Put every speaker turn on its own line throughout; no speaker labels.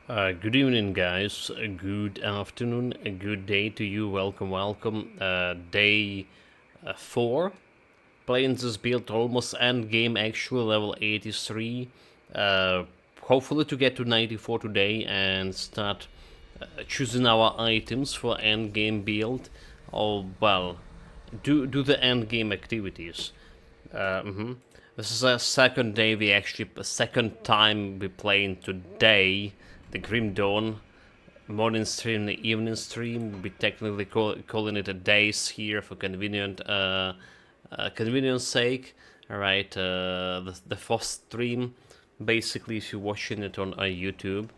Good evening, guys. Good afternoon. A good day to you. Welcome, welcome. Day 4. Playing this build almost end game, actual level 83. Hopefully to get to 94 today and start choosing our items for end game build. Oh well, do the end game activities. This is a second day. Second time we playing today. The Grim Dawn morning stream, the evening stream. We technically calling it a days here for convenience sake. All right, the first stream, basically, if you're watching it on YouTube.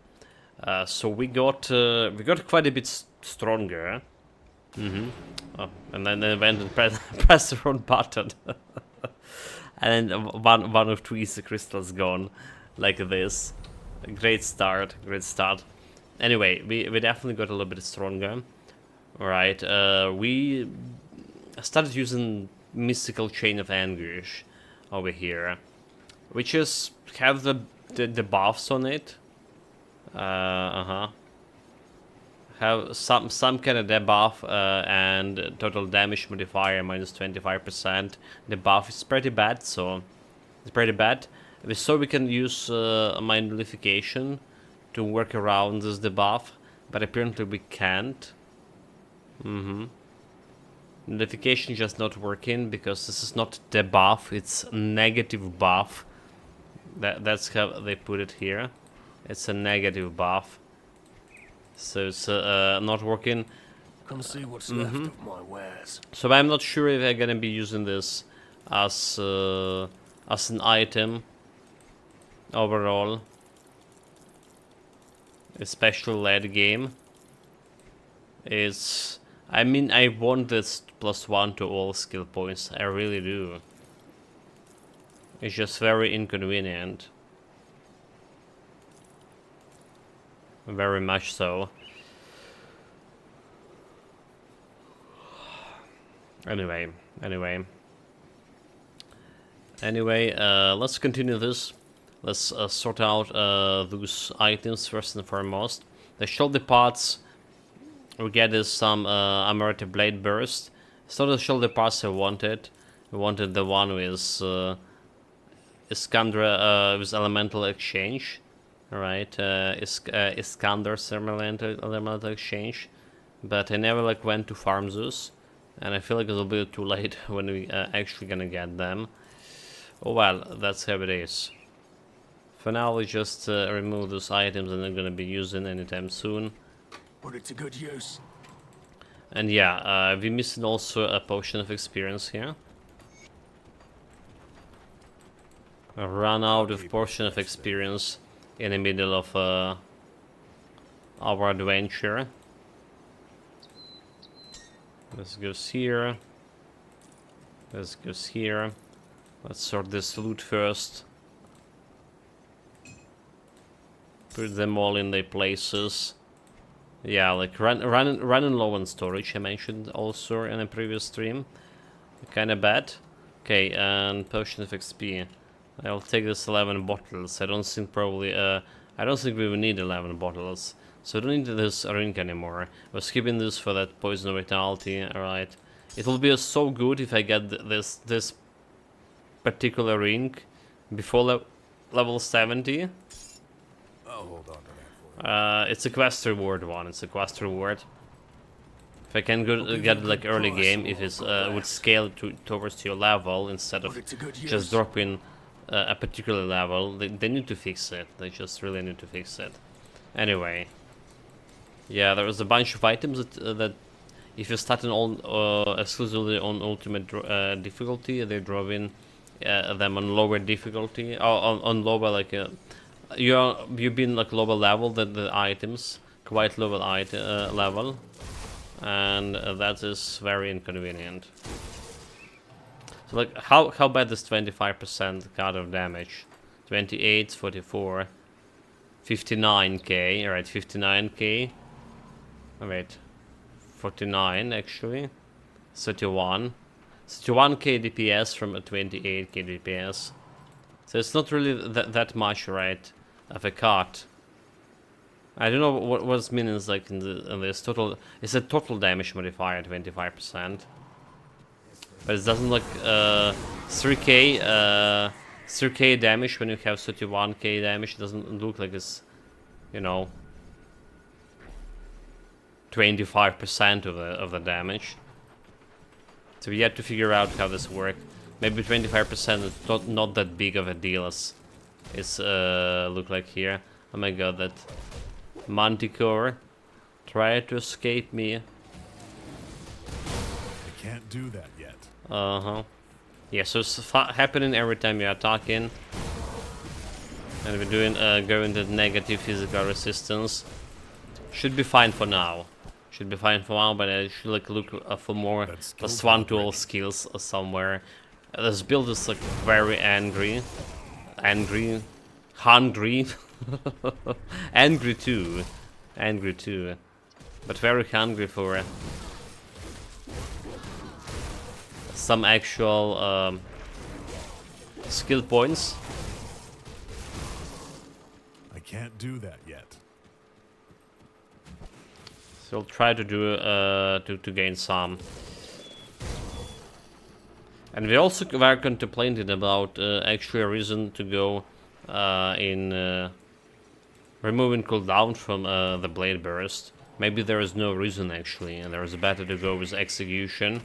So we got quite a bit stronger. Oh, and then I went and press the wrong button. And then one of two Easter crystals gone, like this. Great start, great start. Anyway, we definitely got a little bit stronger. Alright, we started using Mystical Chain of Anguish over here, which is have the buffs on it. Have some kind of debuff and total damage modifier minus 25%. The buff is pretty bad, so it's pretty bad. So we can use Mind Nullification to work around this debuff, but apparently we can't. Nullification just not working because this is not debuff; it's negative buff. That's how they put it here. It's a negative buff. So it's not working.
Come see what's left of my wares.
So I'm not sure if I'm gonna be using this as an item overall, especially late game. I mean, I want this +1 to all skill points. I really do. It's just very inconvenient. Very much so. Anyway, let's continue this. Let's sort out those items first and foremost. The shoulder parts we get is some Amarasta Blade Burst. It's not the shoulder parts I wanted. I wanted the one with Iskandra with Elemental Exchange. Alright, Iskandar's elemental exchange, but I never went to farm those, and I feel like it'll be too late when we actually gonna get them. Oh well, that's how it is. For now, we just remove those items I'm not gonna be using anytime soon.
Put it to good use.
And yeah, we're missing also a potion of experience here. I ran out of potion of experience in the middle of our adventure. This goes here. This goes here. Let's sort this loot first. Put them all in their places. Yeah, running low on storage. I mentioned also in a previous stream. Kinda bad. Okay, and potion of XP. I'll take this 11 bottles. I don't think we will need 11 bottles. So I don't need this ring anymore. We're skipping this for that poison of vitality. Alright. It will be so good if I get this particular ring before level 70.
I'll hold on to that for you.
It's a quest reward one. It's a quest reward. If I can get early game, if it would scale towards your level instead of just dropping a particular level, they need to fix it. They just really need to fix it. Anyway, yeah, there was a bunch of items that if you start exclusively on ultimate difficulty, they drop in them on lower difficulty, or on lower you've been lower level than the items, quite lower level, and that is very inconvenient. So how bad is 25% cut of damage? 28, 44, 59k. Alright, 59k. Alright, 49 actually. 31. 31k DPS from a 28k DPS. So it's not really that much, right, of a cut. I don't know what's means like in this total. It's a total damage modifier 25%, but it doesn't look 3k 3k damage when you have 31k damage. It doesn't look like it's, you know, 25% of the damage. So we have to figure out how this works. Maybe 25% is not that big of a deal as it's look like here. Oh my god, that Manticore tried to escape me.
I can't do that yet.
Uh-huh. Yeah, so it's happening every time you're attacking. And we're doing going to negative physical resistance. Should be fine for now. Should be fine for now, but I should like look for more +1 to all skills somewhere. This build is like very angry. Hungry. Angry too. But very hungry for some actual skill points.
I can't do that yet.
So we'll try to do to gain some. And we also were contemplating about actually a reason to go in removing cooldown from the blade burst. Maybe there is no reason actually, and there is better to go with execution.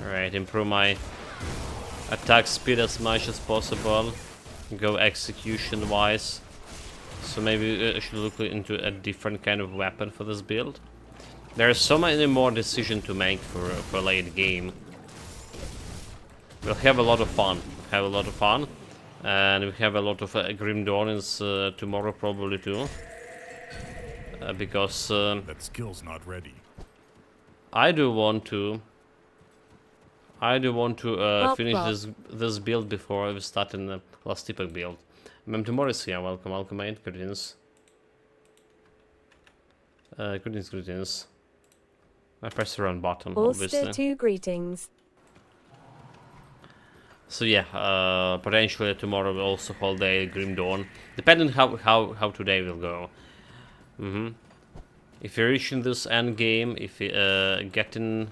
Alright, improve my attack speed as much as possible. Go execution wise. So maybe I should look into a different kind of weapon for this build. There are so many more decisions to make for late game. We'll have a lot of fun. And we have a lot of Grim Dawnings tomorrow probably too. Because
that skill's not ready.
I do want to finish this build before we start in the last epic build. Tomorrow is here. Welcome, mate. Greetings. Greetings. I press the wrong button, obviously.
2 greetings.
So yeah, potentially tomorrow will also hold a Grim Dawn, depending how today will go. If you're reaching this end game, if you getting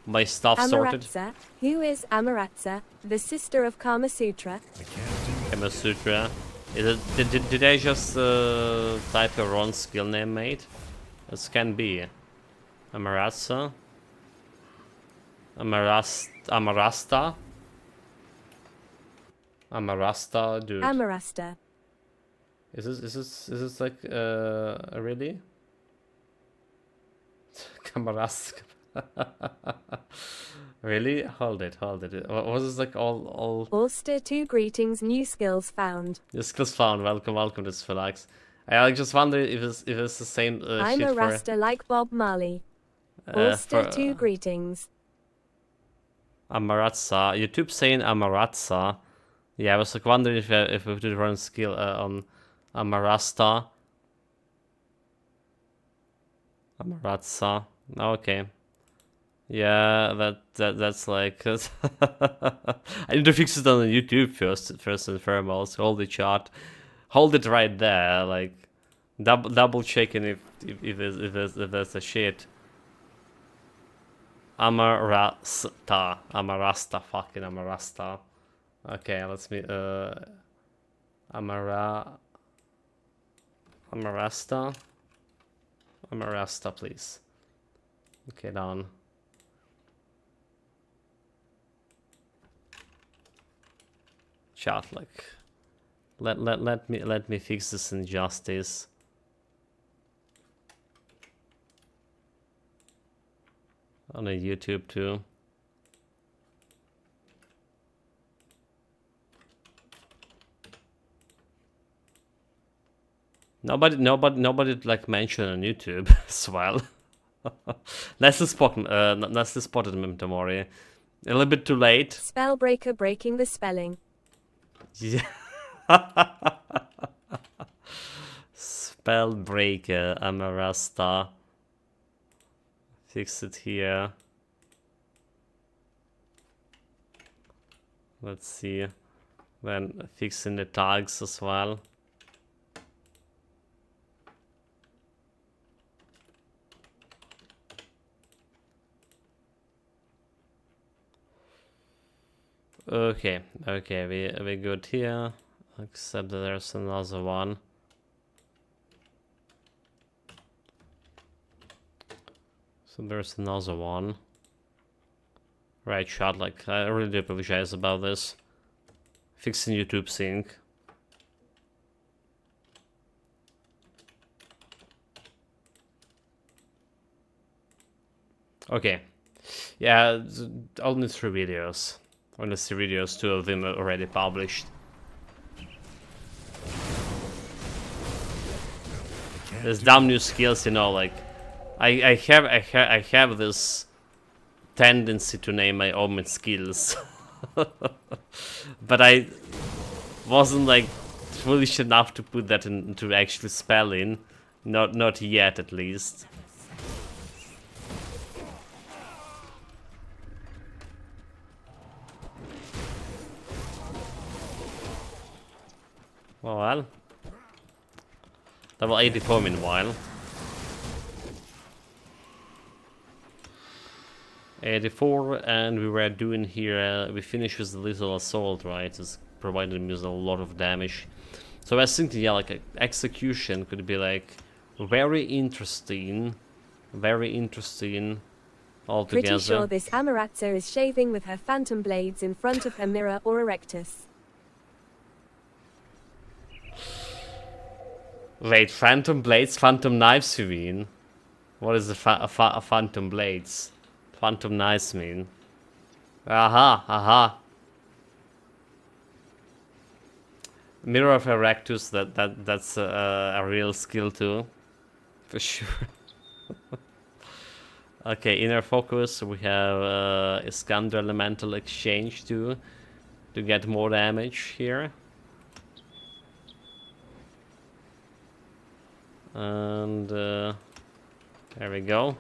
my stuff sorted.
Amarasta. Who is Amarasta? The sister of Kama Sutra.
I can't do that.
Kama Sutra. Is it? Did I just type a wrong skill name, mate? This can be. Amarasta. Amarasta, dude.
Amarasta.
Is this like really? Amarasta. Really? Hold it. Was this like all?
Ulster 2 greetings. New skills found.
Your skills found. Welcome to Sphellax. I just wonder if it's the same.
I'm
shit
a Rasta like Bob Marley. Ulster 2 greetings.
Amarasta. YouTube saying Amarasta. Yeah, I was like wondering if we did run skill on Amarasta. Amarasta. Okay. Yeah, that's like I need to fix it on YouTube first and foremost. Hold the chart. Hold it right there, like double checking if there's a shit. Amarasta, fucking Amarasta. Okay, let's me Amarasta, please. Okay, done. Chat, like let me fix this injustice. On a YouTube too. Nobody like mentioned on YouTube as well. Nicely spotted, Memtomori. A little bit too late.
Spellbreaker breaking the spelling.
Yeah. Spellbreaker, Amarasta. Fix it here. Let's see. Then fixing the tags as well. Okay, we good here, except that there's another one. So there's another one. Right shot, like, I really do apologize about this. Fixing YouTube sync. Okay. Yeah, only 3 videos. Only 3 videos, 2 of them are already published. There's dumb new skills, you know, like I have this tendency to name my own skills. But I wasn't like foolish enough to put that into actually spelling. Not yet, at least. Well, level 84 meanwhile. 84, and we were doing here, we finished with the little assault, right? It's providing me with a lot of damage. So I was thinking, yeah, like execution could be like very interesting altogether.
Pretty sure this Amarasta is shaving with her phantom blades in front of her mirror or erectus.
Wait, phantom blades, phantom knives, you mean? What is the phantom blades? Phantom knives mean? Aha. Mirror of Erectus, that's a real skill too, for sure. Okay, inner focus. We have Iskander elemental exchange too, to get more damage here. And there we go.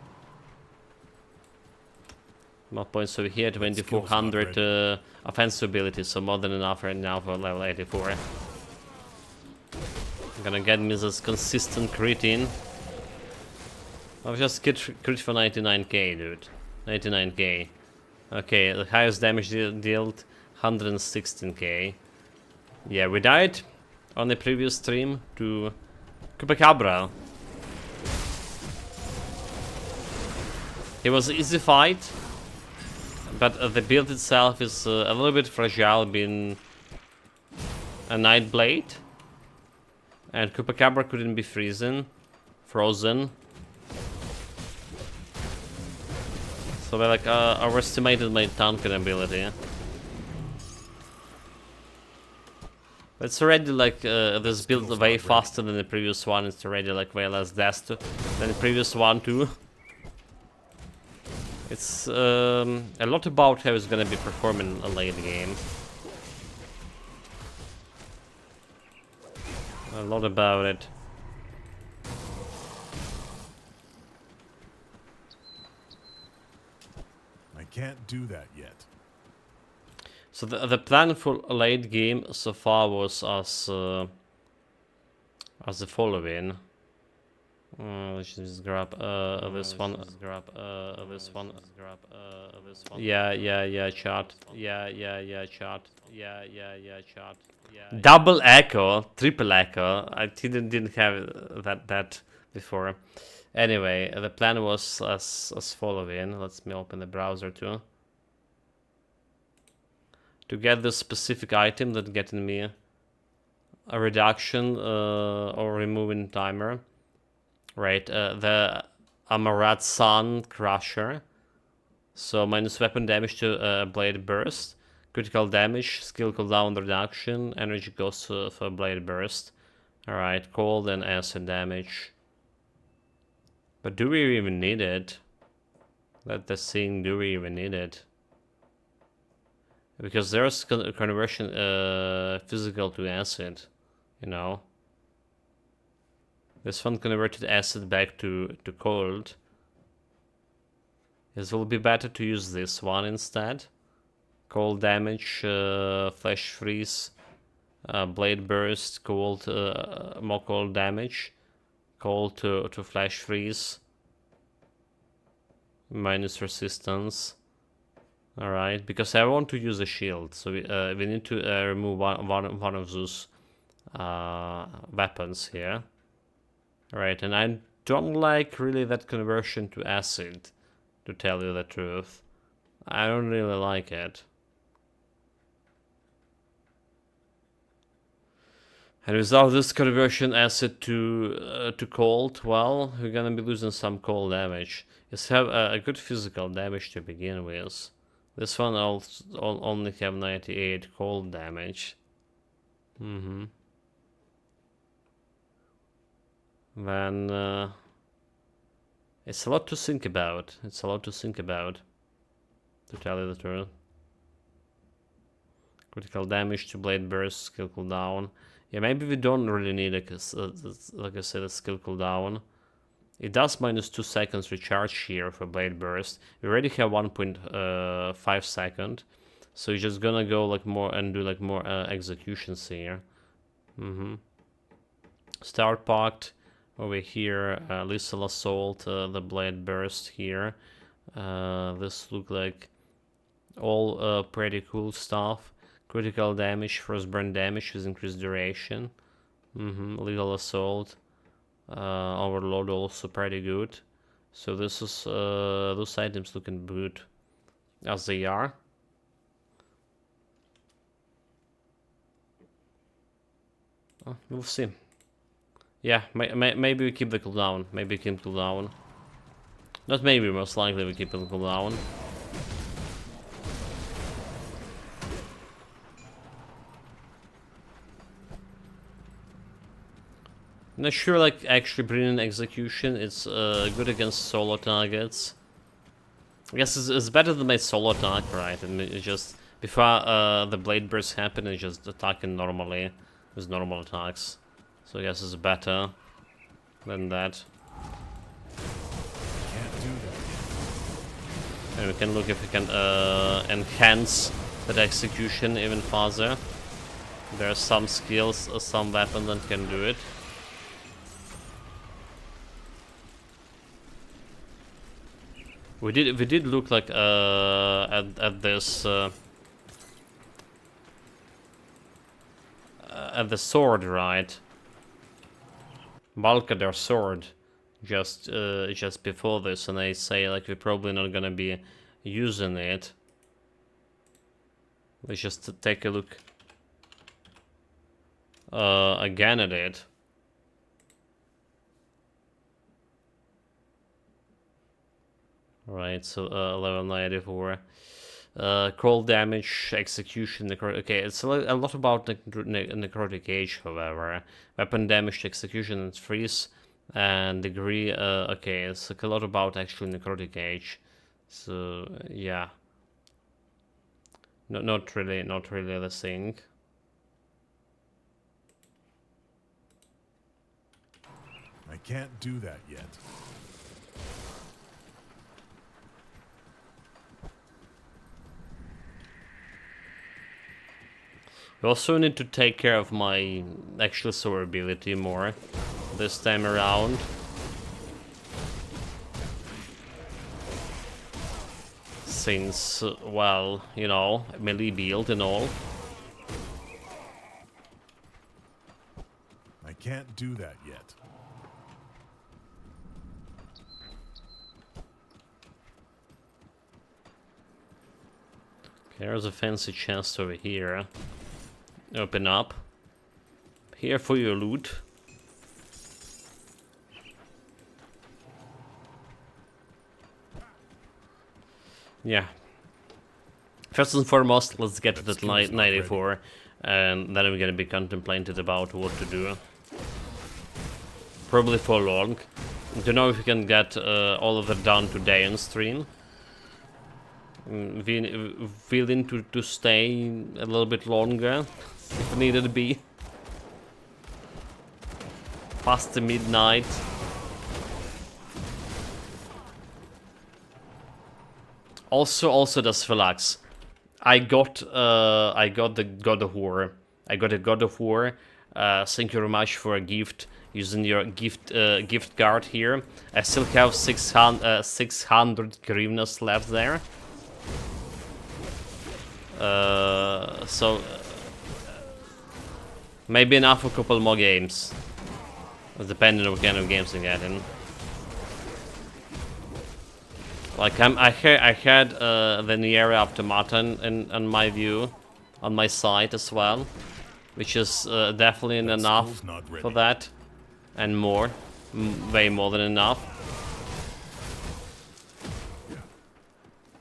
More points over here, 2400 offensive ability, so more than enough right now for level 84. I'm gonna get me this consistent crit in. I've just crit for 99k, dude. 99k. Okay, the highest damage dealt 116k. Yeah, we died on the previous stream to Chupacabra. It was an easy fight, but the build itself is a little bit fragile, being a Night Blade. And Chupacabra couldn't be frozen. So we like overestimated my tanking ability. It's already like this build way faster than the previous one. It's already like way less death than the previous one too. It's a lot about how it's gonna be performing a late game. A lot about it.
I can't do that yet.
So the plan for a late game so far was as the following. Let's just grab this one. This one. Yeah, chart. Yeah, chart. Yeah, chart. Yeah. Double echo, triple echo. I didn't have that before. Anyway, the plan was as following. Let me open the browser too. To get this specific item that getting me a reduction or removing timer. Right, the Amarasta Sun Crusher. So minus weapon damage to blade burst. Critical damage, skill cooldown reduction, energy goes for blade burst. Alright, cold and acid damage. But do we even need it? Let us see, do we even need it? Because there's conversion physical to acid, you know. This one converted acid back to cold. It will be better to use this one instead. Cold damage, flash freeze, blade burst, cold, more cold damage, cold to flash freeze, minus resistance. Alright, because I want to use a shield, so we need to remove one of those weapons here. Alright, and I don't like really that conversion to acid, to tell you the truth. I don't really like it. And without this conversion acid to cold, well, we're gonna be losing some cold damage. Just have a good physical damage to begin with. This one only have 98 cold damage. Then it's a lot to think about. It's a lot to think about, to tell you the truth. Critical damage to blade burst, skill cooldown. Yeah, maybe we don't really need like I said, a skill cooldown. It does -2 seconds recharge here for blade burst. We already have 1.5 second, so you're just gonna go like more and do like more executions here. Start pact over here, lethal assault, the blade burst here. This look like all pretty cool stuff. Critical damage, frostburn damage with increased duration. Lethal assault. Overload also pretty good. So this is those items looking good as they are. We'll see. Yeah, maybe we keep the cooldown. Maybe we keep cooldown. Not maybe, most likely we keep the cooldown. Not sure, like, actually brilliant execution. It's good against solo targets. I guess it's better than my solo attack, right? And it's just before the blade burst happen, it's just attacking normally with normal attacks. So I guess it's better than that.
Can't do that.
And we can look if we can enhance that execution even further. There are some skills, some weapons that can do it. We did look like at this at the sword, right? Balkader sword, just before this, and I say like we're probably not gonna be using it. Let's just take a look again at it. Right, so level 94. Cold damage, execution, okay, it's a lot about necrotic age, however. Weapon damage, execution, and freeze, and degree, okay, it's like a lot about actually necrotic age. So, yeah. Not really the thing.
I can't do that yet.
We also need to take care of my actual sword ability more this time around. Since, well, you know, melee build and all.
I can't do that yet.
Okay, there's a fancy chest over here. Open up. Here for your loot. Yeah. First and foremost, let's get to that 94, and then we're gonna be contemplating about what to do. Probably for long. Don't know if we can get all of it done today on stream. Willing to stay a little bit longer if needed be. Past the midnight. Also the Sphellax. I got the God of War. I got a God of War. Thank you very much for a gift. Using your gift card here. I still have 600 hryvnias left there. So maybe enough for a couple more games, depending on what kind of games you get in. Like I had the Nier Automata in my view, on my side as well, which is definitely enough for that, and more, way more than enough.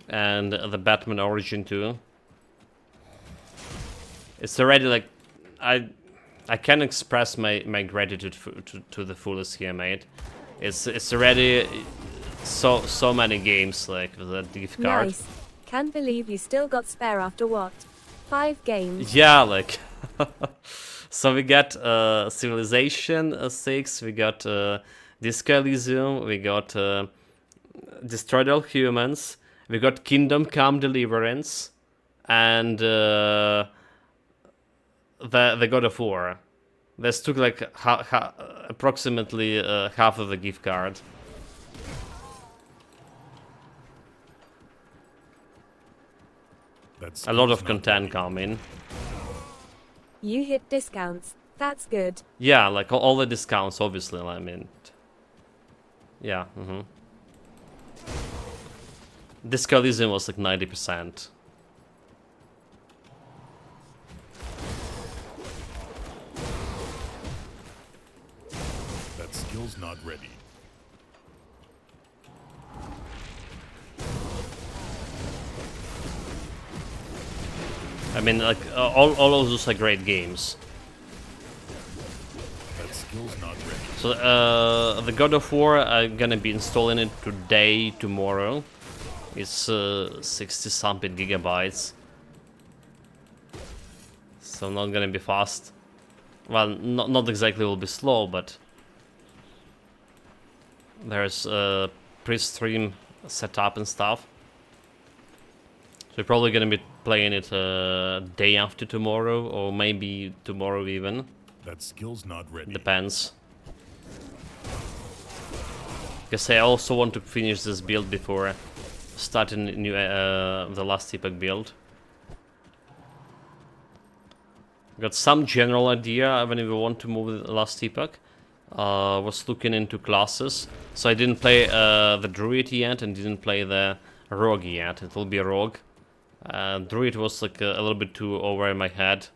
And the Batman Origin too. It's already like I can't express my gratitude to the fullest here, mate. It's already so many games like with that gift card.
Nice. Can't believe you still got spare after what? 5 games?
Yeah, like so we got Civilization 6, we got Disco Elysium, we got Destroyed All Humans, we got Kingdom Come Deliverance, and the God of War. This took like approximately half of the gift card. A lot of content coming.
You hit discounts. That's good.
Yeah, like all the discounts, obviously. I mean, yeah. Disco Elysium was like 90%.
That skill's not ready.
I mean, like all of those are great games.
That skill's not ready.
So the God of War, I'm gonna be installing it today, tomorrow. It's 60 something gigabytes, so not gonna be fast. Well, not exactly will be slow, but there's pre-stream setup and stuff. So you're probably gonna be playing it day after tomorrow, or maybe tomorrow even.
That skill's not ready.
Depends. Because I also want to finish this build before starting new the last epoch build. Got some general idea when we want to move the last epoch. Was looking into classes, so I didn't play the druid yet and didn't play the rogue yet. It will be a rogue. Druid was like a little bit too over in my head.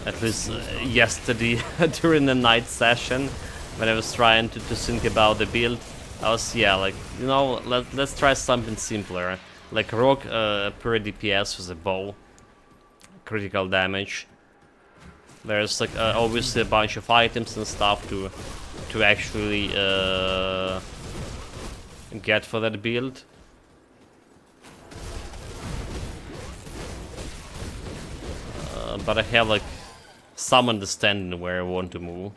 At least yesterday during the night session, when I was trying to think about the build, I was, yeah, like, you know, let's try something simpler. Like rogue per DPS with a bow, critical damage. There's like obviously a bunch of items and stuff to actually get for that build. But I have like some understanding where I want to move.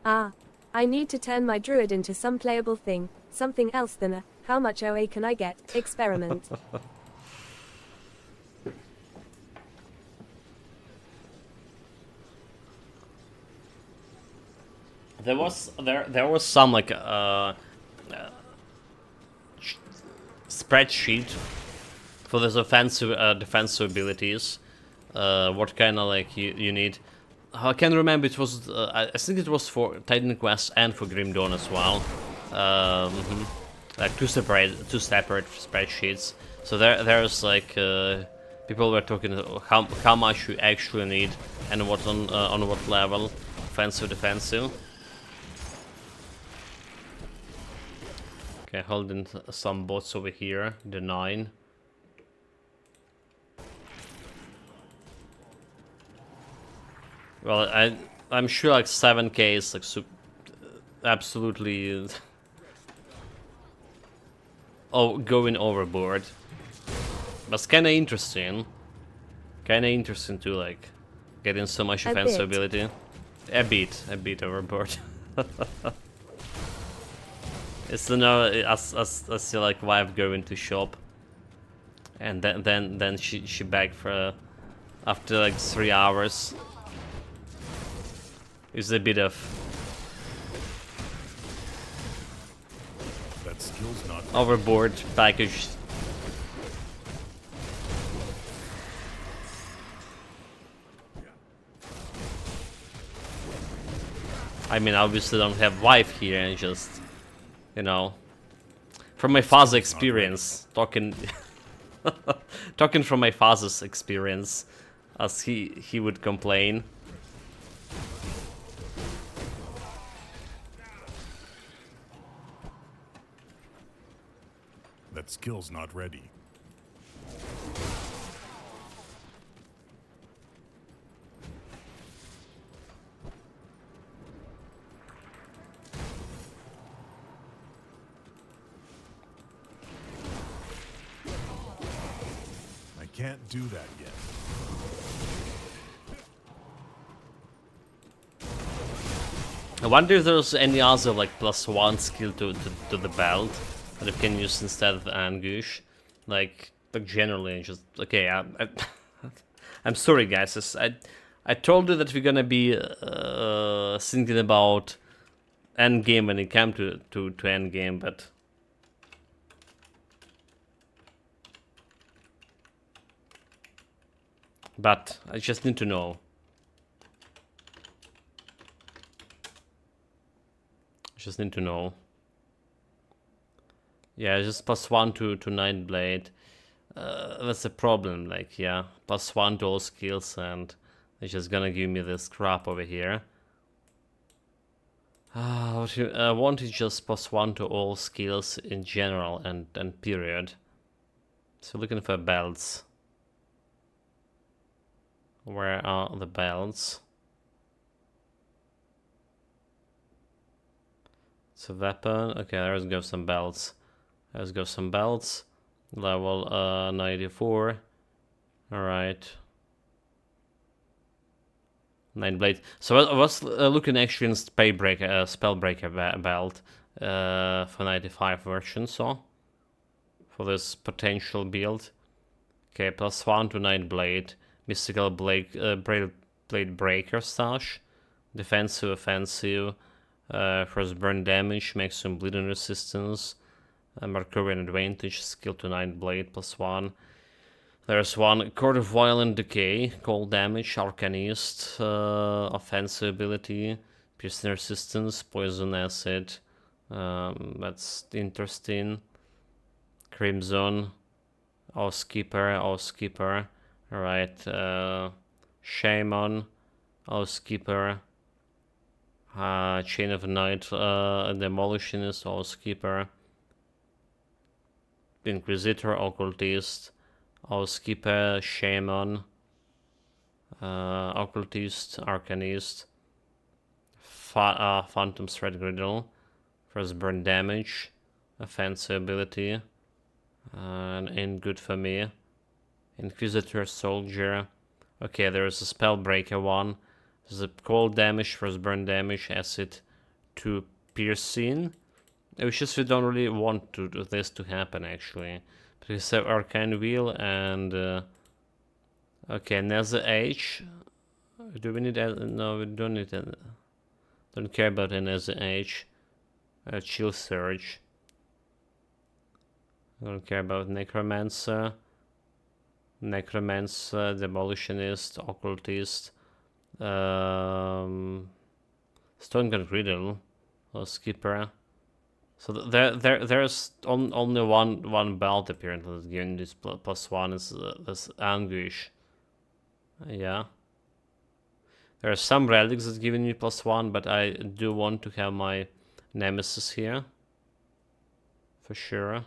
Ah, I need to turn my druid into some playable thing, something else than a how much OA can I get experiment.
There was some like spreadsheet for those offensive defensive abilities. What kind of like you need. I can't remember. It was I think it was for Titan Quest and for Grim Dawn as well. Like two separate spreadsheets. So there's like people were talking how much you actually need and what on what level, offensive, defensive. Okay, holding some bots over here. The 9. Well, I'm sure like 7K is like absolutely going overboard. But it's kinda interesting. Kinda interesting to like getting so much offensive ability. A bit overboard. It's to know as you like wife going to shop, and then she back for after like 3 hours. It's a bit of
that skill's not
overboard package I mean, obviously don't have wife here, and just, you know, from my father's experience, talking, talking from my father's experience, as he would complain.
That skill's not ready. I can't do that yet.
I wonder if there's any other like +1 skill to the belt that you can use instead of Anguish, like generally just okay. I'm sorry guys, I told you that we're gonna be thinking about endgame when it came to endgame, but I just need to know. Just need to know. Yeah, just +1 to Nightblade. That's the problem. Like, yeah, +1 to all skills, and it's just gonna give me this crap over here. What I want is just +1 to all skills in general and period. So looking for belts. Where are the belts? It's a weapon. Okay, let's go some belts. Let's go some belts. Level 94. Alright. Nightblade. So I was looking actually in Spellbreaker belt for 95 version, so for this potential build. Okay, +1 to Nightblade. Mystical Blade Breaker stash. Defensive, offensive. First burn damage, maximum bleeding resistance, Mercurian advantage, skill to Nightblade +1. There's one Court of Violent Decay, cold damage, Arcanist, offensive ability, piercing resistance, poison acid. That's interesting. Crimson, Skipper. Alright, Shaman, Skipper. Chain of Night, Demolitionist, Skipper. Inquisitor, Occultist, Skipper, Shaman, Occultist, Arcanist, Phantom Thread Griddle, first burn damage, offensive ability, and ain't good for me. Inquisitor, Soldier. Okay, there's a Spellbreaker one. There's a cold damage, first burn damage, acid to piercing. It's just we don't really want this to happen actually. Because we have Arcane Wheel and okay, Nether Age. Do we need no, we don't need don't care about a Nether Age. Chill Surge. I don't care about Necromancer. Demolitionist, Occultist. Stonegun Griddle or Skipper. So there's only one belt apparently that's giving this +1 is this Anguish. Yeah. There are some relics that's giving me +1, but I do want to have my Nemesis here. For sure.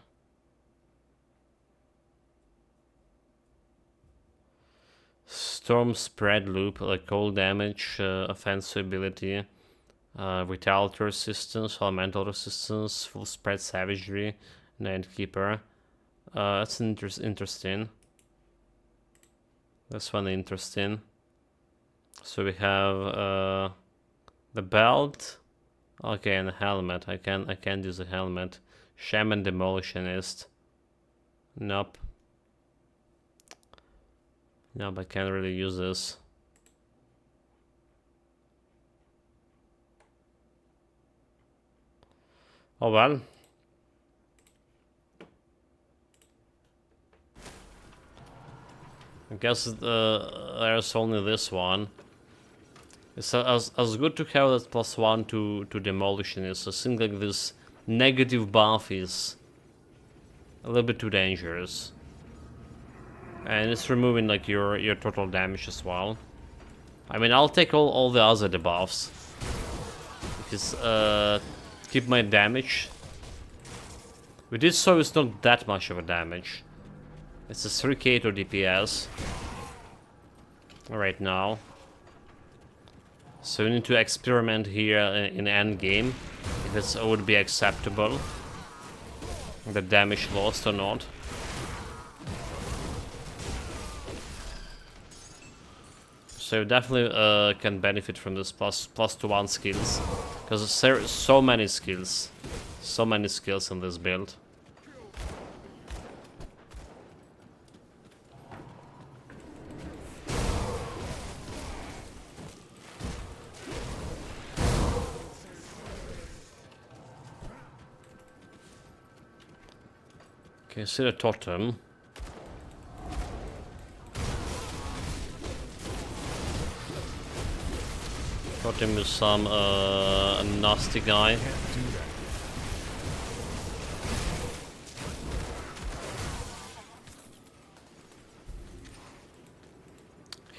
Storm Spread Loop, like cold damage, offensive ability, vitality resistance, elemental resistance, full spread savagery, Nightkeeper. That's interesting. That's one interesting. So we have the belt, okay, and the helmet. I can't use the helmet. Shaman Demolitionist. Nope. No, but I can't really use this. Oh well. I guess there's only this one. It's as good to have that +1 to demolition is. I think like this negative buff is a little bit too dangerous. And it's removing like your total damage as well. I mean, I'll take all the other debuffs. Because keep my damage. With this so it's not that much of a damage. It's a 3k to DPS. Right now. So we need to experiment here in endgame. If it would be acceptable. The damage lost or not. So definitely can benefit from this plus to 1 skills. Because there are so many skills. So many skills in this build. Okay, see the totem. Totem is some a nasty guy.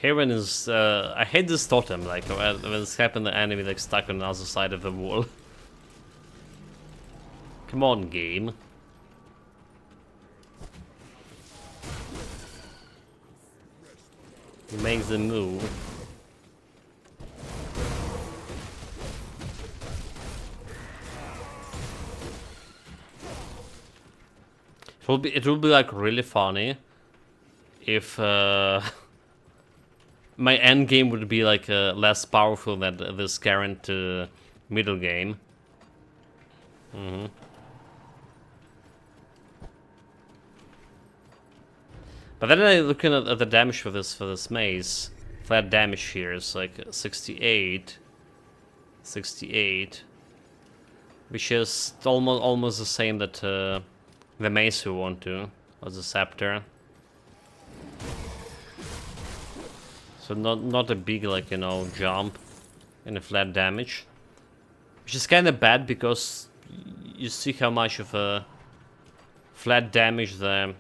Heron is I hate this totem, like when it's happened the enemy like stuck on the other side of the wall. Come on, game. Make the move. It will be like really funny if my end game would be like less powerful than this current middle game. But then I looking at the damage for this maze. Flat damage here is like 68, which is almost the same that the mace we want to, or the scepter. So not a big, like, you know, jump in the flat damage, which is kind of bad because you see how much of a flat damage the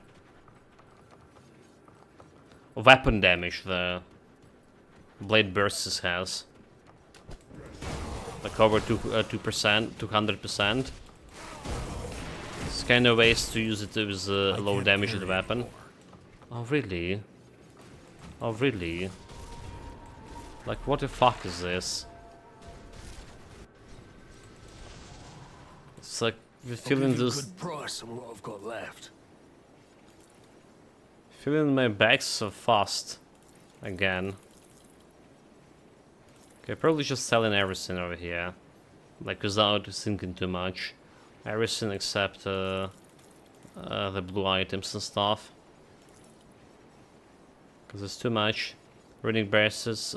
weapon damage the blade bursts has, like over 2%, 200%. It's kind of ways to use it with low damage of the weapon. Oh really? Oh really? Like what the fuck is this? It's like we're feeling this.
Good price on what I've got left.
Feeling my back so fast again. Okay, probably just selling everything over here, like without thinking too much. Everything except the blue items and stuff, because it's too much. Reading braces,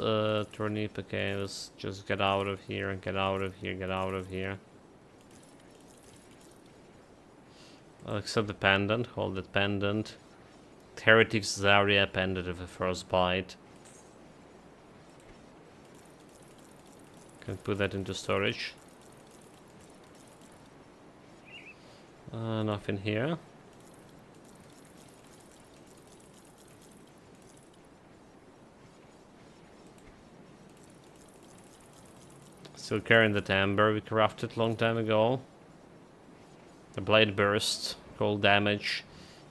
turnip. Okay, let's just get out of here, get out of here, get out of here. Accept the pendant, hold that pendant. Heretic's Zarya pendant of the first bite. Can put that into storage. Nothing here. Still carrying the amber we crafted long time ago. The blade burst, cold damage.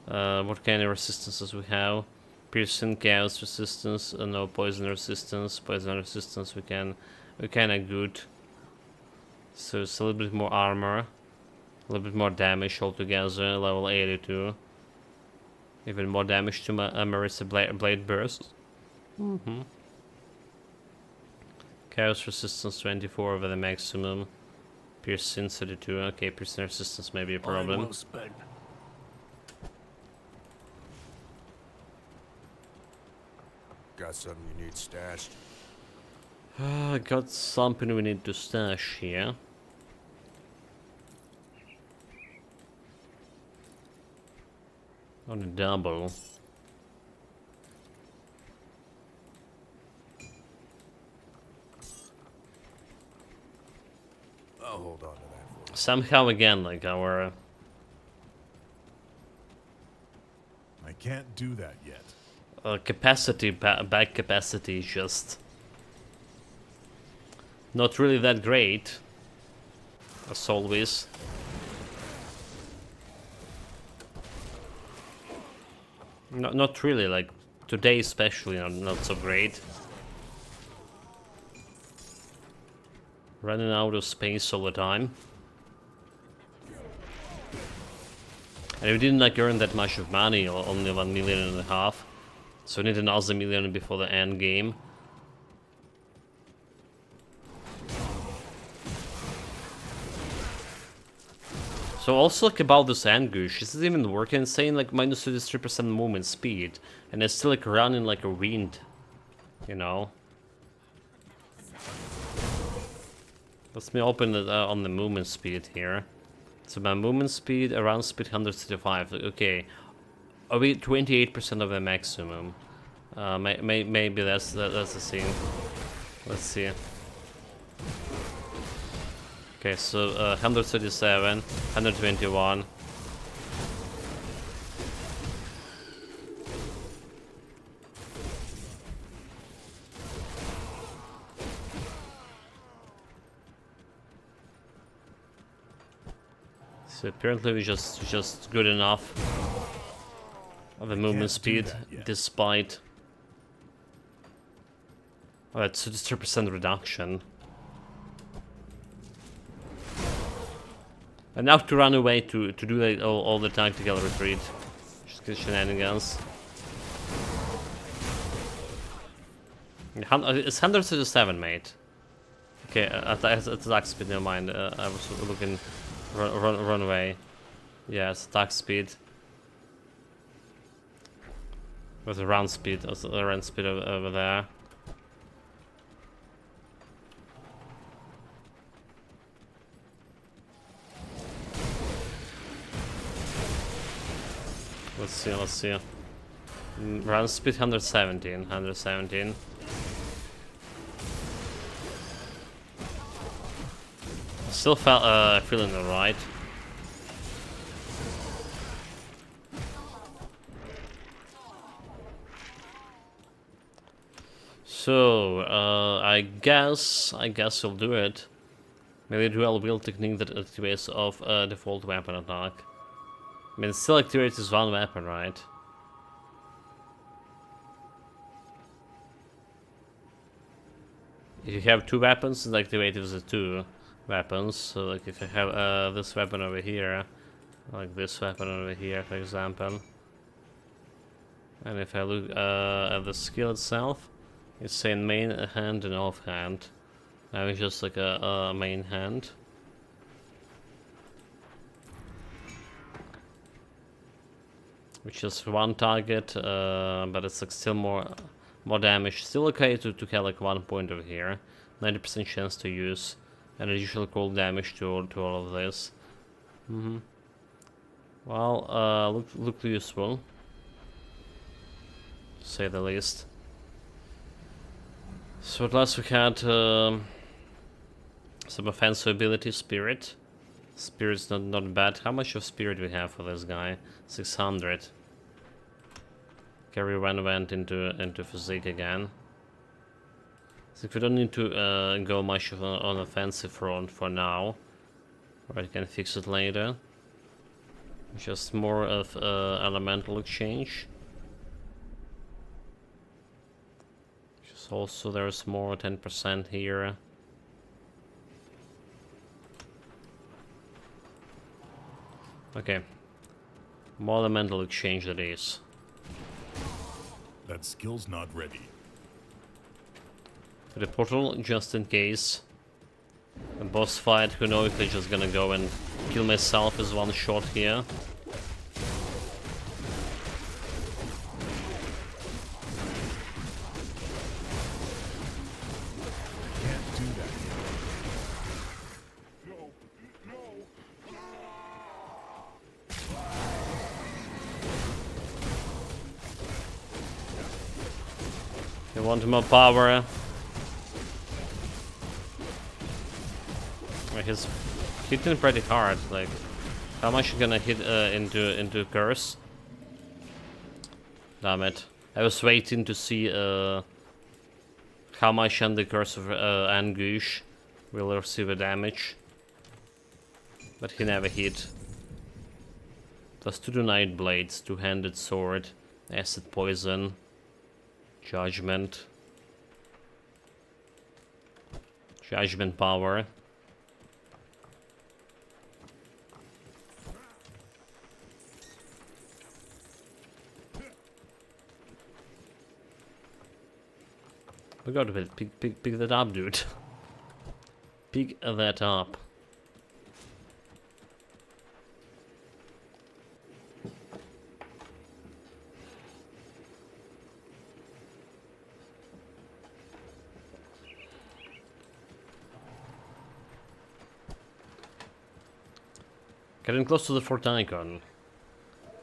What kind of resistances we have? Piercing, chaos resistance, no poison resistance. Poison resistance we kinda good. So it's a little bit more armor, a little bit more damage altogether. Level 82. Even more damage to my Amarasta blade burst. Chaos resistance 24 over the maximum. Piercing 32. Okay, piercing resistance may be a problem.
Well spent.
Got something you need stashed?
I got something we need to stash here. On a double.
I'll hold on to that for you.
Somehow again, like our
I can't do that yet.
capacity, back capacity is just not really that great, as always. Not really, like today especially, not so great. Running out of space all the time. And we didn't like earn that much of money, or only 1.5 million. So we need another million before the end game. So also like about this ambush, is it even working? It's saying like minus 33% movement speed, and it's still like running like a wind, you know. Let me open it on the movement speed here. So my movement speed, around speed 135. Okay, are we 28% of the maximum? Maybe that's the thing. Let's see. Okay, so 137, 121. So apparently we just good enough of the movement speed, despite that's 33% reduction. And now to run away to do like all the tactical retreat. Just get shenanigans. It's 137, mate. Okay, attack speed, never mind. I was looking... Run away. Yeah, it's attack speed. With a round speed, also a run speed over there. Let's see. Run speed 117. Still feeling alright. So I guess we'll do it. Maybe dual wield technique that activates off default weapon attack. I mean, it still activates one weapon, right? If you have two weapons, it activates the two weapons. So like if I have this weapon over here, like this weapon over here, for example, and if I look at the skill itself, it's saying main hand and off hand. Now it's just like a main hand. Which is one target, but it's like still more damage. Still okay to have like 1 point over here. 90% chance to use an additional cold damage to all of this. Well, look useful, to say the least. So at last we had some offensive ability, Spirit. Spirit's not bad. How much of Spirit we have for this guy? 600. Carry one went into physique again. So we don't need to go much on offensive front for now. Right, can fix it later. Just more of elemental exchange. Just also there's more 10% here. Okay. More elemental exchange that is.
That skill's not ready.
The portal, just in case. A boss fight, who knows if they're just gonna go and kill myself as one shot here.
Can't do that yet.
You want more power? Like, he's hitting pretty hard. Like, how much you gonna hit into curse? Damn it! I was waiting to see how much on the curse of Anguish will receive a damage, but he never hit. Plus 2 to Night Blades, 2-handed sword, acid poison, judgment power. We gotta pick that up, dude. Pick that up. Getting close to the 4th icon.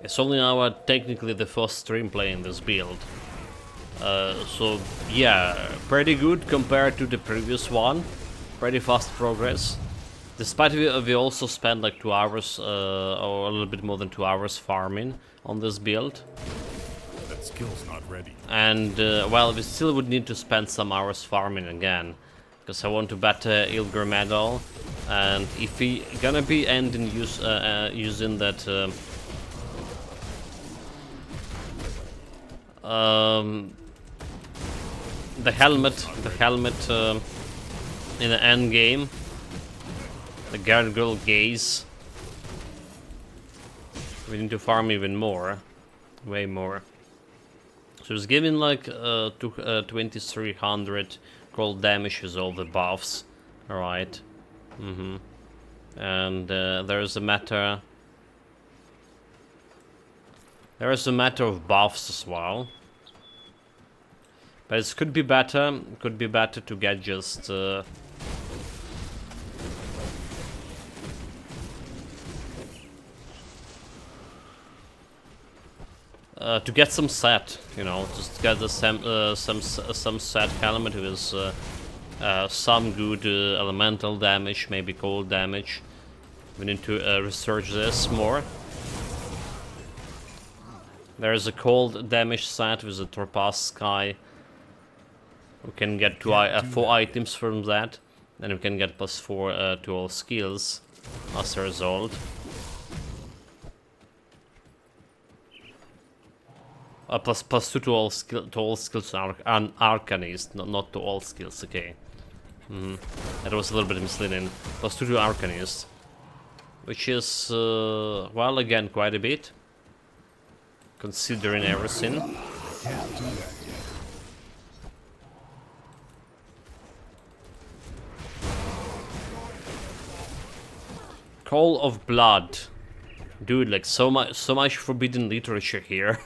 It's only now technically the first stream playing this build. So yeah, pretty good compared to the previous one. Pretty fast progress. Despite we also spent like 2 hours or a little bit more than 2 hours farming on this build.
That skill's not ready.
And well, we still would need to spend some hours farming again, because I want to better Ilgr medal. And if we gonna be ending using that the helmet in the end game, the gargoyle gaze, we need to farm even more, way more. So it's giving like 2300 gold damage with all the buffs. All right. And there's a matter of buffs as well. But it could be better. Could be better to get just to get some set, you know, just get the some set helmet with some good elemental damage, maybe cold damage. We need to research this more. There's a cold damage set with a Topaz Sky. We can get 4 items from that, and we can get +4 to all skills as a result. +2 to all skills and Arcanist, not to all skills. Okay. That was a little bit misleading. +2 to Arcanist, which is well, again, quite a bit, considering everything.
Can't do that yet.
Call of Blood, dude. Like so much forbidden literature here.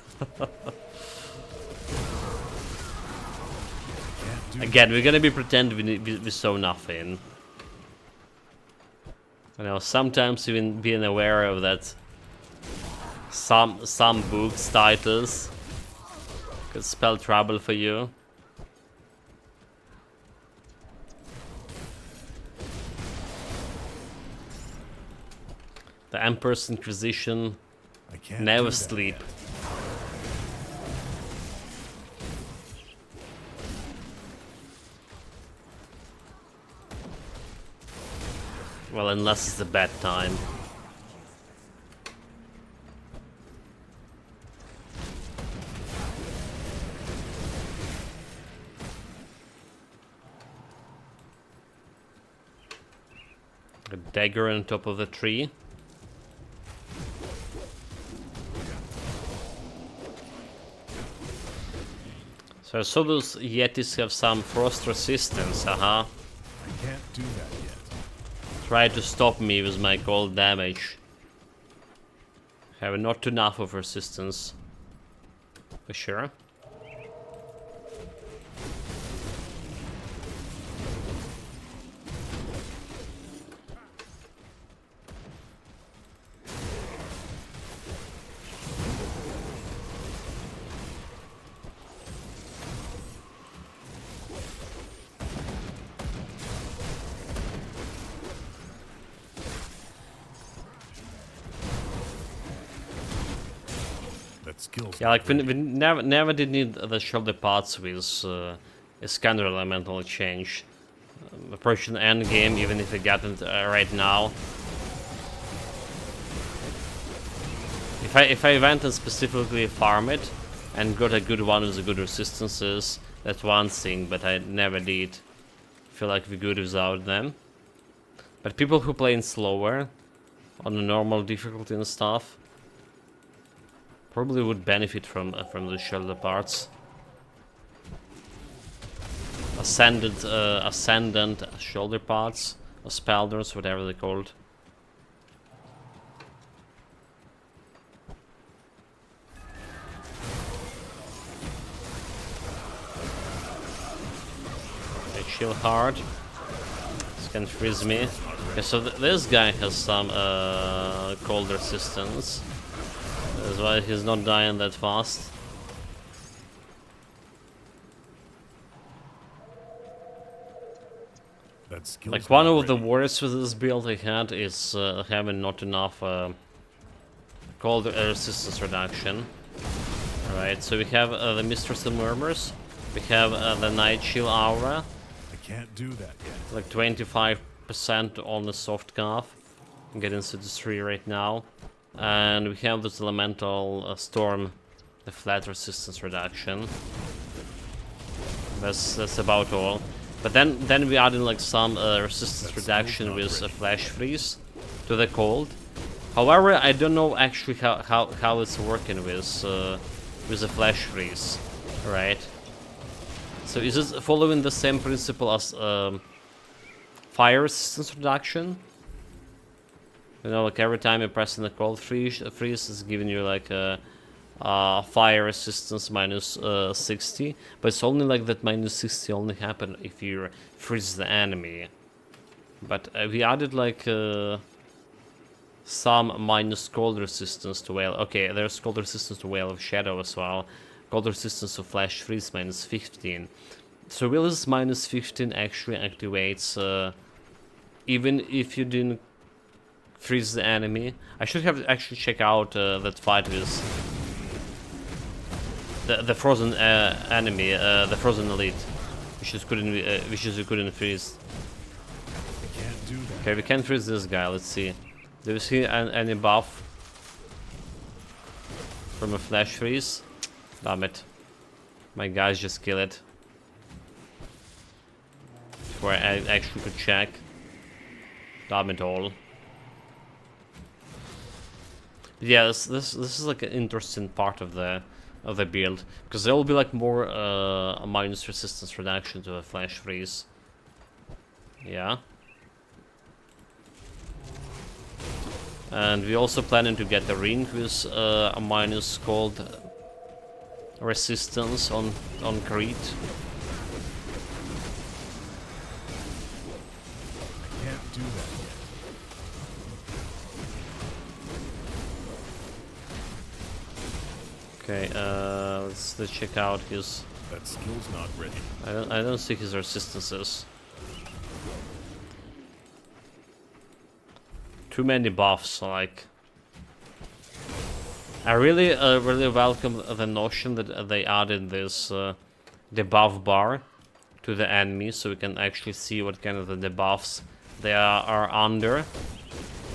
Again, we're gonna be pretending we saw nothing. You know, sometimes even being aware of that some books titles could spell trouble for you. The Emperor's Inquisition never sleep. Well, unless it's a bad time. A dagger on top of the tree. So I saw those Yetis have some frost resistance, I
can't do that yet.
Try to stop me with my cold damage. Have not enough of resistance. For sure.
skill's
Yeah,
not
like we
ready.
never did need the shoulder parts with a scanner elemental change. Approaching the end game, even if we got it right now. If I went and specifically farm it and got a good one with the good resistances, that's one thing, but I never did. Feel like we're good without them. But people who play in slower, on the normal difficulty and stuff, probably would benefit from the shoulder parts. Ascendant shoulder parts, or spalders, whatever they're called. Okay, chill hard. This can freeze me. Okay, so this guy has some cold resistance. That's why he's not dying that fast.
That skill's
Like one
not
of the
ready.
worst with this build I had is having not enough cold resistance reduction. Alright, so we have the Mistress of Murmurs, we have the Night Chill Aura,
I can't do that yet.
like 25% on the soft calf. I'm getting to the 3 right now. And we have this Elemental Storm, the flat resistance reduction. That's about all. But then we added like some resistance reduction with a flash freeze to the cold. However, I don't know actually how it's working with the flash freeze, right? So is it following the same principle as fire resistance reduction? You know, like every time you're pressing the cold freeze is giving you like a fire resistance minus 60, but it's only like that minus 60 only happen if you freeze the enemy. But we added like some minus cold resistance to Whale. Okay, there's cold resistance to Whale of Shadow as well. Cold resistance to Flash Freeze minus 15. So will this minus 15 actually activates even if you didn't freeze the enemy? I should have actually check out that fight with the frozen enemy, the frozen elite, which is couldn't freeze.
I can't do that.
Okay, we can freeze this guy. Let's see. Do you see any buff from a flash freeze? Damn it! My guys just kill it before I actually could check. Damn it all. Yeah, this is like an interesting part of the build, because there will be like more minus resistance reduction to a flash freeze. Yeah. And we also planning to get the ring with a minus cold resistance on Crete.
I can't do that yet.
Okay, let's check out his.
That skill's not ready.
I don't see his resistances. Too many buffs, like. I really welcome the notion that they added this debuff bar to the enemy, so we can actually see what kind of the debuffs they are under.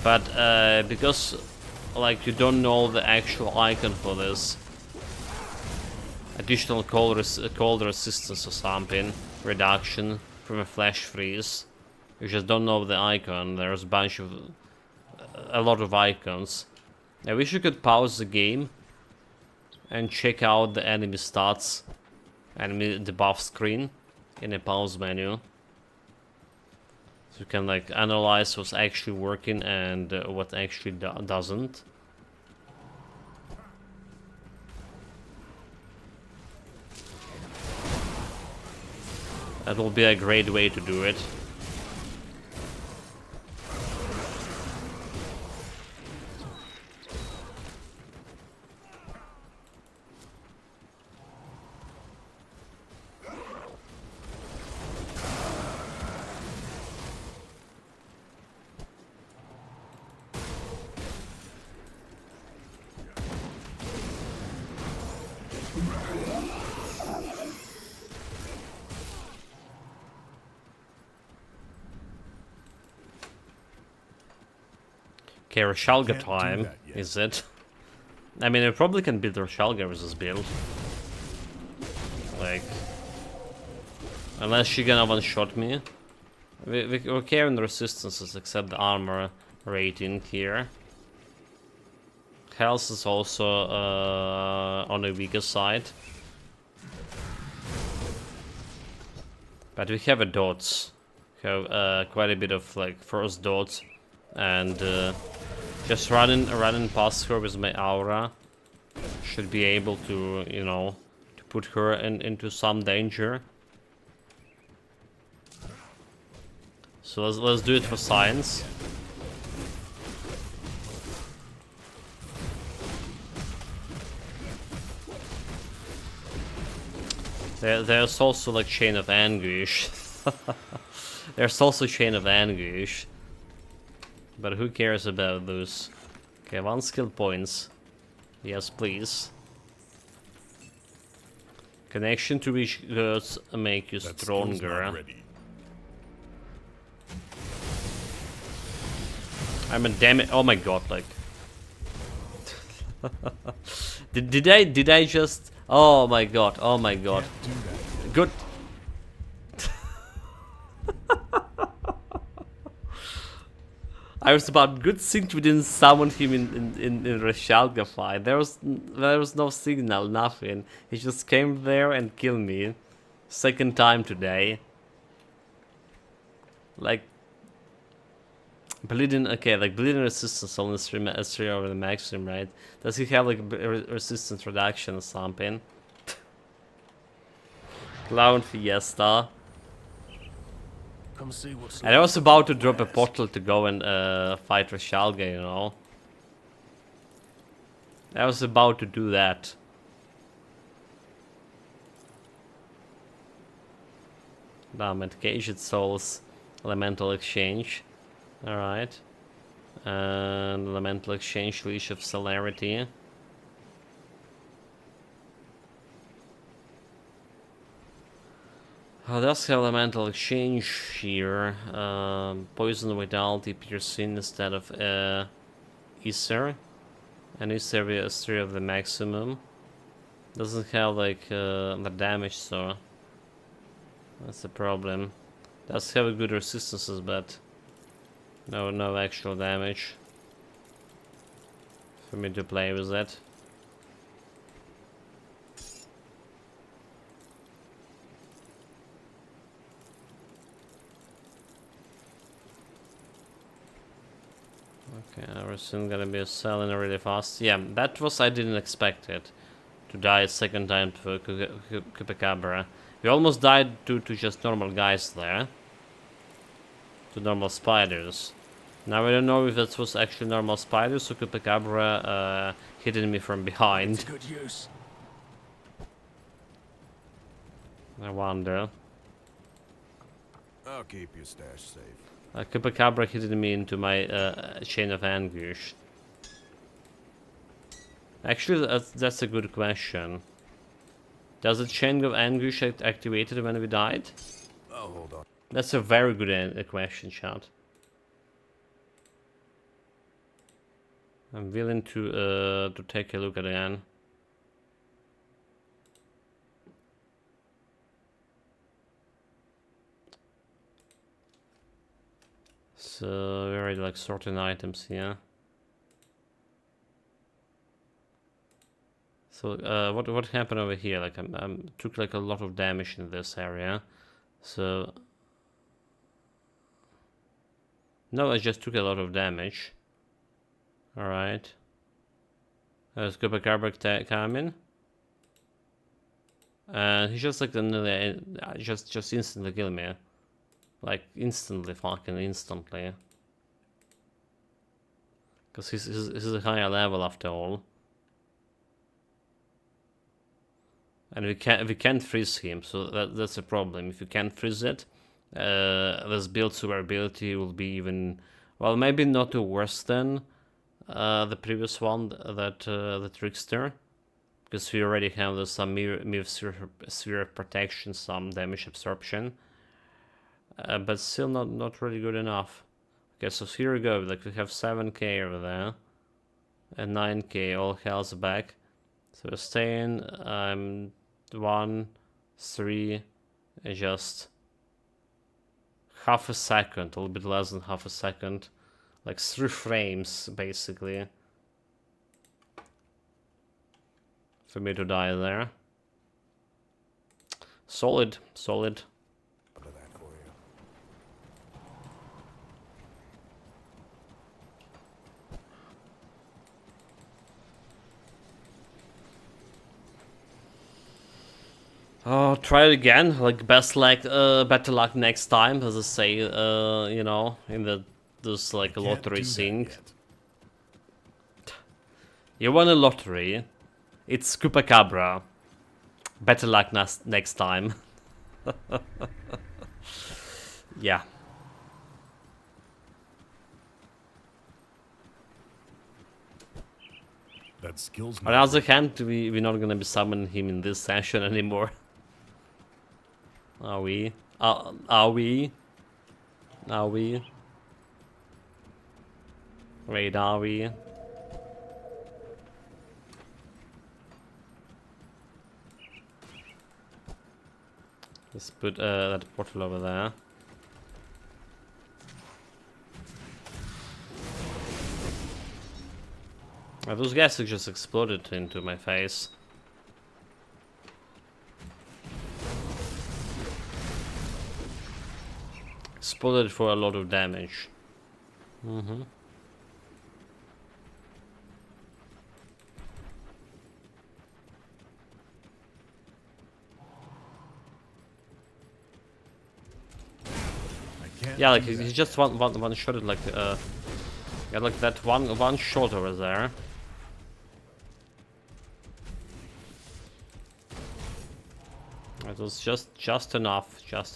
But because like you don't know the actual icon for this additional cold resistance or something reduction from a flash freeze, you just don't know the icon. There's a lot of icons. I wish you could pause the game and check out the enemy stats, enemy debuff screen in a pause menu, so you can like analyze what's actually working and what actually doesn't. That will be a great way to do it. Okay, Rashalga
Can't do
time,
that yet.
is it? I mean, I probably can build Rashalga with this build. Like... Unless she gonna one-shot me. We're carrying the resistances except the armor rating here. Health is also on the weaker side. But we have a dots. We have quite a bit of like first dots. And just running past her with my aura should be able to, you know, to put her into some danger. So let's do it for science. There's also like Chain of Anguish. There's also Chain of Anguish. But who cares about those? Okay, 1 skill points. Yes, please. Connection to which girls make you
That skill's
stronger.
not ready.
I'm a damn it! Oh my god! Like, did I just? Oh my god! Oh my god!
Can't do that.
Good. I was about good thing we didn't summon him in Reshalga fight. There was no signal, nothing. He just came there and killed me. Second time today. Like bleeding. Okay, like bleeding resistance only 3 over the maximum, right? Does he have like resistance reduction or something? Clown Fiesta.
Come see what's
And I was about to drop a portal to go and fight Reshalga, you know. I was about to do that. Damn it, Caged Souls, Elemental Exchange. Alright. And Elemental Exchange, Leash of Celerity. Oh, that's Elemental Exchange here. Poison Vitality, Piercing instead of Ether. And Ether is 3 of the maximum. Doesn't have like the damage, so that's the problem. Does have a good resistances, but no actual damage for me to play with that. Okay, we're soon gonna be selling really fast. Yeah, that was, I didn't expect it. To die a second time to Chupacabra. We almost died to just normal guys there. To normal spiders. Now I don't know if that was actually normal spiders or Chupacabra hitting me from behind.
good use.
I wonder.
I'll keep your stash safe.
Chupacabra hitting me into my Chain of Anguish. Actually, that's a good question. Does the Chain of Anguish activated when we died?
Oh, hold on.
That's a very good question, chat. I'm willing to take a look at it again. So we're already like sorting items here. So what happened over here? Like I took like a lot of damage in this area. So no, I just took a lot of damage. All right. Scuba Carbon coming, and he just like just instantly killed me, like instantly, fucking instantly. Because he's a higher level after all. And we can't freeze him, so that's a problem. If you can't freeze it, this build survivability will be even, well, maybe not worse than the previous one, that the Trickster, because we already have some Mirror Sphere of Protection, some damage absorption, but still not really good enough. Okay, so here we go. Like we have 7k over there, and 9k. All hell's back. So we're staying. 1, 3, and just half a second, a little bit less than half a second, like 3 frames basically, for me to die there. Solid, solid.
Look at that for you.
Oh, try it again. Like better luck next time, as I say. You know, in this like
Can't
lottery
do that
scene.
yet.
You won a lottery. It's Chupacabra. Better luck next time. Yeah.
That skill's
On the
not
other hand, we're not gonna be summoning him in this session anymore. Are we? Are we? Are we? Wait, are we? Let's put that portal over there. Those gases just exploded into my face. Exploded for a lot of damage. Mm-hmm. Yeah, like he just one shot it like yeah, like that one shot over there. It was just enough shot.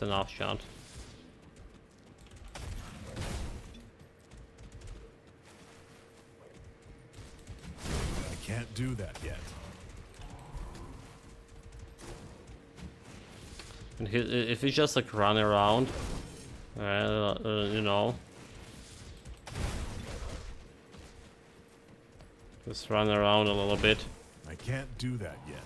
I can't do that yet.
And if he just like run around, you know, just run around a little bit.
I can't do that yet.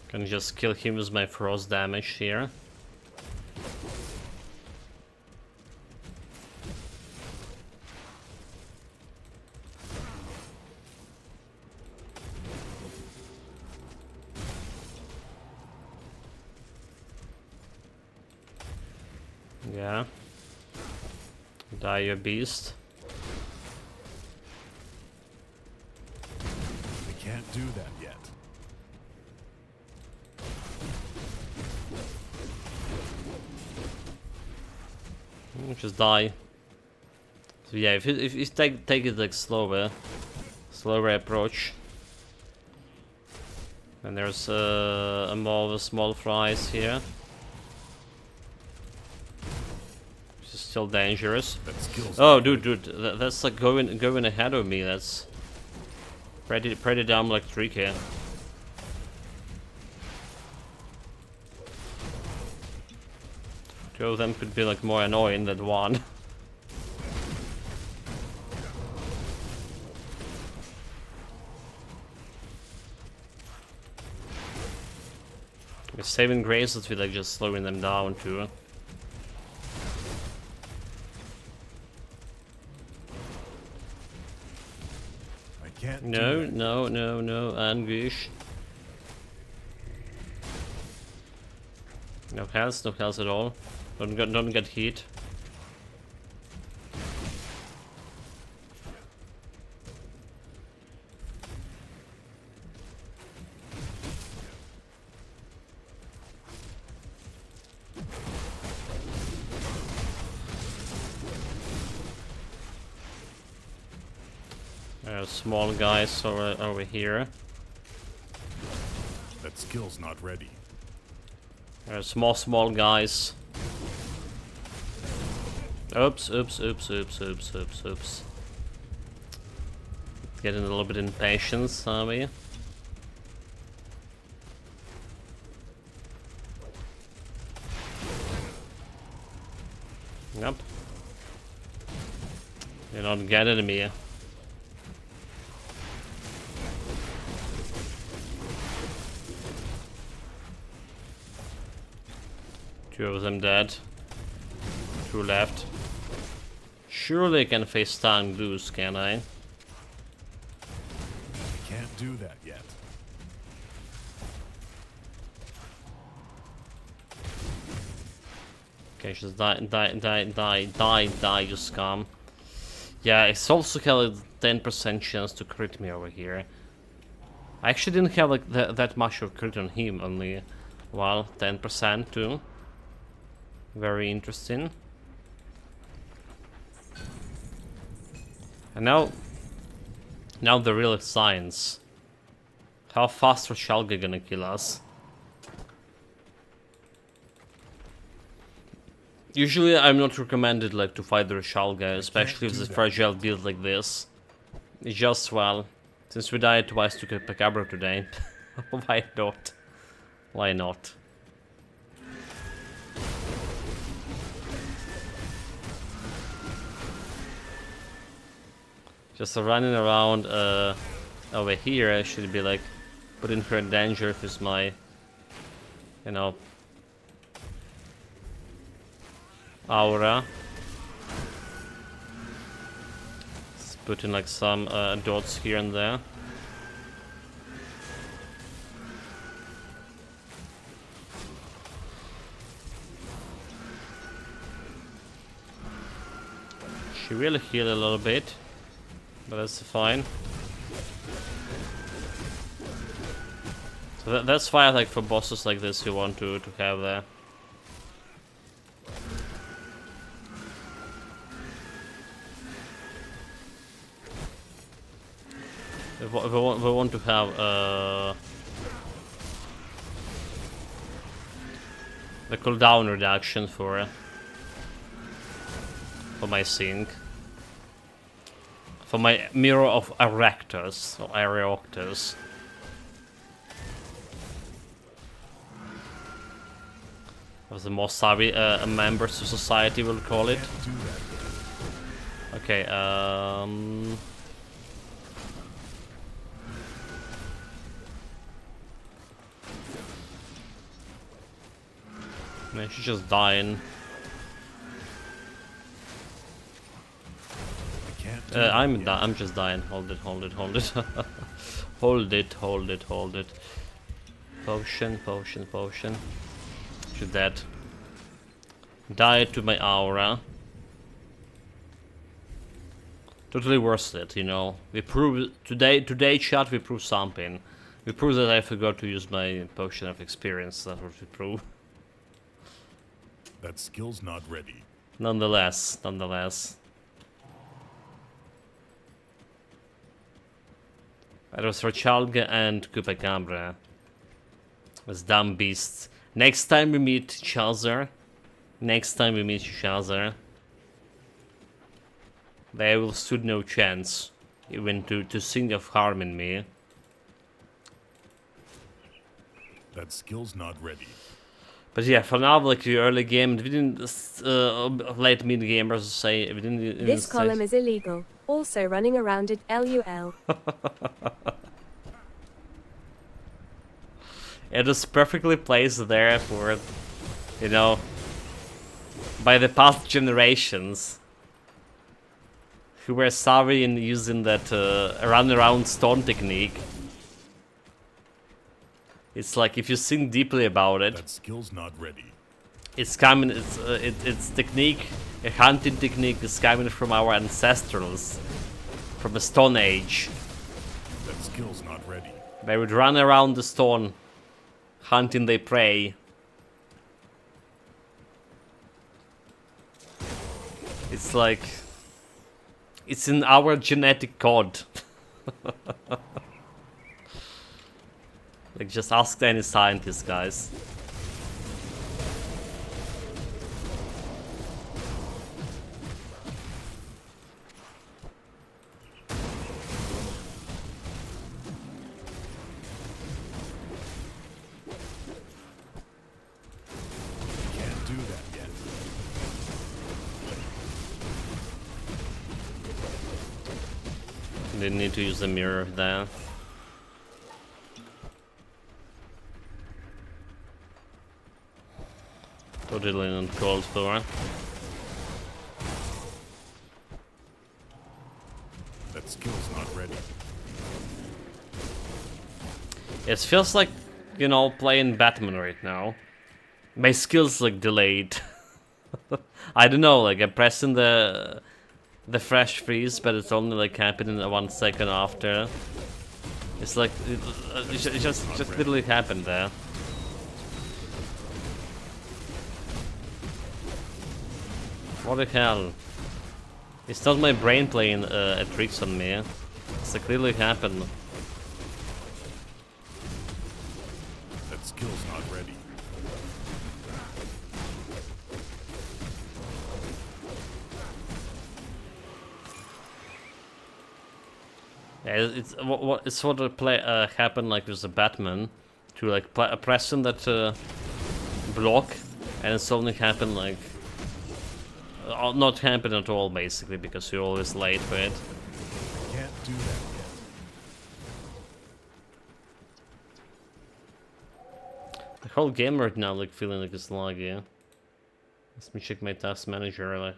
Can just kill him with my frost damage here. Yeah. Die, you beast.
I can't do that yet.
Just die. So yeah, if you take it like slower approach. And there's a more of a small fries here. Which is still dangerous.
That skill's
Oh,
not
dude, that's like going ahead of me. That's pretty dumb, like 3k. Two of them could be like more annoying than one. With saving graces, we like just slowing them down too.
I can't
No,
do that.
no, Anguish. No health at all. Don't get hit. Small guys over here.
That skill's not ready.
Small guys. Oops. Getting a little bit impatient, are we? Yep. You're not getting me. Two of them dead. Two left. Surely I can face Tang Loose, can I?
I can't do that yet.
Okay, just die, you scum. Yeah, it's also got a 10% chance to crit me over here. I actually didn't have like that much of crit on him, only, well, 10% too. Very interesting. And now the real science. How fast are Schalke gonna kill us? Usually I'm not recommended like to fight the Schalke, especially if it's a fragile build like this. It's just, well, since we died twice to Pacabra today, why not? Why not? Just running around over here, I should be like putting her in danger with my, you know, aura. Just putting like some dots here and there. She will heal a little bit, but that's fine. So that's why, like, for bosses like this, you want to have there. We want to have the cooldown reduction for my sync. For my Mirror of Erectors, or Areoctors. As the more savvy members of society will call it. Okay, man, she's just dying. I'm just dying. Hold it. Hold it. Potion. She's dead. Die to my aura. Totally worth it, you know. We proved today, chat. We proved something. We proved that I forgot to use my potion of experience. That's what we proved.
That skill's not ready.
Nonetheless. It was for Schalke and Cupacabra. Those dumb beasts. Next time we meet each other, they will stood no chance even to think of harming me.
That skill's not ready.
But yeah, for now, like the early game, we didn't late mid gamers say we didn't.
This column is illegal. Also running around it, LUL.
It is perfectly placed there for, you know, by the past generations who were savvy in using that run around stone technique. It's like if you think deeply about it,
that skill's not ready.
It's coming. It's technique, a hunting technique is coming from our ancestrals, from the Stone Age.
That skill's not ready.
They would run around the stone, hunting their prey. It's like it's in our genetic code. Like, just ask any scientist, guys.
Can't do that yet.
didn't need to use the mirror there. Totally uncalled for.
That skill's not ready.
It feels like, you know, playing Batman right now. My skill's like delayed. I don't know, like I'm pressing the fresh freeze, but it's only like happening 1 second after. It's like it just literally happened there. What the hell? It's not my brain playing a tricks on me. It's like literally happened.
That skill's not ready.
Yeah, it's sort of happened like with the Batman, to like pressing that block, and it's only happened like not happen at all basically because you're always late for it.
I can't do that yet.
The whole game right now like feeling like it's laggy. Let me check my task manager. Like.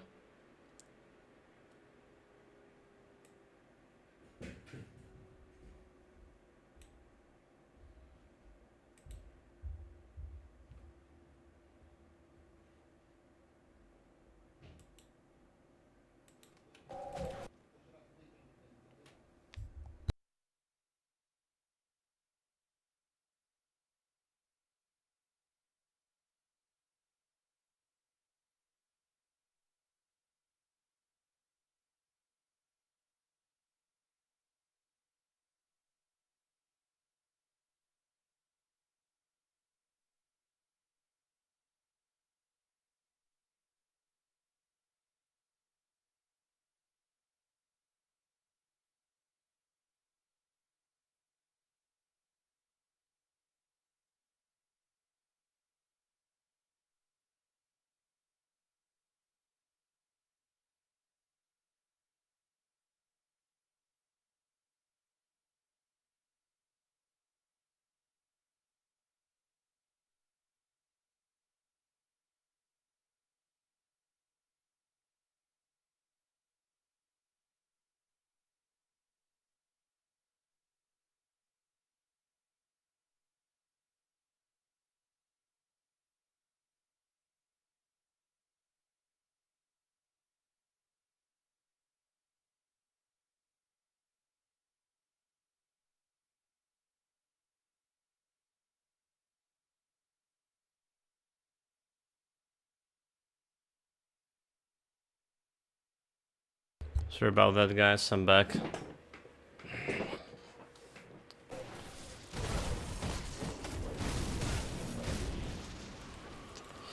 Sorry about that, guys. I'm back.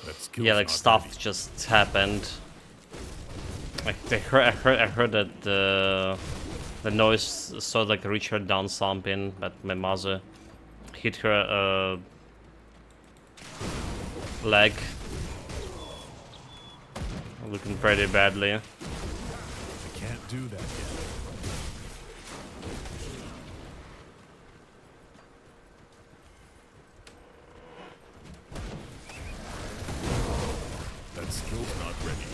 That skill's
Yeah, like
not
stuff
ready.
just happened. Like I heard that the noise sort of like reached her down something, but my mother hit her leg, looking pretty badly.
I can't do that yet. That skill's not ready.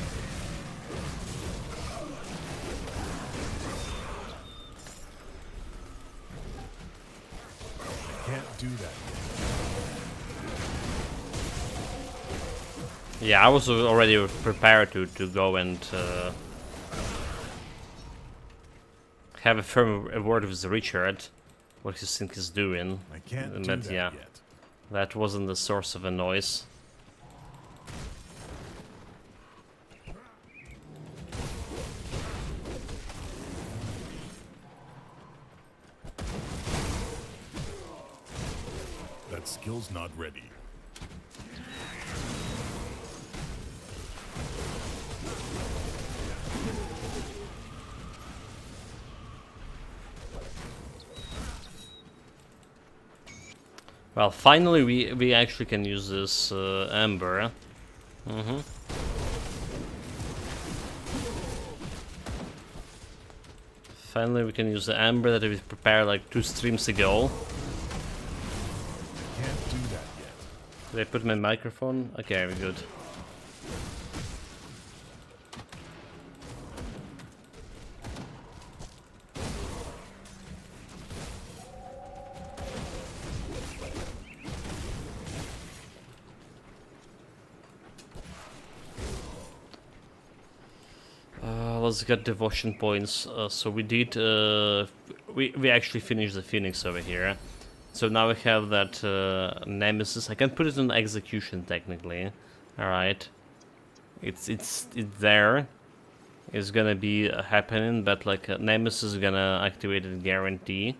I can't do that yet.
Yeah, I was already prepared to go and have a firm word with Richard, what he thinks he's doing.
I can't do
But
that
yeah,
yet.
that wasn't the source of the noise.
That skill's not ready.
Well, finally we actually can use this Ember. Finally, we can use the amber that we prepared like 2 streams ago.
Can't do that yet.
Did I put my microphone? Okay, we're good. Let's get devotion points. So we did. We actually finished the Phoenix over here. So now we have that Nemesis. I can put it on execution technically. All right. It's there. It's gonna be happening, but like Nemesis is gonna activate it guarantee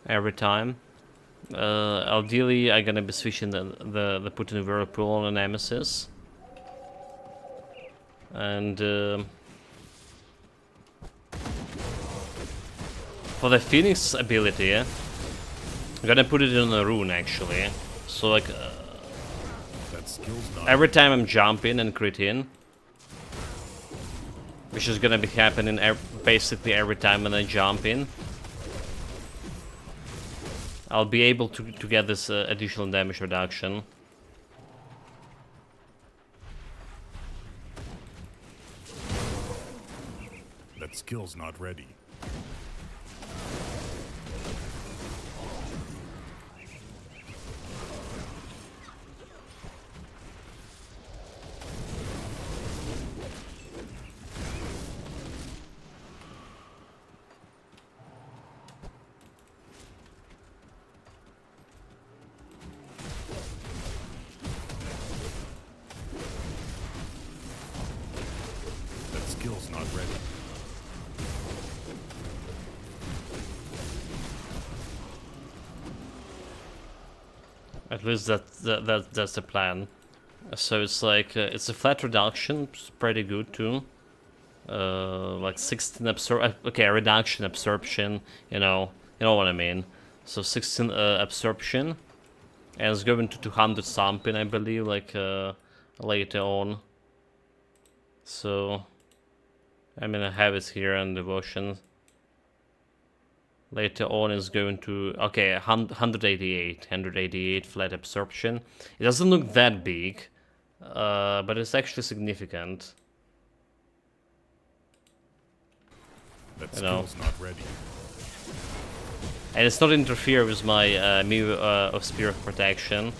every time. Ideally, I'm gonna be switching the Putin Whirlpool on the Nemesis. And for the Phoenix ability, I'm gonna put it in a rune actually. So like
That skill's not
every time I'm jumping and crit in, which is gonna be happening basically every time when I jump in, I'll be able to get this additional damage reduction.
That skill's not ready. That skill's not ready.
At least that's the plan. So it's like it's a flat reduction, it's pretty good too. Like 16 okay, reduction absorption. You know what I mean. So 16 absorption, and it's going to 200 something, I believe, like later on. So I mean, I have it here on devotion. Later on is going to, okay, 188 flat absorption. It doesn't look that big, but it's actually significant.
That
You know.
skill's not ready.
And it's not interfere with my Mew of Spear of Protection.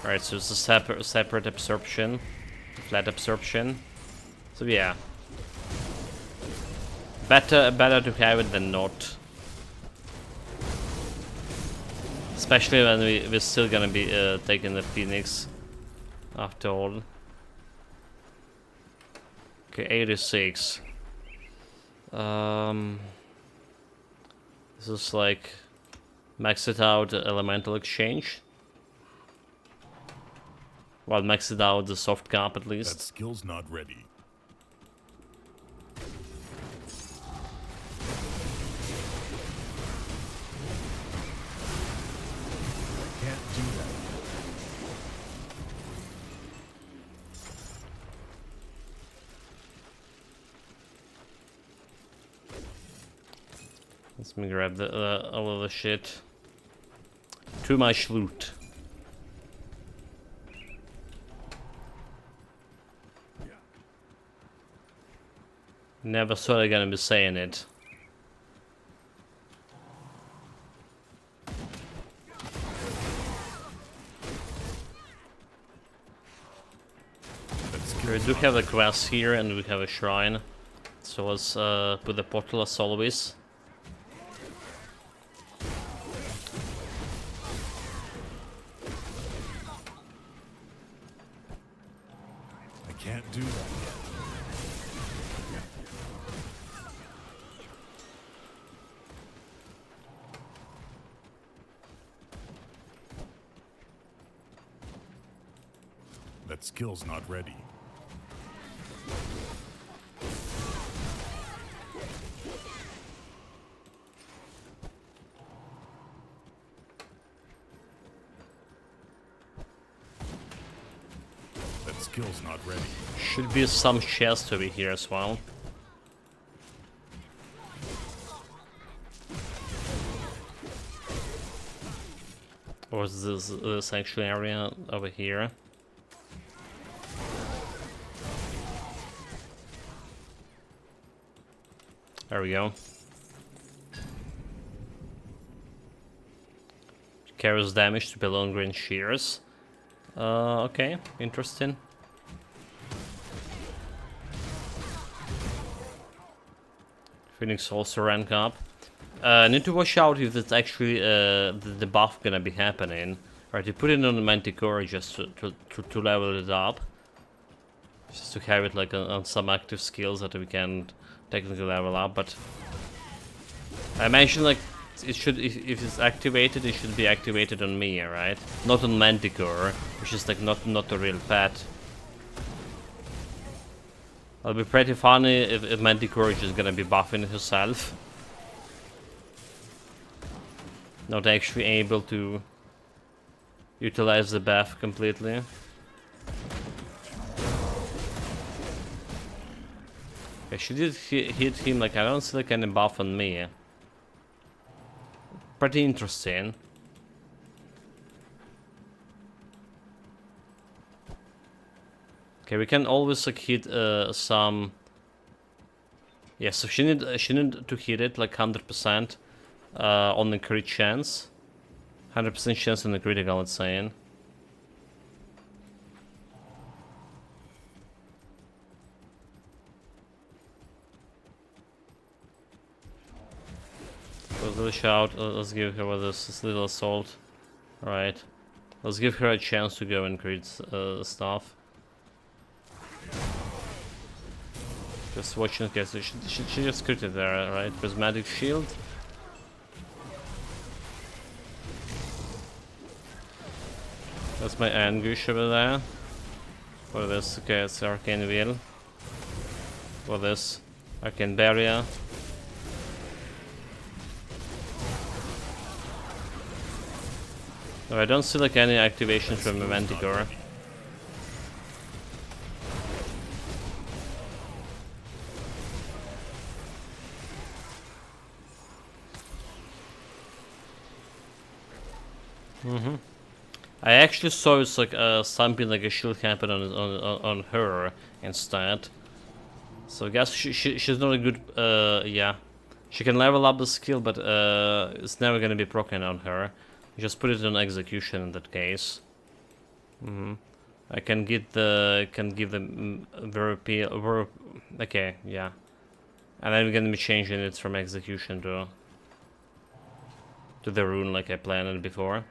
Alright, so it's a separate absorption, flat absorption. So yeah. Better to have it than not. Especially when we're still gonna be taking the Phoenix after all. Okay, 86. This is like max it out elemental exchange. Well, max it out the soft cap at
That
least.
skill's not ready. Can't do that.
Let me grab the all of the shit. Too much loot. Never thought I'd gonna be saying it.
That
We
skill's
do
not
have a quest here and we have a shrine. So let's put the portal as always.
I can't do that yet. That skill's not ready. That skill's not ready.
Should be some chest over here as well. towards this actual area over here. There we go. Carries damage to below green shears. Okay, interesting. Phoenix also rank up. Need to watch out if it's actually the buff gonna be happening. Right, you put it on the Manticore just to level it up. Just to have it like on some active skills that we can technically level up, but I imagine like it should, if it's activated, it should be activated on me, right? Not on Manticore, which is like not a real pet. It'll be pretty funny if Manticore is just gonna be buffing herself. Not actually able to utilize the buff completely. Okay, she did hit him, like I don't see like any buff on me. Pretty interesting. Okay, we can always like hit some. Yeah, so she need to hit it like 100% on the crit chance. 100% chance on the critical, it's saying. Let's shout. Let's give her with this little assault. Alright. Let's give her a chance to go and crit stuff. Just watching. Okay, so she just critted there, right? Prismatic shield. That's my anguish over there. For this, okay, it's arcane wheel. For this, arcane barrier. No, I don't see like any activations from the Manticore. I actually saw it's like something like a shield happen on her instead. So I guess she's not a good yeah. She can level up the skill, but it's never gonna be broken on her. Just put it on execution in that case. I can give the verb. Okay, yeah. And then we're gonna be changing it from execution to the rune like I planned it before.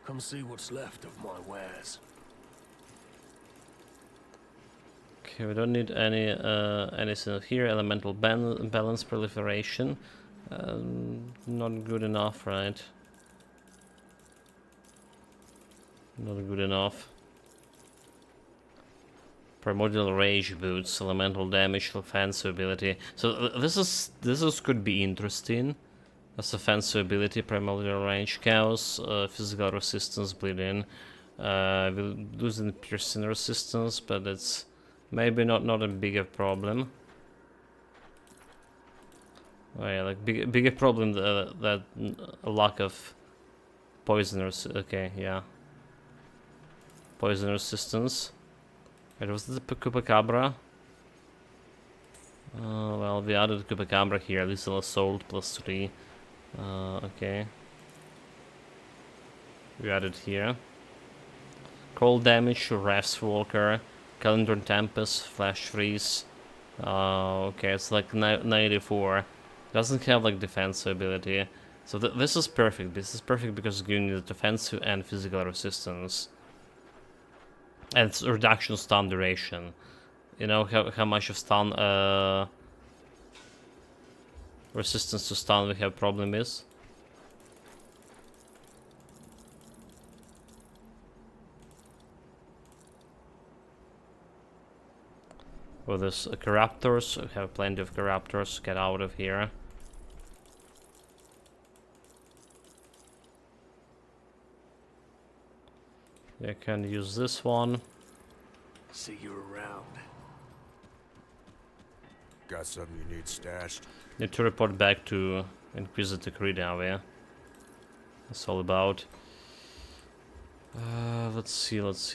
Come see what's left of my wares.
Okay, we don't need any anything here. Elemental balance proliferation. Not good enough, right? Not good enough. Primordial rage boots, elemental damage, offensive ability. So this could be interesting. As offensive ability, primordial range, chaos, physical resistance, bleeding. We'll lose in piercing resistance, but it's maybe not a bigger problem. Oh yeah, like bigger problem that a lack of poisoners. Okay, yeah. Poison resistance. Wait, was this the Chupacabra? Well, we added Chupacabra here. Lethal assault +3. Okay. We added here. Cold damage, Wrath's Walker, Calendar Tempest, Flash Freeze. Okay, it's like 94. Doesn't have like defensive ability. So this is perfect. This is perfect because it's giving you the defensive and physical resistance. And it's reduction stun duration. You know how much of stun resistance to stun we have problem is? With this Corruptors, we have plenty of Corruptors, get out of here. I can use this one.
See you around.
Got something you need stashed?
Need to report back to Inquisitor Creed now, yeah? It's all about. Let's see. This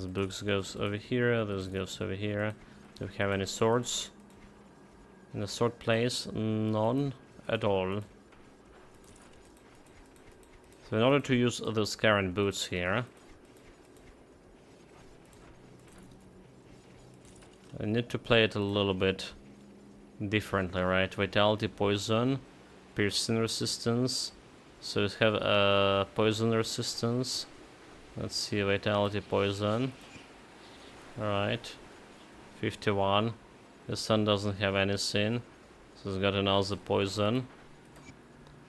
book goes over here. This goes over here. Do we have any swords? In the sword place? None at all. So in order to use those current boots here, I need to play it a little bit differently, right? Vitality, poison, piercing resistance. So we have poison resistance. Let's see, vitality, poison. Alright. 51. This one doesn't have anything. So it's got another poison.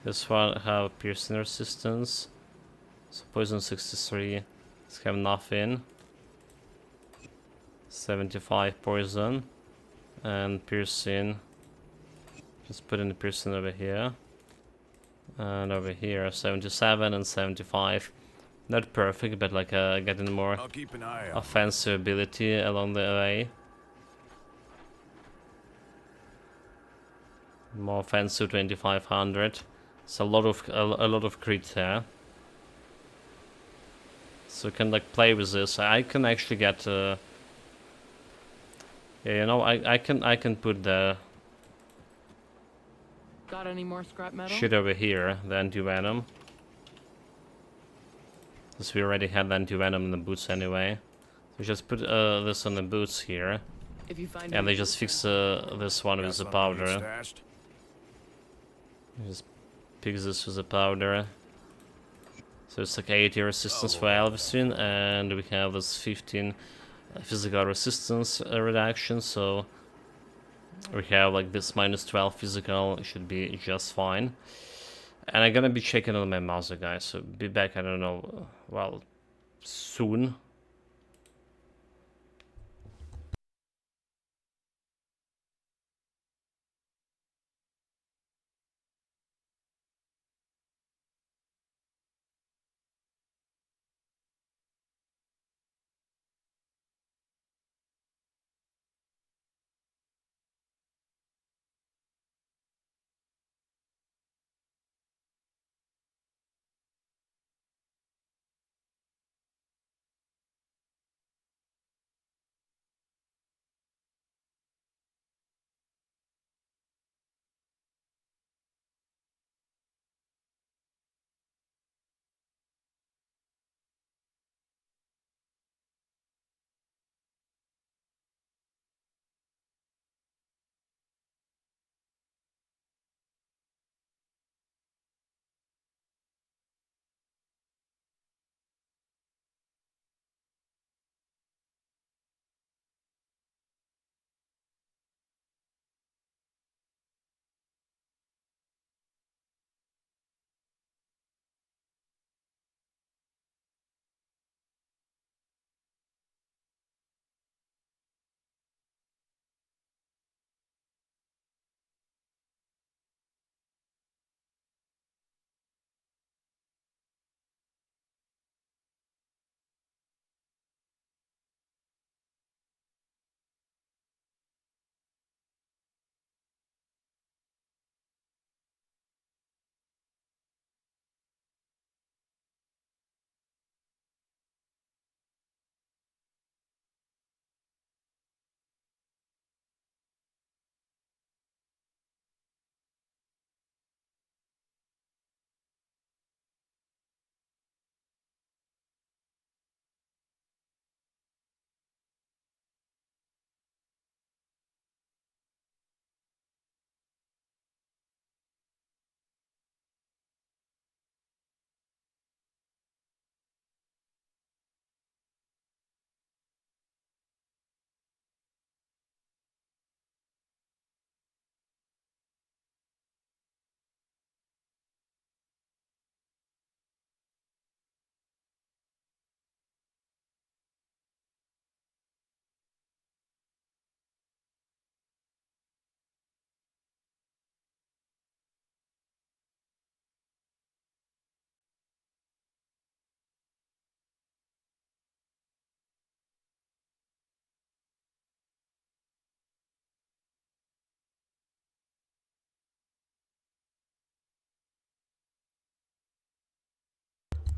This one have piercing resistance. So poison 63. Let's have nothing. 75 poison. And piercing. Just put in the piercing over here. And over here 77 and 75. Not perfect, but like getting more
I'll keep an eye out.
offensive ability along the way. More offensive 2500. It's a lot of crit here. So we can like play with this. I can actually get yeah, you know, I can put the
Got any more scrap metal?
shit over here, the anti-venom. Because we already had the anti-venom in the boots anyway. So just put this on the boots here.
If you find
And they just fix this one
Got
with the
something you need
powder.
stashed?
Just fix this with the powder. So it's like 80 resistance for Elvisin, and we have this 15 physical resistance reduction, so we have like this minus 12 physical, it should be just fine. And I'm gonna be checking on my mouse, guys, so be back, I don't know, well, soon.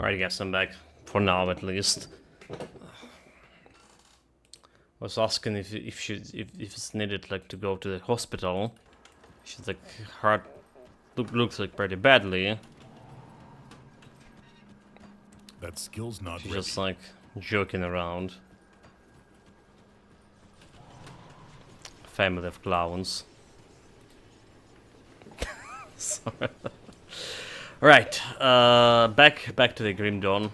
Alright, guys, I'm back. For now, at least. I was asking if it's needed, like, to go to the hospital. She's like, heart looks like pretty badly.
That skill's not
She's
ready.
just like joking around. Family of clowns. Sorry. Right, back to the Grim Dawn.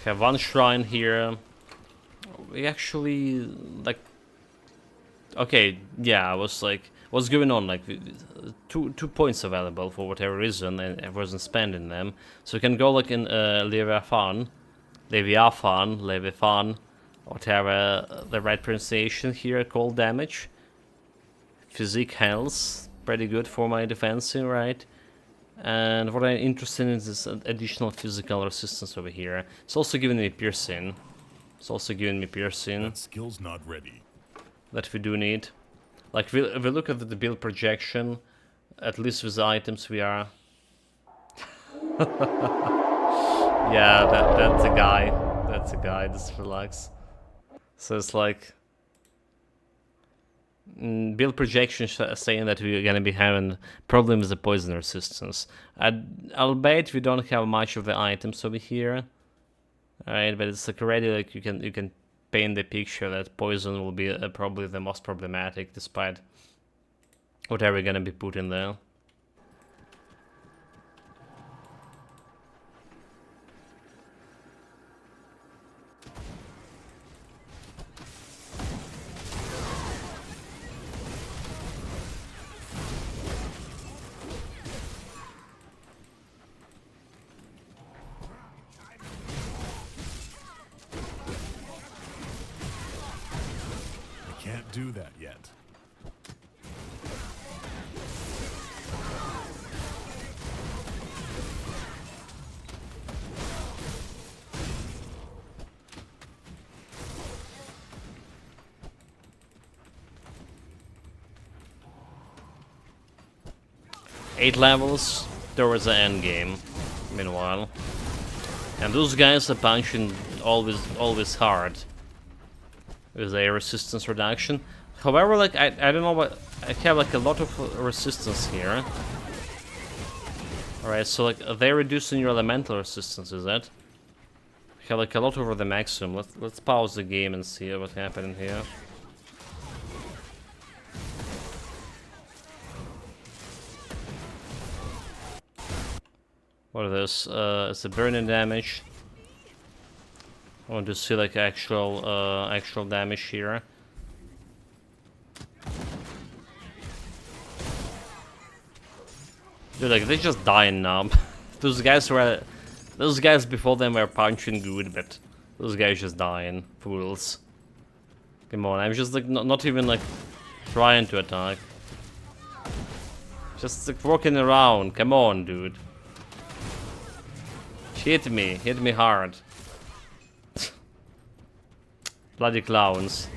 Have one shrine here. We actually like. Okay, yeah, I was like, what's going on? Like, two points available for whatever reason, and I wasn't spending them. So you can go like in Leviathan, whatever the right pronunciation here. Cold damage, physique health, pretty good for my defensive, right? And what I'm interested in is this additional physical resistance over here. It's also giving me piercing.
That skill's not ready.
That we do need. Like, if we look at the build projection, at least with the items we are... Yeah, that's a guy. That's a guy, just relax. So it's like... build projection saying that we're gonna be having problems with the poison resistance. I'll bet we don't have much of the items over here. Alright, but it's like already like you can paint the picture that poison will be probably the most problematic, despite whatever gonna be put in there.
Can't do that yet.
Eight levels towards the end game, meanwhile. And those guys are punching always hard with a resistance reduction. However, like I don't know what, I have like a lot of resistance here. Alright, so like they're reducing your elemental resistance, is that? I have like a lot over the maximum. Let's pause the game and see what's happening here. What is this? It's a burning damage. I want to see like actual damage here. Dude, like they're just dying now. Those guys before them were punching good, but those guys just dying, fools. Come on, I'm just like not even like trying to attack. Just like walking around. Come on, dude. Hit me hard. Bloody clowns.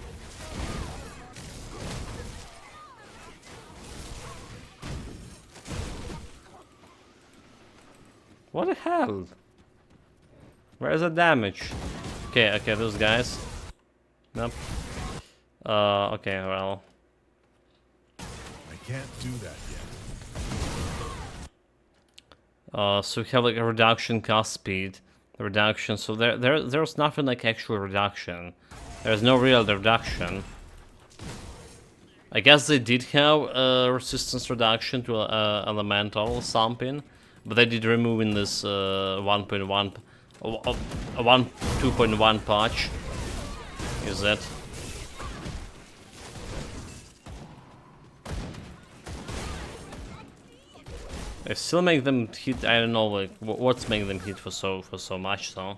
What the hell? Where's the damage? Okay, those guys. Nope. Okay, well.
I can't do that yet.
So we have like a reduction cast speed, reduction. So there's nothing like actual reduction. There's no real reduction. I guess they did have resistance reduction to elemental something, but they did removing this 2.1 patch. Is that? I still make them hit. I don't know, like what's making them hit for so much. So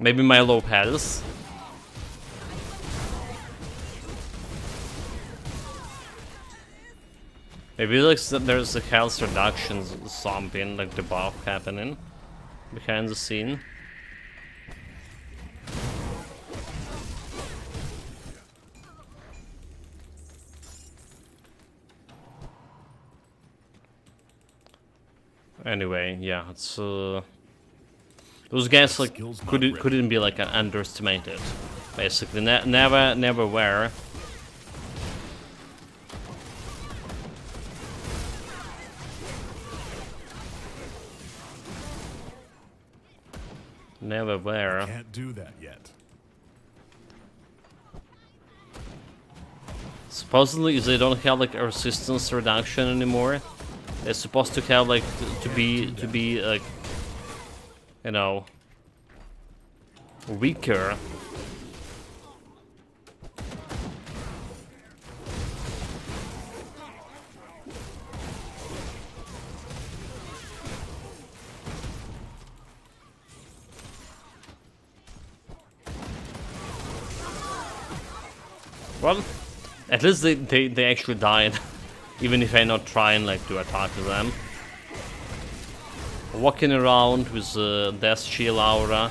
maybe my low health. Maybe like there's a health reduction, something like the buff happening behind the scene. Anyway, yeah, it's those guys like couldn't be like underestimated. Basically, never were. Never were.
Can't do that yet.
Supposedly, they don't have like a resistance reduction anymore. They're supposed to have like to be like, you know, weaker. Well, at least they actually died, even if I not trying like to attack them. Walking around with Death Shield aura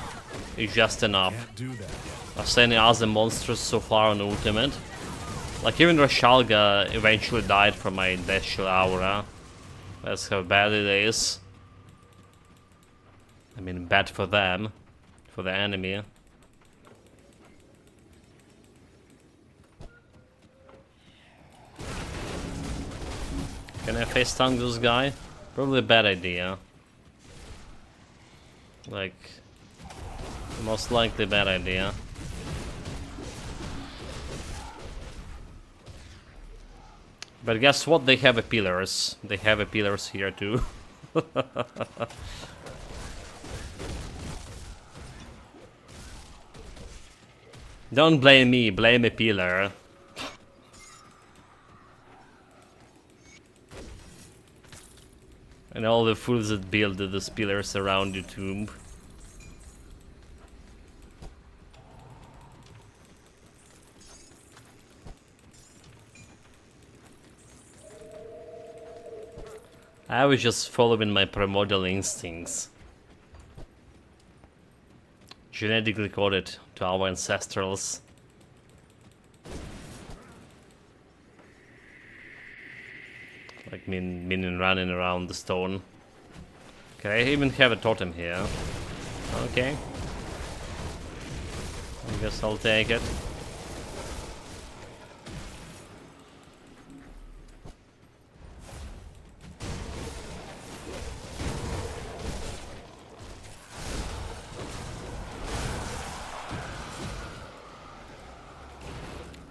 is just enough.
Can't do that yet.
As any other monsters so far on Ultimate. Like even Rashalga eventually died from my Death Shield aura. That's how bad it is. I mean, bad for them, for the enemy. Can I face tank this guy? Probably a bad idea. Like, most likely a bad idea. But guess what? They have a pillars. They have a pillars here too. Don't blame me, blame a pillar. And all the fools that build the pillars around your tomb. I was just following my primordial instincts. Genetically coded to our ancestrals. Like minion running around the stone. Okay, I even have a totem here. Okay. I guess I'll take it.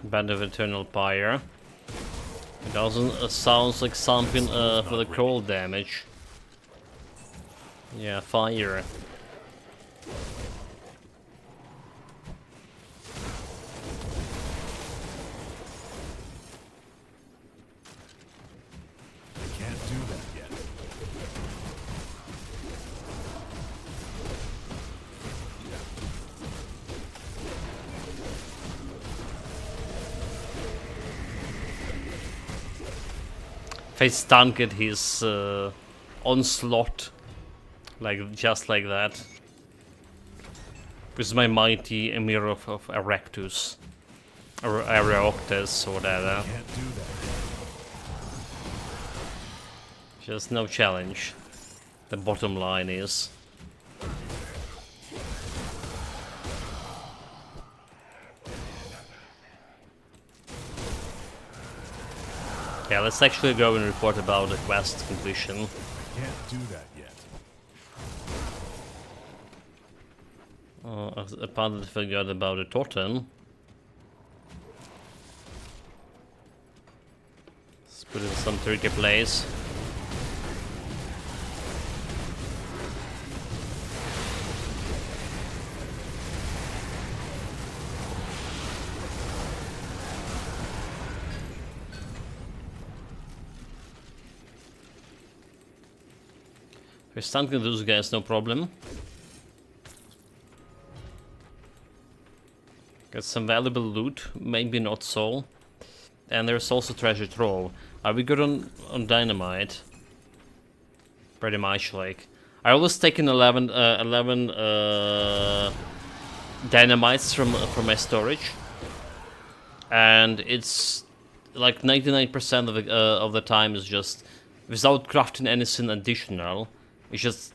Band of Eternal Pyre. It doesn't sounds like something for the cold damage. Yeah, fire.
Can't do that yet.
If I stunned his onslaught, like just like that, with my mighty Emir of Erectus, or Areoctus, or whatever.
Can't do that yet.
Just no challenge. The bottom line is. Yeah, let's actually go and report about the quest completion.
Can't do that yet.
Apparently forgot about the totem. Let's put in some tricky plays. We're stunting those guys, no problem. Got some valuable loot, maybe not so. And there's also treasure trove. Are we good on dynamite? Pretty much, like. I always taken 11 dynamites from my storage. And it's like 99% of the time is just without crafting anything additional. It's just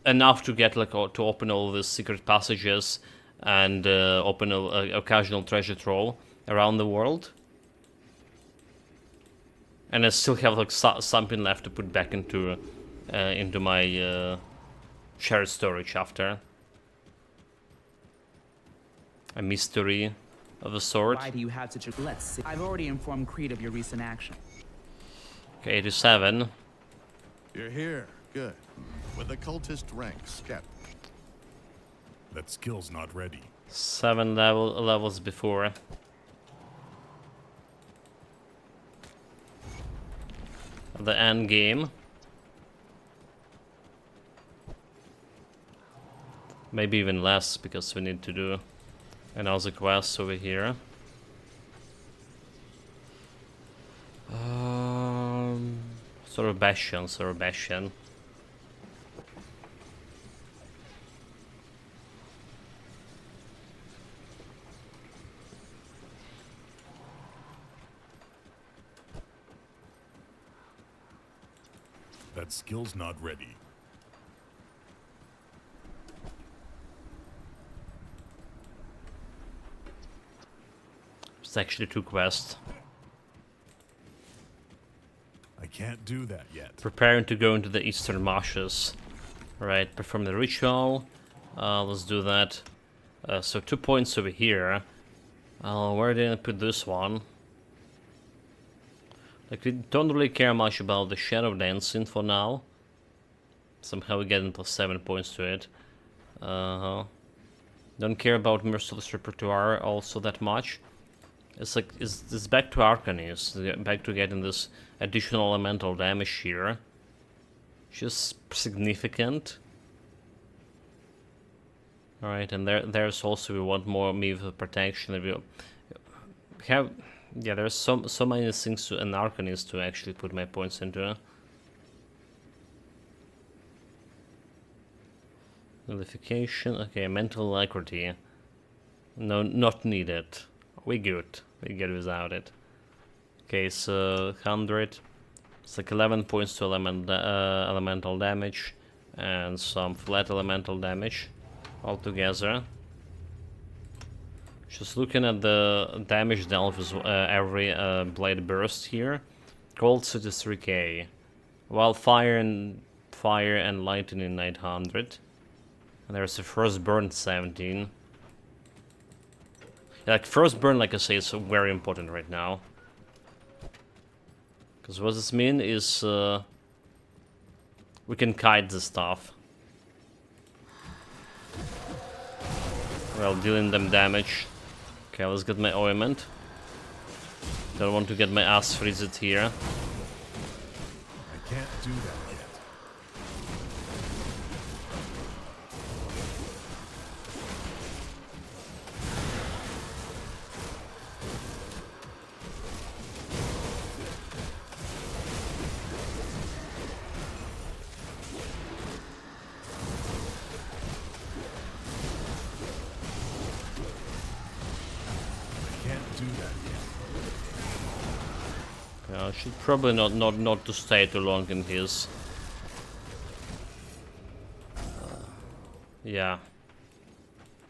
enough to get like to open all the secret passages and open a occasional treasure trove around the world. And I still have like something left to put back into my shared storage after. A mystery of a sort.
Why do you have such a... Let's see. I've already informed Creed of your recent action.
Okay, 87.
You're here. Good. With the cultist ranks kept. That skill's not ready.
7 levels before. The end game. Maybe even less, because we need to do another quest over here. Sorobastion.
That skill's not ready.
It's actually 2 quests.
I can't do that yet.
Preparing to go into the Eastern Marshes. Right, perform the ritual. Let's do that. So 2 points over here. Where did I put this one? Like, we don't really care much about the Shadow Dancing for now. Somehow we get into 7 points to it. Don't care about Merciless Repertoire also that much. It's like, it's back to Arcanist, back to getting this additional elemental damage here. Just significant. Alright, and there's also, we want more Meave of Protection. If you have, yeah, there's so many things to an Arcanist to actually put my points into. Nullification, okay, Mental Alacrity. No, not needed. We good. We get without it. Okay, so 100. It's like 11 points to elemental damage and some flat elemental damage altogether. Just looking at the damage dealt with every blade burst here. Cold 33k, while fire and lightning 900. And there's a first burn 17. Like, first burn, like I say, is very important right now. Because what this means is we can kite the stuff. Well, dealing them damage. Okay, let's get my ointment. Don't want to get my ass freezed here.
I can't do that yet.
I should probably not to stay too long in his. Yeah.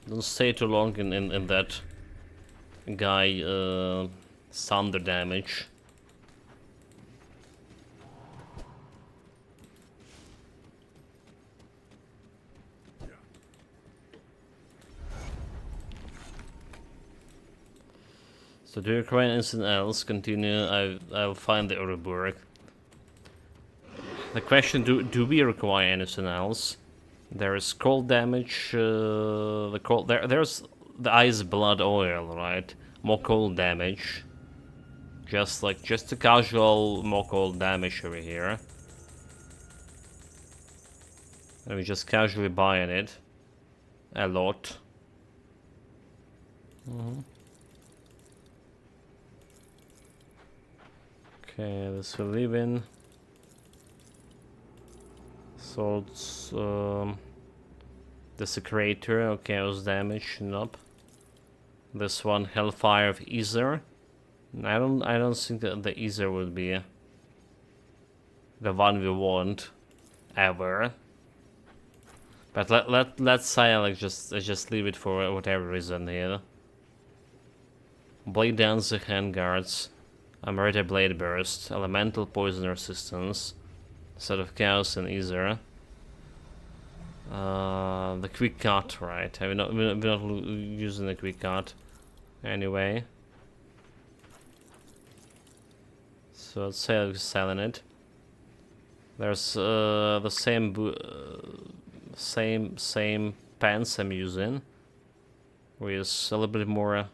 Don't stay too long in that guy thunder damage. So do you require anything else? Continue. I'll find the Ouroboros. The question: Do we require anything else? There is cold damage. The cold there's the ice blood oil, right? More cold damage. Just a casual more cold damage over here. And we just casually buying it a lot. Okay, this will leave in. Salts, Desecrator, okay, was damage, nope. This one, Hellfire of Ether. I don't think that the Ether would be the one we want. ever. But let's say like just leave it for whatever reason here. Blade Dancer, Handguards, Amarasta Blade Burst, Elemental Poison Resistance, Set of Chaos and Ether. The Quick Cut, right? We're not using the Quick Cut anyway. So let's say we're selling it. There's the same pants I'm using, with a little bit more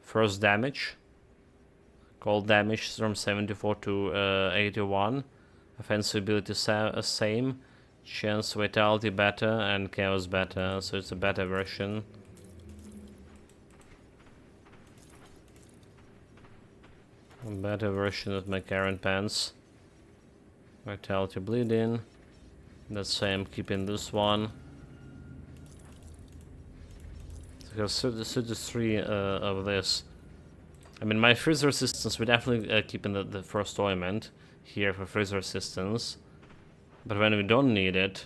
first damage. Cold damage from 74 to 81. Offensive ability same. Chance vitality better and chaos better, so it's a better version. A better version of my current pants. Vitality bleeding. Let's say I'm keeping this one. So have 33 of this. I mean, my freeze resistance, we're definitely keeping the first ointment here for freeze resistance. But when we don't need it,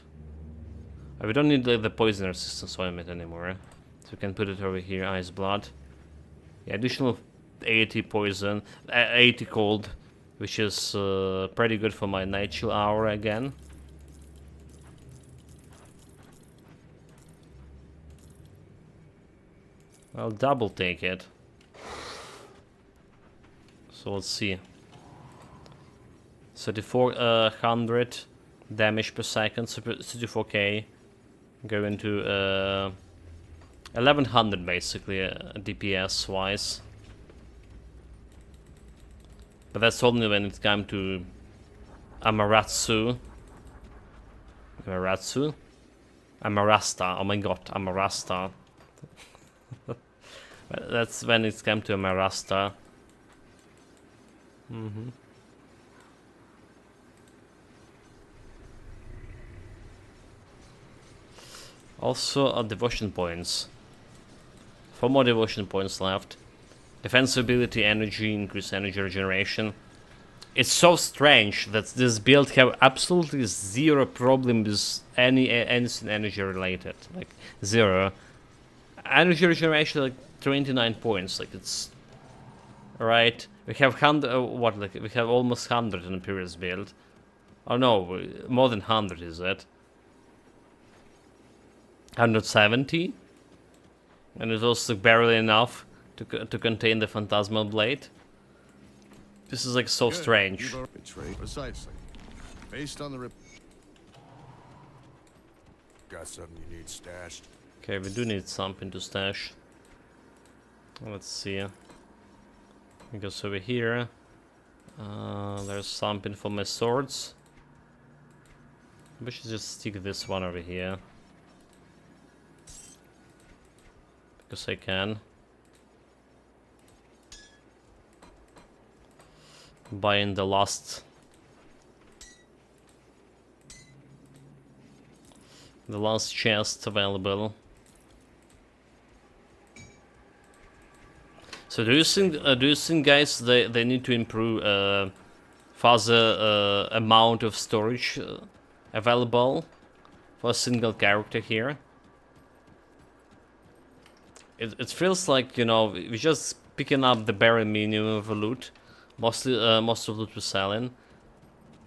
we don't need the poison resistance ointment anymore. So we can put it over here, Ice Blood. Yeah, additional 80 poison, 80 cold, which is pretty good for my night chill hour again. I'll double take it. So let's see. 3400 damage per second, 34k. Going to 1100 basically, DPS wise. But that's only when it's come to Amarasta. Oh my god, Amarasta. That's when it's come to Amarasta. Also, devotion points. 4 more devotion points left. Defense ability, energy, increased energy regeneration. It's so strange that this build have absolutely zero problem with anything energy related. Like, zero. Energy regeneration, like 29 points. Like, it's... Right. We have we have almost 100 in the previous build. Oh no, more than 100 is it? 170? And it's also barely enough to contain the Phantasmal Blade. This is like so strange.
Precisely. Based on the
Got something you need stashed?
Okay, we do need something to stash. Let's see. It goes over here. There's something for my swords. We should just stick this one over here. Because I can. Buying the last chest available. So do you think guys they need to improve further amount of storage available for a single character here? It feels like, you know, we're just picking up the bare minimum of loot. Most of the loot we're selling.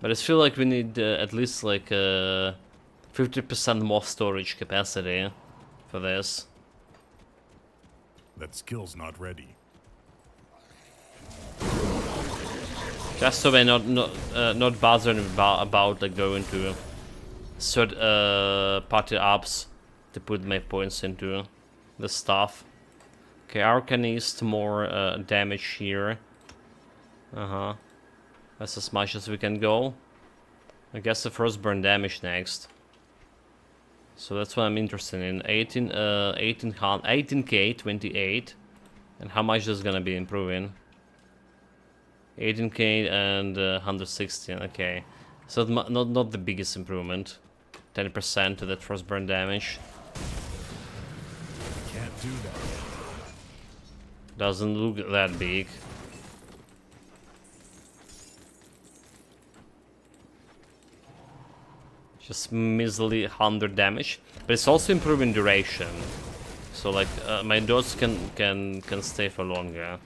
But I feel like we need at least like 50% more storage capacity for this.
that skill's not ready.
Just so we're not bothered about like going to third party apps to put my points into the stuff. Okay, Arcanist, more damage here. That's as much as we can go. I guess the first burn damage next. So that's what I'm interested in. 18k, 28. And how much is gonna be improving? 18k and 116. Okay, so not the biggest improvement. 10% to that first burn damage.
Can't do that.
Doesn't look that big. Just measly 100 damage, but it's also improving duration. So like my dots can stay for longer.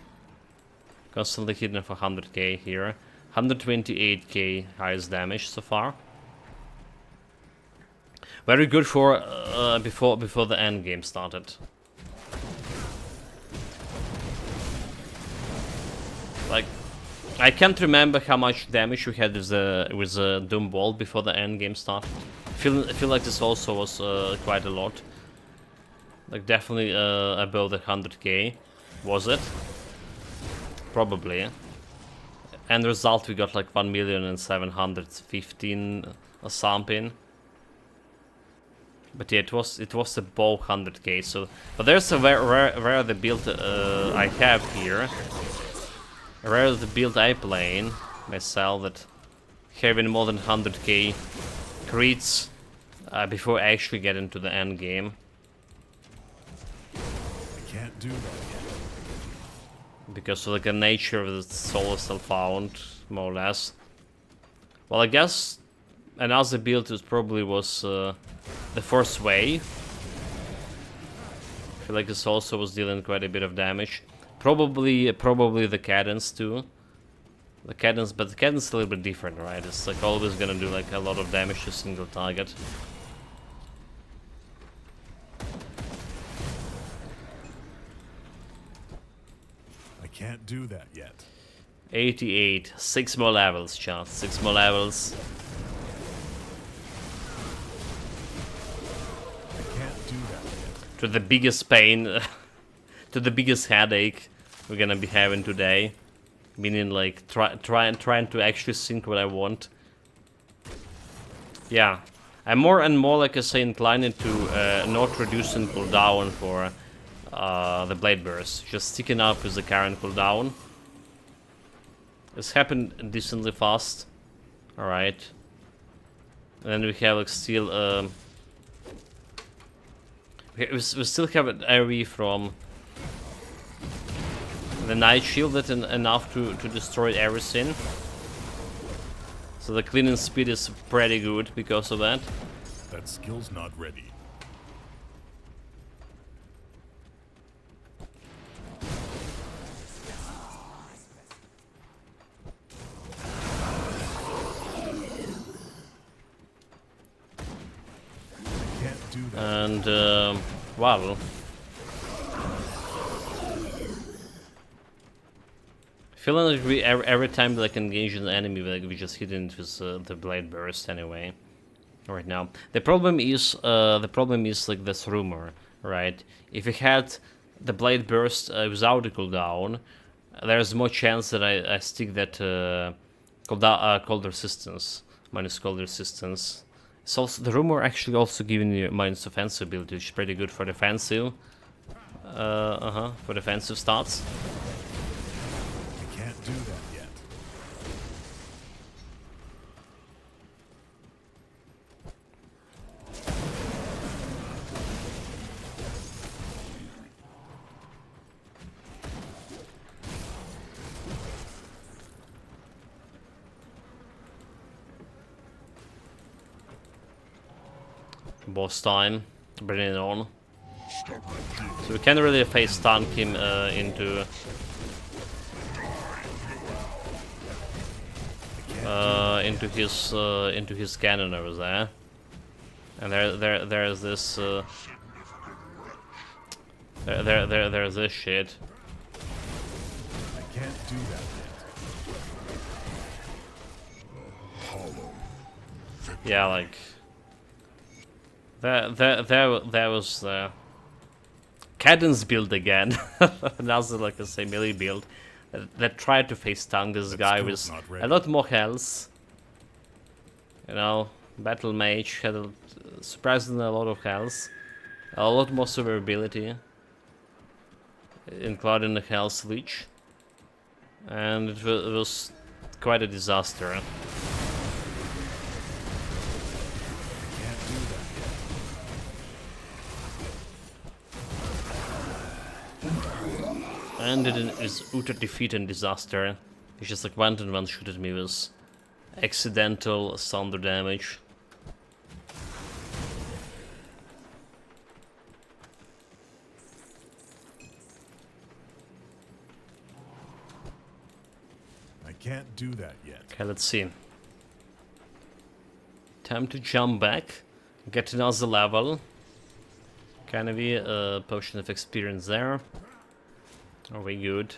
Constantly hitting for 100k here, 128k highest damage so far. Very good for before the end game started. Like, I can't remember how much damage we had with the Doom Bolt before the end game started. I feel like this also was quite a lot. Like definitely above the 100k, was it? Probably. End result we got like 1,715,000 or something. But yeah, it was above 100k. So, but there's a rare the build I have here. Rare the build I play myself that having more than 100k crits before I actually get into the end game.
I can't do that yet.
Because of like the nature of the solar cell found, more or less. Well, I guess another build probably was the first wave. I feel like this also was dealing quite a bit of damage. Probably the cadence too. The cadence, but the cadence is a little bit different, right? It's like always gonna do like a lot of damage to a single target.
I can't do that yet.
88, 6 more levels, chat. 6 more levels.
I can't do that yet.
To the biggest pain, to the biggest headache we're gonna be having today. Meaning like trying to actually think what I want. Yeah, I'm more and more, like I say, inclined to not reducing cooldown for the blade burst. Just sticking up with the current cooldown. It's happened decently fast. All right. And then we have like still we still have an AoE from the Night Shield that enough to destroy everything. So the cleaning speed is pretty good because of that.
That skill's not ready. I can't do that.
And well, feeling like we every time like engage an enemy, like we just hit it with the blade burst anyway. Right now, the problem is like this rumor, right? If we had the blade burst without a cooldown, there's more chance that I stick that cold resistance, minus cold resistance. It's also the rumor actually also giving you minus offensive ability, which is pretty good for defensive. For defensive stats.
I can't do that yet.
Boss time, bring it on. So we can't really face tank him into his cannon over there. And there's this there's this shit.
I can't do that yet.
Yeah, like there was the cadence build again. Another like a say melee build that tried to face tank this guy with a lot more health. You know, battle mage had surprisingly a lot of health, a lot more survivability, including the health leech, and it was quite a disaster. And it is utter defeat and disaster. It's just like one-on-one shoot at me with accidental thunder damage.
can't do that yet.
Okay, let's see. Time to jump back. Get another level. Can be a potion of experience there. Are we good?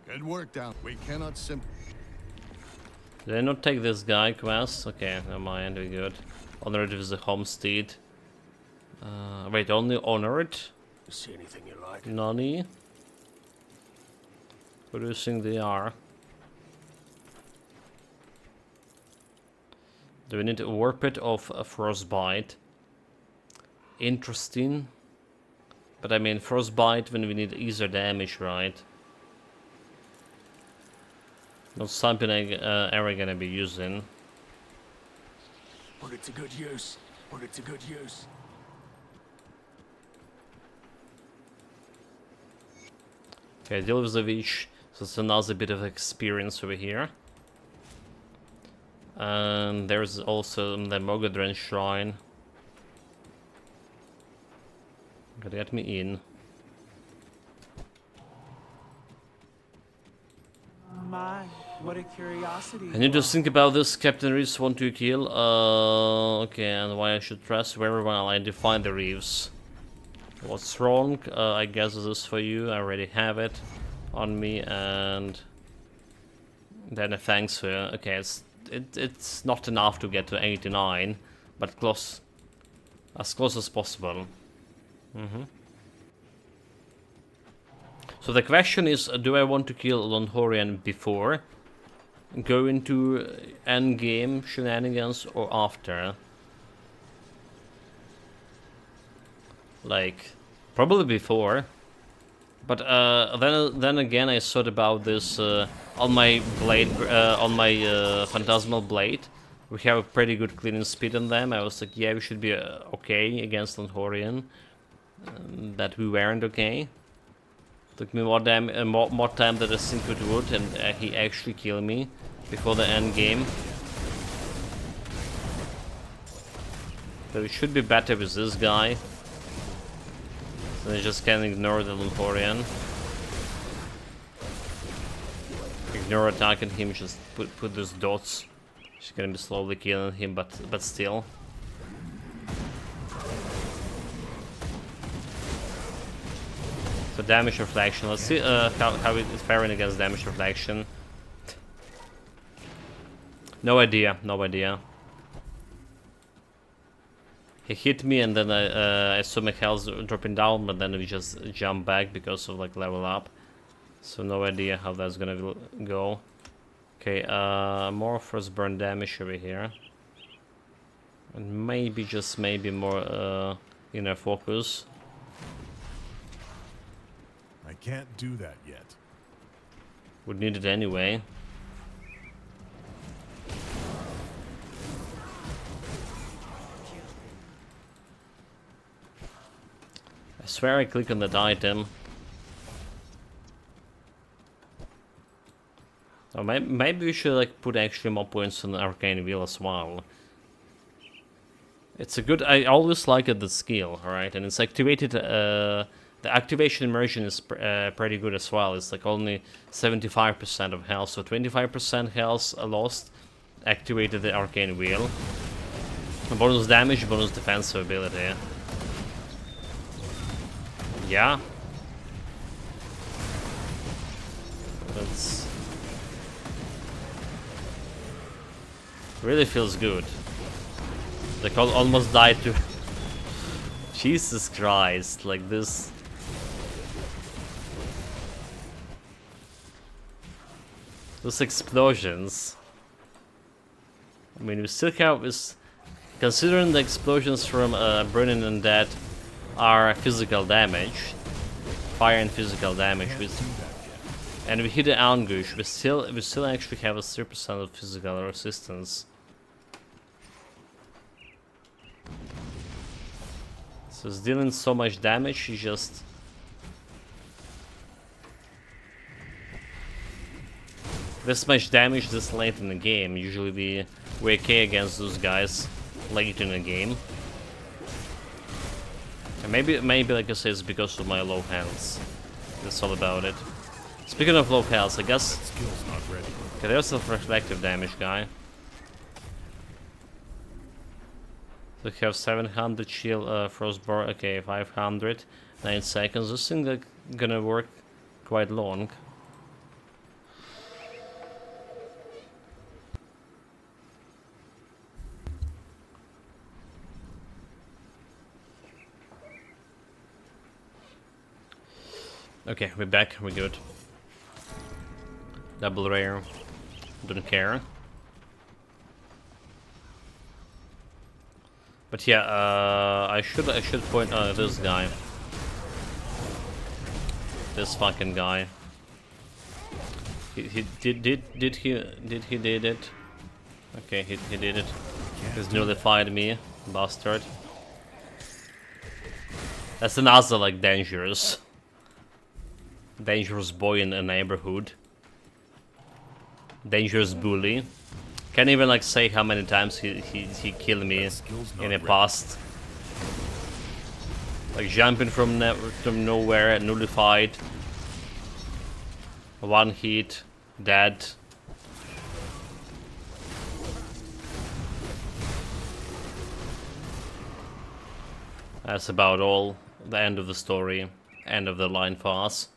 Good work down. We cannot simply.
Did I not take this guy quest? Okay, never mind, we're good. Honored with the homestead. Wait, only honored?
See anything you like?
Nani? Who do you think they are? Do we need a warped of a frostbite? Interesting. But I mean, frostbite when we need easier damage, right? Not something I ever gonna be using.
Put it to good use. Put it to good use.
Okay, deal with the witch. So it's another bit of experience over here. And there's also the Mogadren shrine. Gotta get me in.
My, what a curiosity.
I need to think about this. Captain Reeves want to kill. Okay, and why I should trust wherever while I define the Reeves. What's wrong? I guess this is for you. I already have it on me, and then a thanks for. Okay, it's not enough to get to 89, but close, as close as possible. So the question is, do I want to kill Longhorian before go into end game shenanigans or after? Like, probably before. But then again, I thought about this on my blade, on my phantasmal blade. We have a pretty good cleaning speed on them. I was like, yeah, we should be okay against Longhorian. That we weren't okay. Took me more time than I think it would, and he actually killed me before the end game. So we should be better with this guy. So I just can ignore the Longhorian. Ignore attacking him, just put those dots. She's gonna be slowly killing him, but still. So damage reflection. Let's see how it's faring against damage reflection. No idea, no idea. He hit me and then I saw my health dropping down, but then we just jump back because of like level up. So no idea how that's gonna go. Okay, more first burn damage over here. And maybe, just maybe more inner focus.
I can't do that yet.
Would need it anyway. I swear I click on that item. Oh, maybe we should like put actually more points on the arcane wheel as well. It's a good. I always liked the skill, alright, and it's activated. The activation immersion is pretty good as well. It's like only 75% of health, so 25% health lost. Activated the arcane wheel. Bonus damage, bonus defensive ability. Yeah. That's really feels good. Like almost died to. Jesus Christ! Like this. Those explosions. I mean, we still have this. Considering the explosions from Burning Undead are physical damage, fire and physical damage, and we hit an ambush, we still actually have a 3% of physical resistance. So it's dealing so much damage, he just. This much damage this late in the game. Usually we're okay against those guys late in the game. And maybe like I say, it's because of my low hands. That's all about it. Speaking of low health, I guess.
Skill's not ready.
Okay, there's a reflective damage guy. So we have 700 shield, frostborn. Okay, 500. 9 seconds. This thing like gonna work quite long. Okay, we're back. We're good. Double rare. Don't care. But yeah, I should point out this guy. This fucking guy. He did it? Okay, he did it. He's nullified me, bastard. That's another like dangerous boy in a neighborhood. Dangerous bully. Can't even like say how many times he killed me in the past. Like jumping from nowhere, nullified. One hit, dead. That's about all. The end of the story, end of the line for us.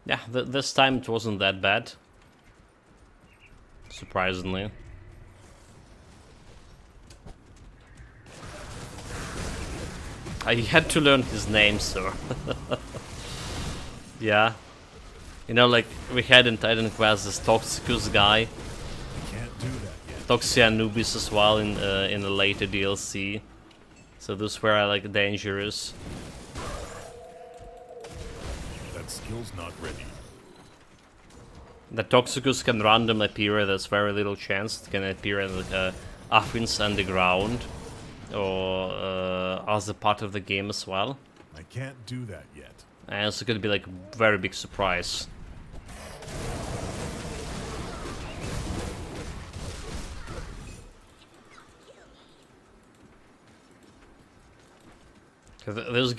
Yeah, this time it wasn't that bad. Surprisingly. I had to learn his name, so. Yeah. You know, like, we had in Titan Quest this Toxicus guy.
Can't do that yet.
Toxia Anubis as well in the later DLC. So those were like dangerous.
That skill's not ready.
The Toxicus can randomly appear, there's very little chance it can appear in like Athens underground. Or other part of the game as well.
I can't do that yet.
And it's gonna be like very big surprise. This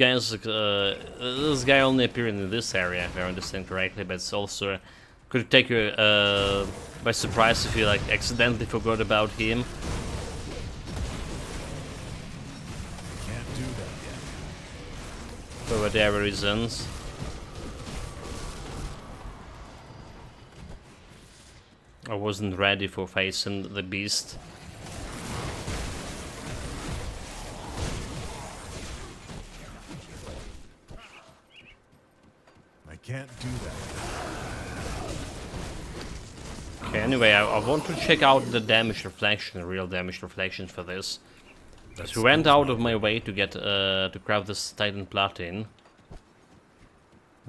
guy only appeared in this area, if I understand correctly, but it's also could take you by surprise if you like accidentally forgot about him.
Can't do that yet.
For whatever reasons. I wasn't ready for facing the beast.
I can't do that.
Okay, anyway, I want to check out the damage reflection, real damage reflection for this. So I went out of my way to get to craft this Titan Platin.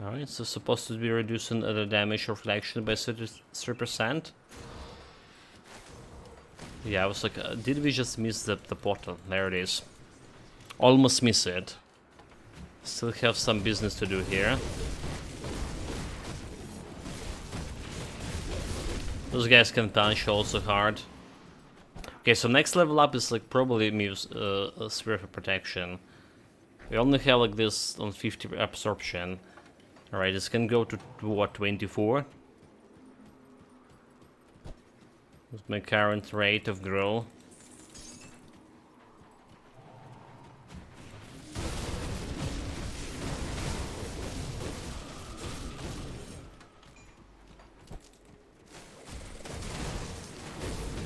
Alright, so supposed to be reducing the damage reflection by 33%. Yeah, I was like, did we just miss the portal? There it is. Almost miss it. Still have some business to do here. Those guys can punch also hard. Okay, so next level up is like probably Muse Sphere of Protection. We only have like this on 50 absorption. Alright, this can go to what, 24? With my current rate of grow.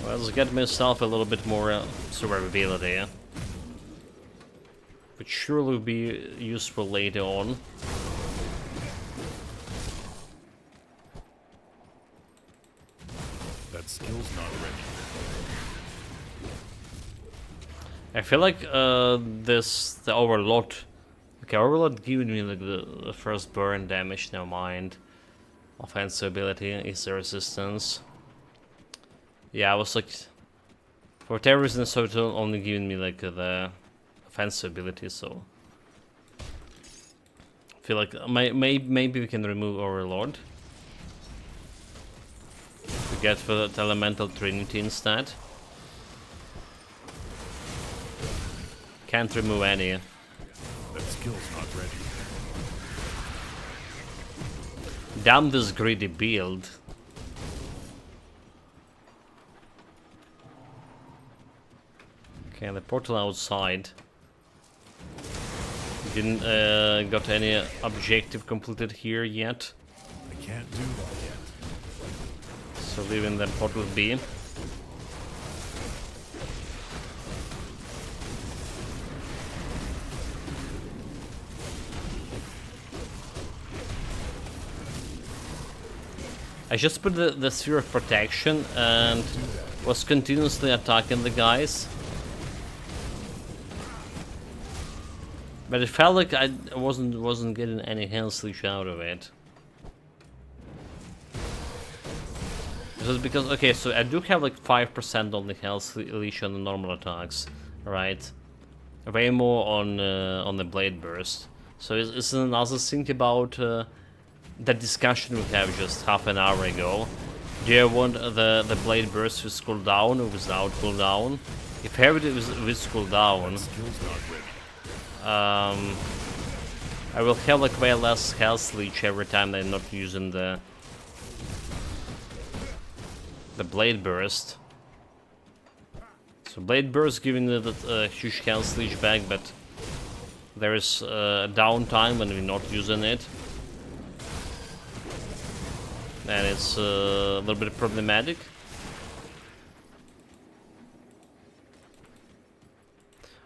Well, let's get myself a little bit more survivability. Which surely will be useful later on.
That skill's not ready.
I feel like the Overload. Okay, Overload giving me like the first burn damage, never mind. Offensive ability, is the resistance. Yeah, I was like, for whatever reason, so it's only giving me like the offensive ability, so I feel like maybe we can remove Overlord to get for the Elemental Trinity instead. Can't remove any.
That skill's not ready.
Damn this greedy build. Okay, the portal outside. Didn't got any objective completed here yet.
I can't do that yet.
So leaving the portal be. I just put the sphere of protection and was continuously attacking the guys. But it felt like I wasn't getting any health leech out of it. This is because, okay, so I do have like 5% on the health leech on the normal attacks, right? Way more on the blade burst. So it's another thing about that discussion we had just half an hour ago. Do I want the blade burst with cooldown or without cooldown? If I have it with cooldown, I will have like way less health leech every time I'm not using the blade burst. So blade burst giving the huge health leech back, but there is downtime when we're not using it, and it's a little bit problematic.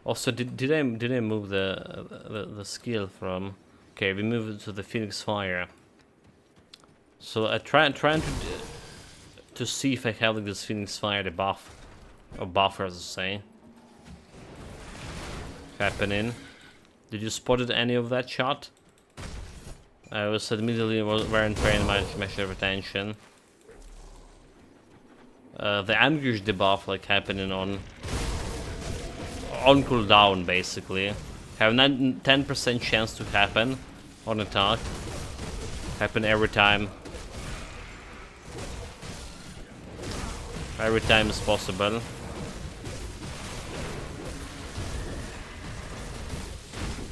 Also, did I move the skill from? Okay, we moved it to the Phoenix Fire. So I trying to see if I have like this Phoenix Fire debuff or buffer, as I say, happening. Did you spotted any of that shot? I was admittedly weren't paying much of attention. The ambush debuff like happening on cooldown, basically. Have 10% chance to happen on attack. Happen every time. Every time is possible.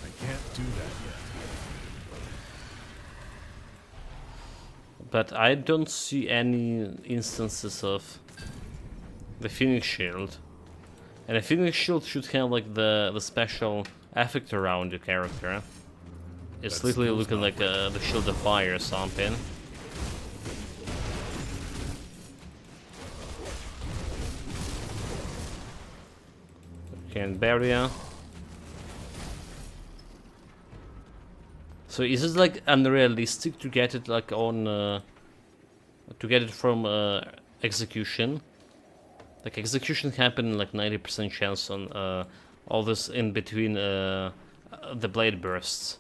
I can't do that yet.
But I don't see any instances of the Phoenix Shield. And a Phoenix Shield should have like the special effect around your character. It's literally looking like the Shield of Fire or something. Okay, and barrier. So is it like unrealistic to get it like on to get it from execution? Like execution happened like 90% chance on all this in between the blade bursts.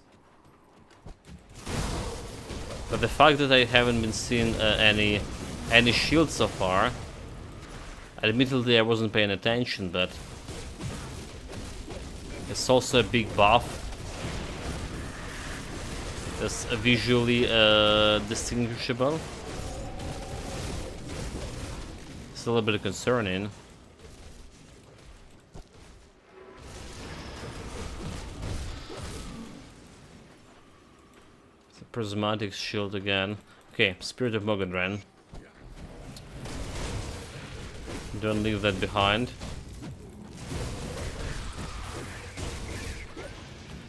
But the fact that I haven't been seeing any shields so far, admittedly I wasn't paying attention, but it's also a big buff. That's visually distinguishable. It's a little bit concerning. It's a prismatic shield again. Okay, Spirit of Mogadren. Don't leave that behind.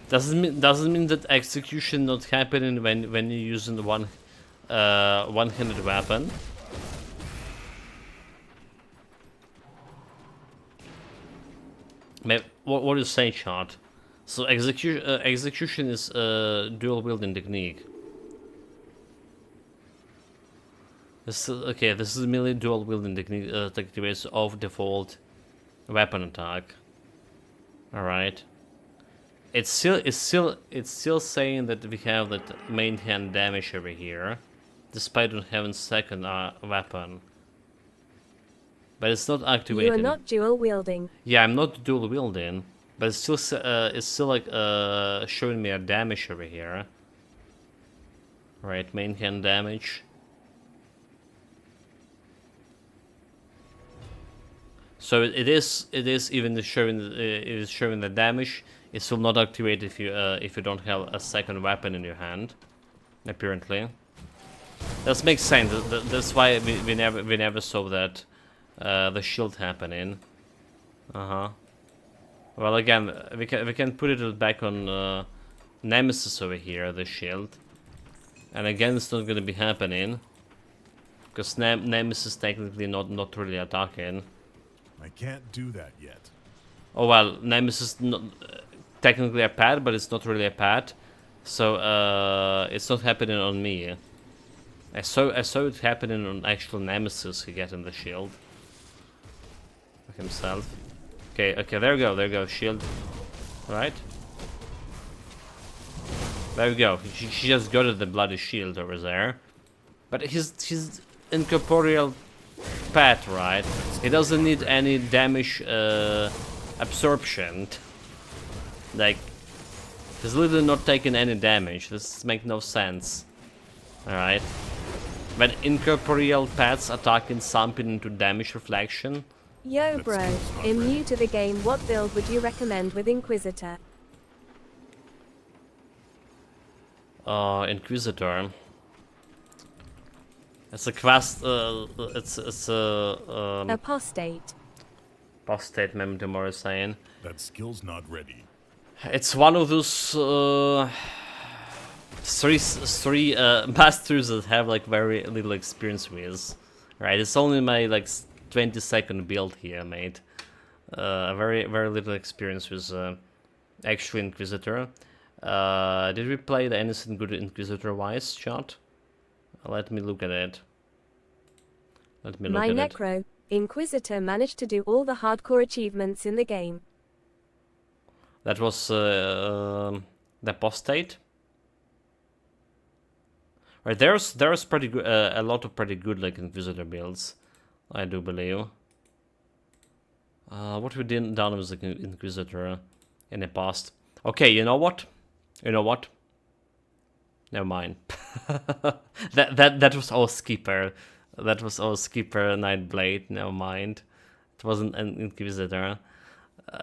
Doesn't mean that execution not happening when you're using the one-handed weapon. What is saying, shot? So execution is dual wielding technique. This is merely dual wielding technique that activates off default weapon attack. All right. It's still saying that we have that main hand damage over here, despite not having second weapon. But it's not activated.
You are not dual wielding.
Yeah, I'm not dual wielding, but it's still like showing me a damage over here. Right, main hand damage. So it is even showing the damage. It will not activate if you don't have a second weapon in your hand, apparently. That makes sense. That's why we never saw that the shield happening. Well, again, we can put it back on Nemesis over here, the shield, and again, it's not gonna be happening because Nemesis technically not really attacking.
I can't do that yet.
Oh well, Nemesis not, technically a pad, but it's not really a pad, so it's not happening on me. I saw it happening on actual Nemesis who getting the shield himself. Okay, there we go, shield. Right? There we go. She just got the bloody shield over there. But he's incorporeal pet, right? He doesn't need any damage absorption. Like, he's literally not taking any damage. This makes no sense. Alright. When incorporeal pets attacking something into damage reflection.
Yo bro, I'm new to the game, what build would you recommend with Inquisitor?
Inquisitor. It's a quest, it's a
Apostate.
apostate Memdemore is saying.
That skill's not ready.
It's one of those three masters that have like very little experience with. Right, it's only my like 20-second build here, mate. Very little experience with actual Inquisitor. Did we play the anything good Inquisitor wise, chat? Let me look at it.
My Necro, Inquisitor managed to do all the hardcore achievements in the game.
That was the apostate. Right, there's pretty good, a lot of pretty good like Inquisitor builds, I do believe. What we done with the Inquisitor in the past? Okay, you know what? Never mind. that was our skipper. That was our skipper Nightblade. Never mind. It wasn't an Inquisitor.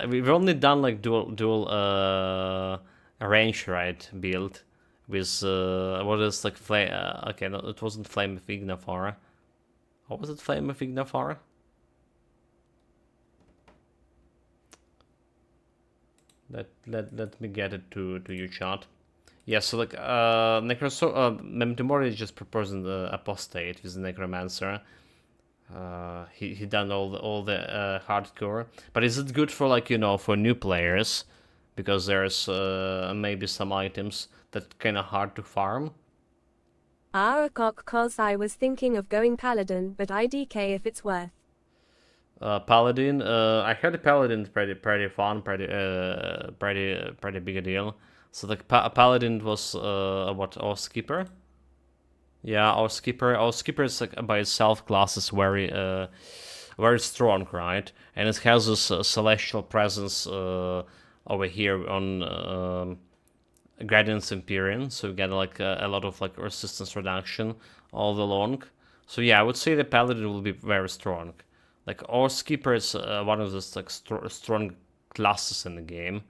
We've only done like dual range right build with what is like flame. Okay, no, it wasn't Flame of Ignafar. What was it? Flame of Ignafar? Let me get it to your chat. Yeah, so like Memdemore is just proposing the apostate with the necromancer. He done all the hardcore, but is it good for like for new players? Because there's maybe some items that kind of hard to farm.
Cause I was thinking of going Paladin, but IDK if it's worth.
Paladin, I heard the Paladin is pretty fun, pretty big a deal. So the Paladin was what, our skipper? Yeah, our skipper is like by itself class is very strong, right? And it has this celestial presence over here on Guardian's Empyrean, so we get like a lot of like resistance reduction all along. So yeah, I would say the Paladin will be very strong. Like our skipper is one of those like strong classes in the game.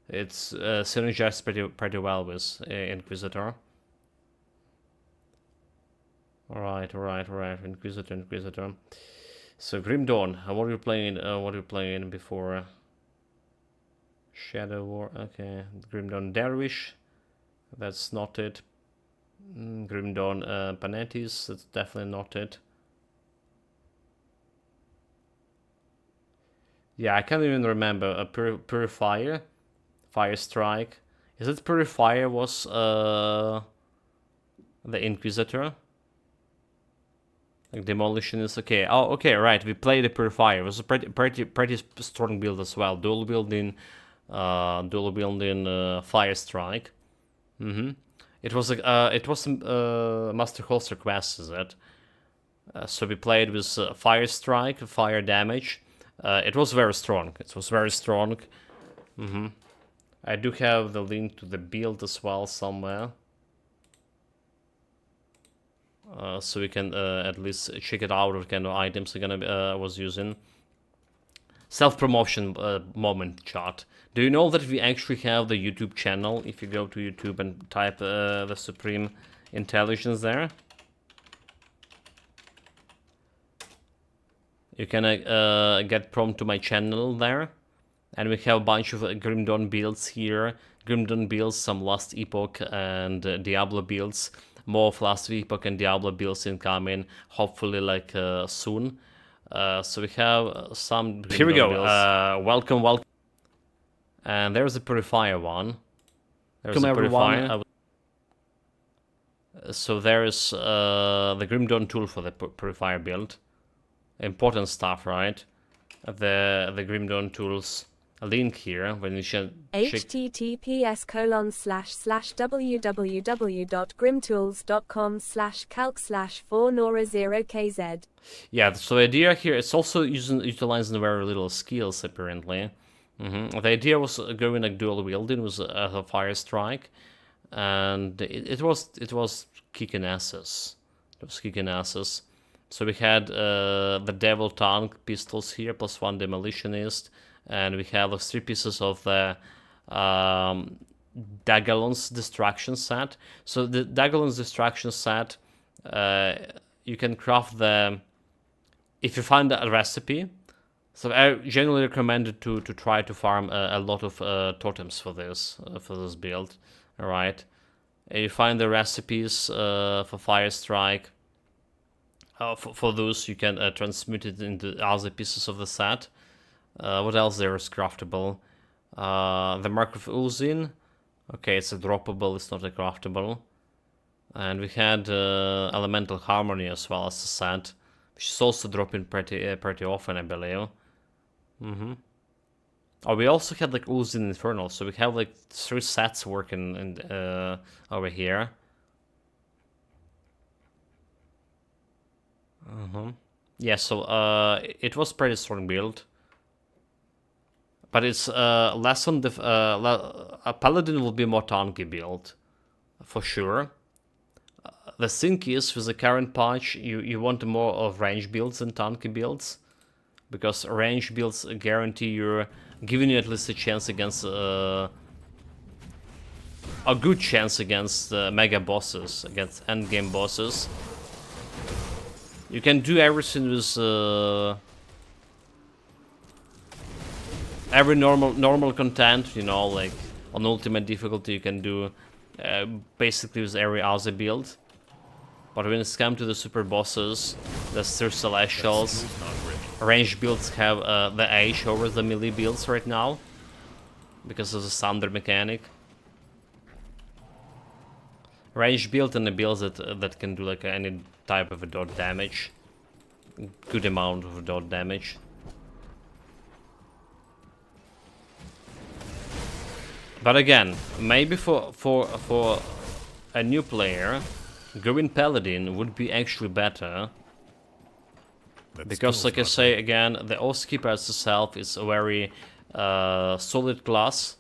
It's synergized pretty well with Inquisitor. Alright. Inquisitor. So Grim Dawn. What are you playing before? Shadow War. Okay, Grim Dawn Dervish. That's not it. Grim Dawn Panetis. That's definitely not it. Yeah, I can't even remember. A Purifier, Fire Strike. Is it Purifier was the Inquisitor? Like Demolition is okay. Oh, okay, right. We played the Purifier. It was a pretty strong build as well. Dual building Fire Strike. It was Master Holster quest, is it? So we played with Fire Strike, fire damage. It was very strong. I do have the link to the build as well somewhere. So we can at least check it out what kind of items I was using. Self-promotion moment, chat. Do you know that we actually have the YouTube channel? If you go to YouTube and type the Supreme intelligence there. You can get prompt to my channel there. And we have a bunch of Grim Dawn builds here. Grim Dawn builds, some Last Epoch and Diablo builds. More of Last Epoch and Diablo builds incoming, hopefully like soon. So we have some Grim Here we go, welcome. And there's a Purifier one. There's a Purifier. So there is the Grim Dawn tool for the Purifier build. Important stuff, right? The Grim Dawn tools. A link here when you should
https://www.grimtools.com/calc/4nora0kz.
Yeah, so the idea here is also utilizing very little skills apparently. The idea was going like dual wielding was a fire strike, and it was kicking asses. It was kicking asses. So we had the Devil Tongue pistols here, +1 demolitionist. And we have 3 pieces of the Dagalon's Distraction set. So the Dagalon's Distraction set, you can craft the... If you find a recipe, so I generally recommend it to try to farm a lot of totems for this build. Alright. You find the recipes for Fire Strike. For those, you can transmute it into other pieces of the set. What else there is craftable? The Mark of Uzin. Okay, it's a droppable, it's not a craftable. And we had Elemental Harmony as well as a set, which is also dropping pretty often, I believe. Oh, we also had like Uzin Infernal, so we have like 3 sets working over here. Yeah, so it was pretty strong build. But it's less on the... a Paladin will be more tanky build, for sure. The thing is, with the current patch, you want more of range builds than tanky builds. Because range builds guarantee you're giving you at least a chance against... a good chance against mega bosses, against endgame bosses. You can do everything with... every normal content, you know, like on ultimate difficulty you can do basically with every other build. But when it's come to the super bosses, the Sir Celestials, range builds have the edge over the melee builds right now because of the Thunder mechanic. Range build and the builds that can do like any type of a dot damage, good amount of dot damage. But again, maybe for a new player, going Paladin would be actually better. Because like I say again, the Oathkeeper as itself is a very solid class.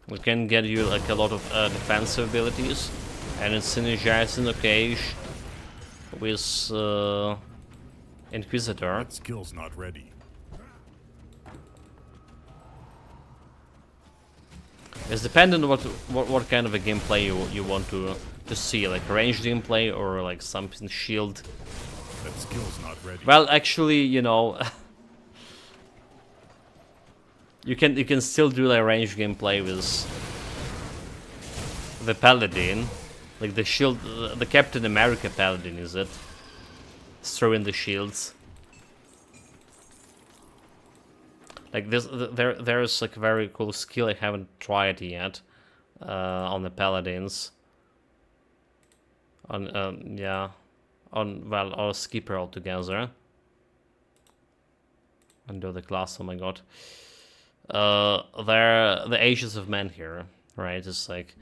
It can get you like a lot of defensive abilities. And it's synergizing okay with Inquisitor.
That skill's not ready.
It's dependent on what kind of a gameplay you want to see, like ranged gameplay or like something shield.
That skill's not ready.
Well, actually, you know, you can still do like ranged gameplay with the Paladin, like the shield, the Captain America Paladin, is it? Throwing the shields. Like this, there's like a very cool skill I haven't tried yet on the Paladins. On yeah, well, or Skipper altogether. Under the class, oh my god. They're the Ages of Men here, right? It's like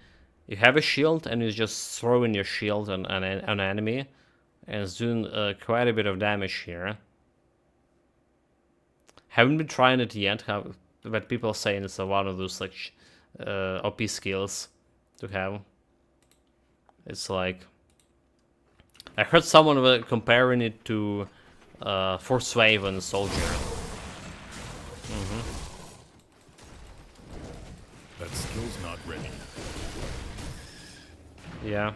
you have a shield and you just throw in your shield on an enemy, and it's doing quite a bit of damage here. Haven't been trying it yet, but people are saying it's one of those like OP skills to have. It's like I heard someone comparing it to Forswaven Soldier.
That skill's not ready.
Yeah.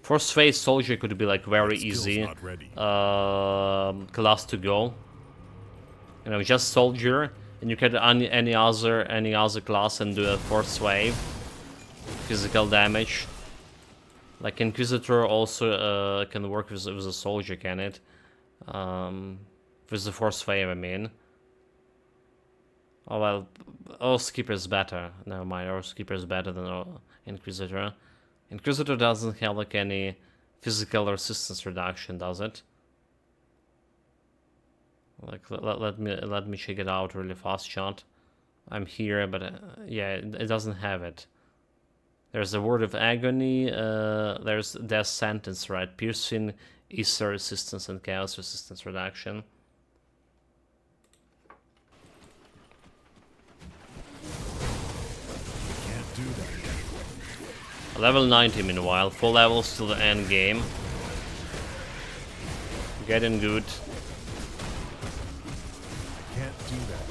First phase soldier could be like very
That skill's
easy
not ready.
class to go. You know, just soldier, and you can any other class and do a force wave, physical damage. Like Inquisitor also can work with a soldier, can it? With the force wave, I mean. Oh well, Oathkeeper is better. Never mind, Oathkeeper is better than Inquisitor. Inquisitor doesn't have like any physical resistance reduction, does it? Like let me check it out really fast, chat. I'm here, but yeah, it doesn't have it. There's a word of agony. There's death sentence, right? Piercing, Ether resistance, and chaos resistance reduction.
Can't do that yet.
Level 90 meanwhile, full levels till the end game. Getting good.
Can't do that.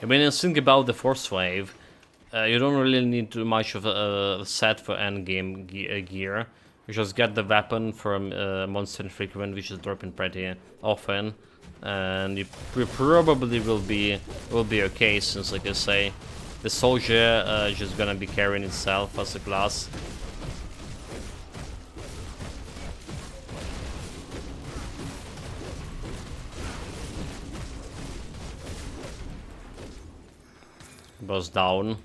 I mean, think about the force wave. You don't really need too much of a set for end game gear. You just get the weapon from Monster Infrequent, which is dropping pretty often, and you probably will be okay, since, like I say, the soldier is just gonna be carrying itself as a class. Boss down.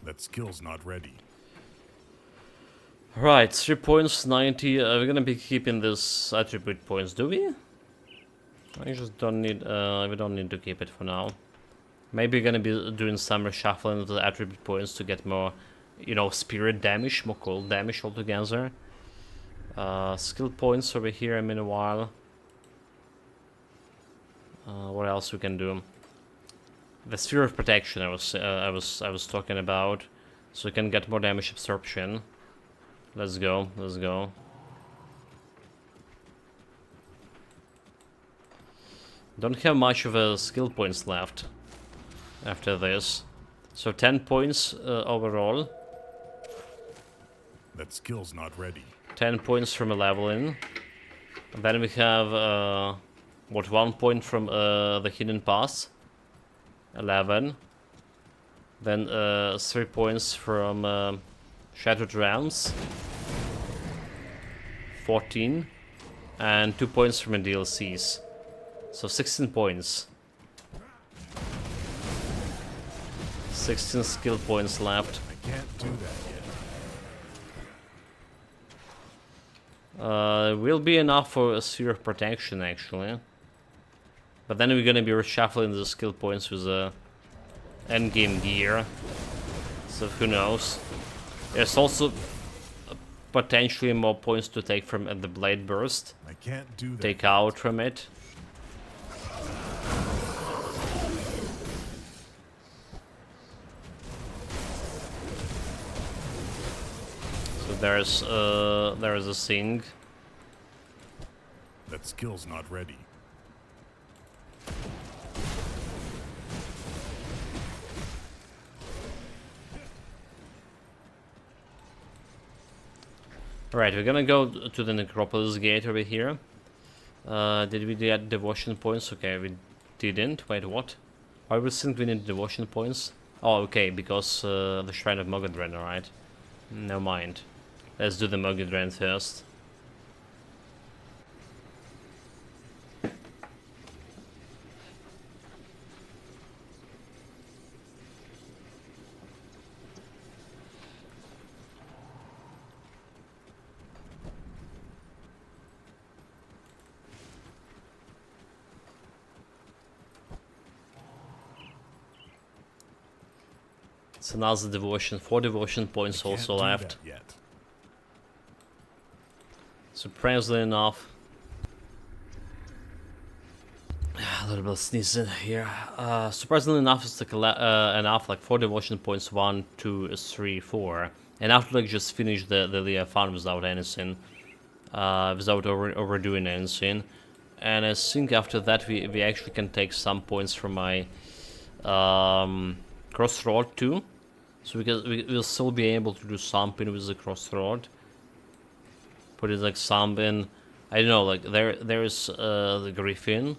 That skill's not ready.
Right, 3 points, 90. We're gonna be keeping this attribute points, do we? I just don't need. We don't need to keep it for now. Maybe we're gonna be doing some reshuffling of the attribute points to get more, you know, spirit damage, more cold damage altogether. Skill points over here. Meanwhile, what else we can do? The sphere of protection I was talking about, so we can get more damage absorption. Let's go, let's go. Don't have much of a skill points left after this, so 10 points overall.
That skill's not ready.
10 points from a leveling. And then we have what, 1 point from the hidden pass. 11. Then 3 points from Shattered Realms. 14. And 2 points from the DLCs. So 16 points. 16 skill points left.
I can't do that yet.
Will be enough for a sphere of protection, actually. But then we're gonna be reshuffling the skill points with the endgame gear. So who knows? There's also potentially more points to take from the Blade Burst.
I can't do that.
Take out from it. So there's a thing.
That skill's not ready.
Right, we're gonna go to the Necropolis Gate over here. Did we get devotion points? Okay, we didn't. Wait, what? I would think we need devotion points. Oh, okay, because the Shrine of Mogadren, alright. Never mind. Let's do the Mogadren first. It's another devotion, 4 devotion points also left.
Yet.
Surprisingly enough. A little bit of sneezing here. Surprisingly enough, it's like enough, like 4 devotion points, 1, 2, 3, 4. Enough to like just finish the Leviathan without anything. Without overdoing anything. And I think after that we actually can take some points from my crossroad too. So we'll still be able to do something with the crossroad. Put it like something, I don't know, like there's the Griffin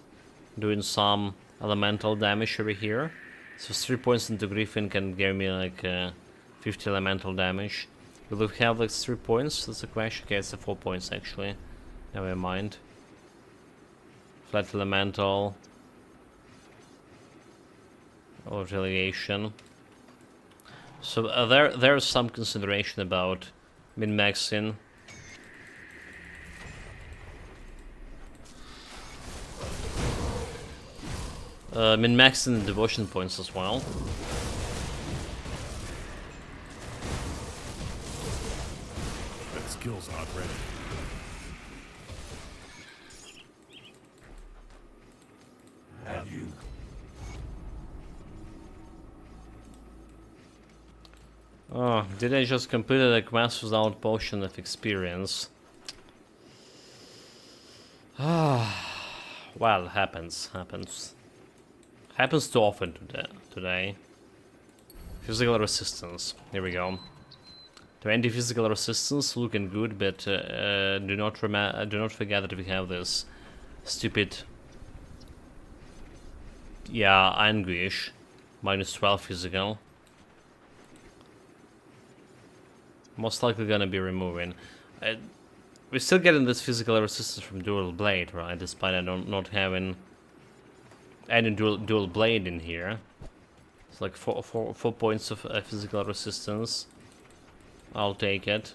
doing some elemental damage over here. So 3 points into Griffin can give me like 50 elemental damage. Will we have like 3 points? That's the question. Okay, it's 4 points actually. Never mind. Flat elemental. Or retaliation. So there's some consideration about min-maxing. Min-maxing the devotion points as well.
That skill's not ready.
Have you?
Oh, did I just complete a quest without potion of experience? Ah, well, happens. Happens too often today. Physical resistance. Here we go. 20 physical resistance, looking good, but do not forget that we have this stupid, yeah, anguish. Minus 12 physical. Most likely gonna be removing. We're still getting this physical resistance from dual blade, right? Despite I not having any dual blade in here. It's like 4 points of physical resistance. I'll take it.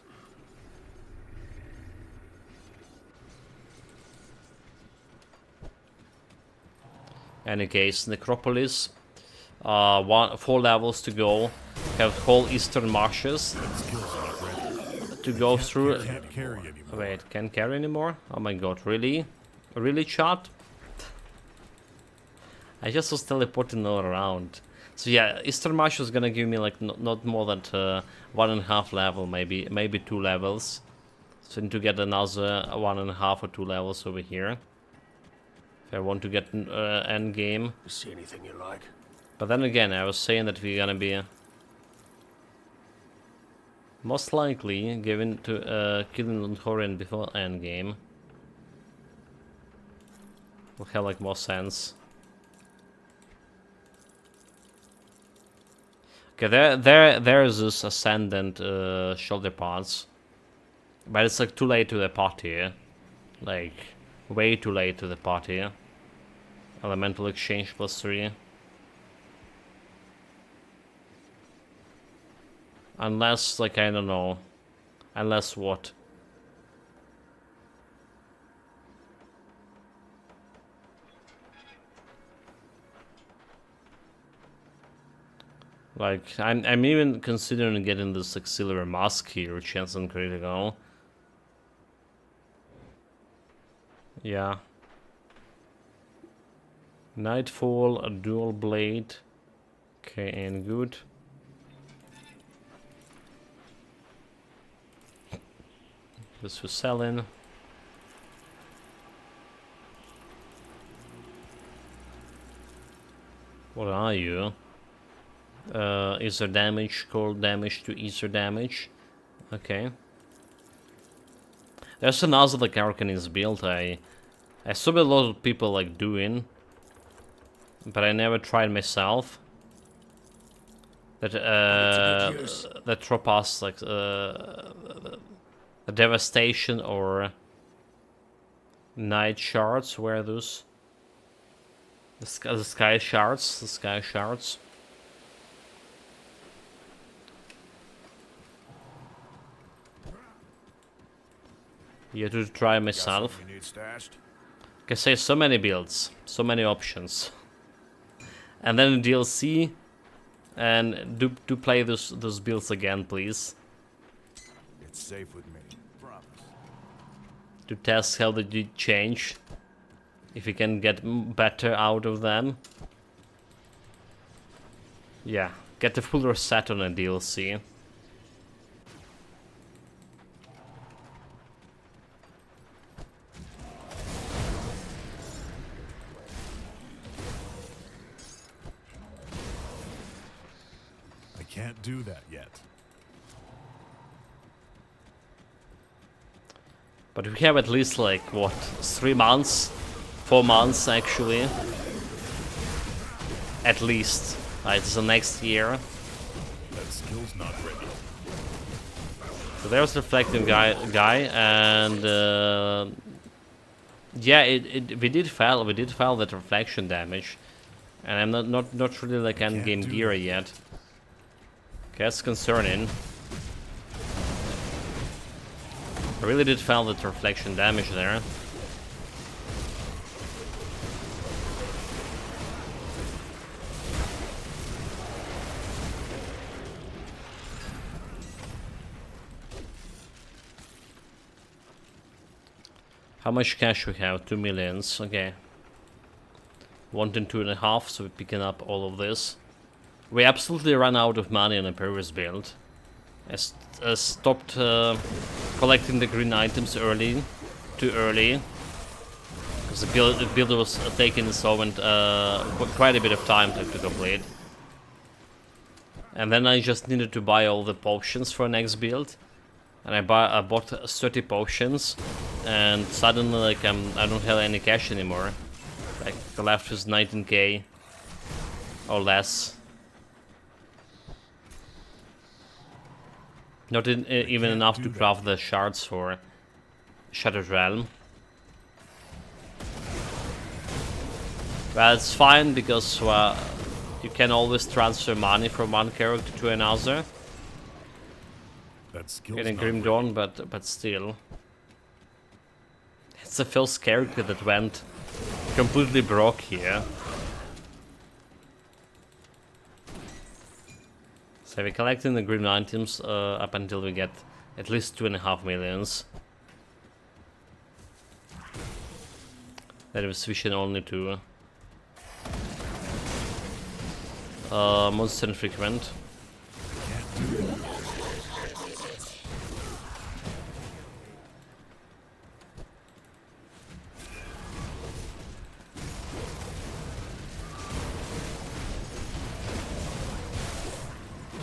Any case, Necropolis. 4 levels to go. Have whole eastern marshes to go through.
Can't carry anymore.
Wait, can't carry anymore? Oh my god, really? Really, chat? I just was teleporting all around. So yeah, Eastern Marsh is gonna give me like not more than 1.5 level, maybe 2 levels. So I need to get another 1.5 or 2 levels over here if I want to get end game.
You see anything you like?
But then again, I was saying that we're gonna be most likely given to killing Lunthorian before end game. Will have like more sense. Okay, there's this ascendant shoulder parts, but it's like too late to the party, like way too late to the party. Elemental exchange +3. Unless, like, I don't know. Unless what? Like, I'm even considering getting this auxiliary mask here, chance on critical. Yeah. Nightfall, a dual blade. Okay, and good. This for selling. What are you? Ether damage, cold damage to ether damage. Okay. There's another like Arcanist build I saw a lot of people like doing, but I never tried myself. That that drop us like a devastation or night shards. Where are those? The sky shards. The sky shards. You have to try myself.
You need stashed?
Can say so many builds, so many options, and then the DLC. And do play those builds again, please.
It's safe with me. Promise.
To test how they did change. If you can get better out of them. Yeah, get the full reset on a DLC.
can't do that yet.
But we have at least like, what, 3 months? 4 months actually. At least. Right, so next year.
That skill's not ready.
So there's the reflecting guy and yeah, we did fail that reflection damage. And I'm not really like end game gear yet. Okay, that's concerning. I really did fail that reflection damage there. How much cash we have? 2 millions. Okay. 1 and 2.5, so we're picking up all of this. We absolutely ran out of money on the previous build. I stopped collecting the green items too early. Because the build was taking so quite a bit of time to complete. And then I just needed to buy all the potions for next build. And I bought 30 potions. And suddenly like I don't have any cash anymore. Like the left is 19k or less. Not even enough to craft the shards for Shattered Realm. Well, it's fine because you can always transfer money from one character to another. Getting Grim Dawn, but still. It's the first character that went completely broke here. So we're collecting the green items up until we get at least 2.5 millions. Then we're switching only to monster infrequent.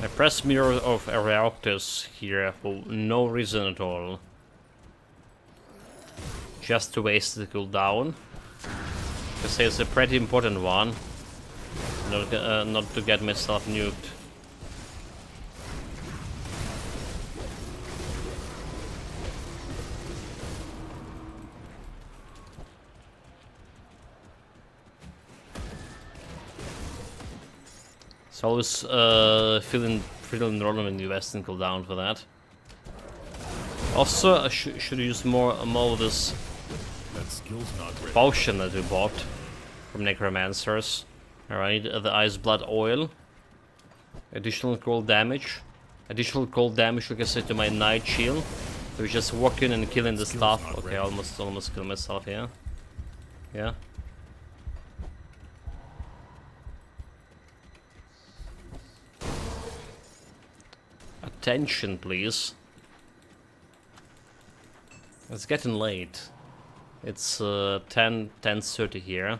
I press Mirror of Arioctus here for no reason at all. Just to waste the cooldown. Because it's a pretty important one. Not to get myself nuked. It's always feeling wrong when you invest in cooldown for that. Also, I should use more of this potion that we bought from Necromancers. Alright, the Ice Blood Oil. Additional cold damage. Additional cold damage, like I said, to my Night Shield. So we just walk in and killing the stuff. Okay, almost kill myself here. Yeah. Attention, please. It's getting late. It's 10:30 here.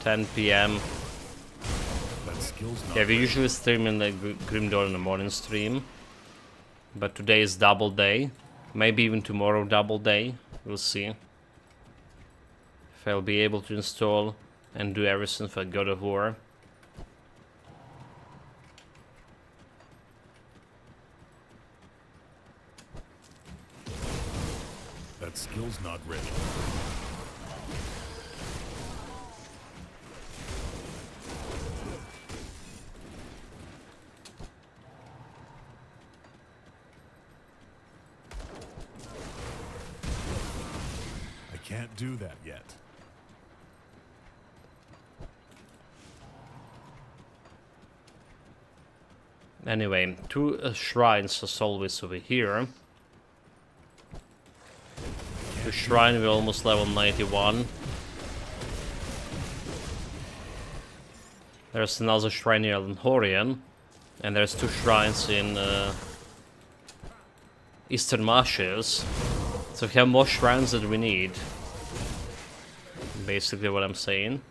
10 p.m. Yeah, we usually stream in the Grim Dawn in the morning stream. But today is double day. Maybe even tomorrow double day. We'll see. If I'll be able to install and do everything for God of War.
That skill's not ready. I can't do that yet.
Anyway, 2 shrines as always over here. The shrine, we're almost level 91. There's another shrine near Horian. And there's 2 shrines in Eastern Marshes. So we have more shrines than we need. Basically what I'm saying.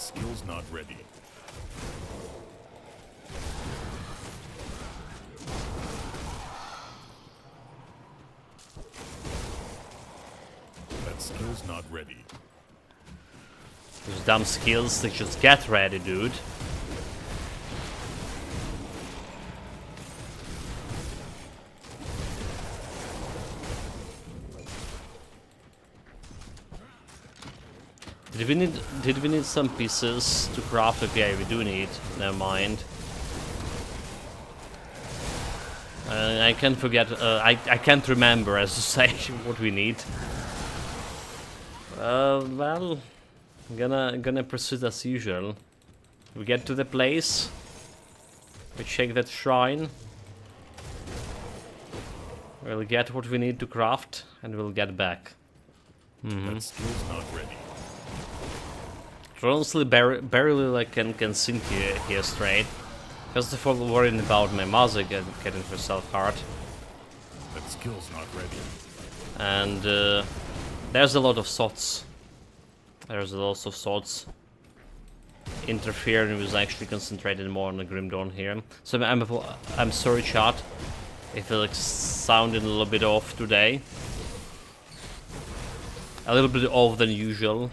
That skill's not ready. That skill's not ready.
Those dumb skills, they just get ready, dude. Did we need some pieces to craft? Okay, we do need. Never mind. I can't forget. I can't remember, as to say, what we need. Well, gonna proceed as usual. We get to the place. We check that shrine. We'll get what we need to craft, and we'll get back.
That skill's not ready.
Honestly, barely like can think here straight. First of all, worrying about my mother getting herself hurt.
That skill's not ready.
And there's a lot of thoughts. There's lots of thoughts interfering with actually concentrated more on the Grim Dawn here. So I'm sorry, chat, if it like sounded a little bit off today. A little bit off than usual.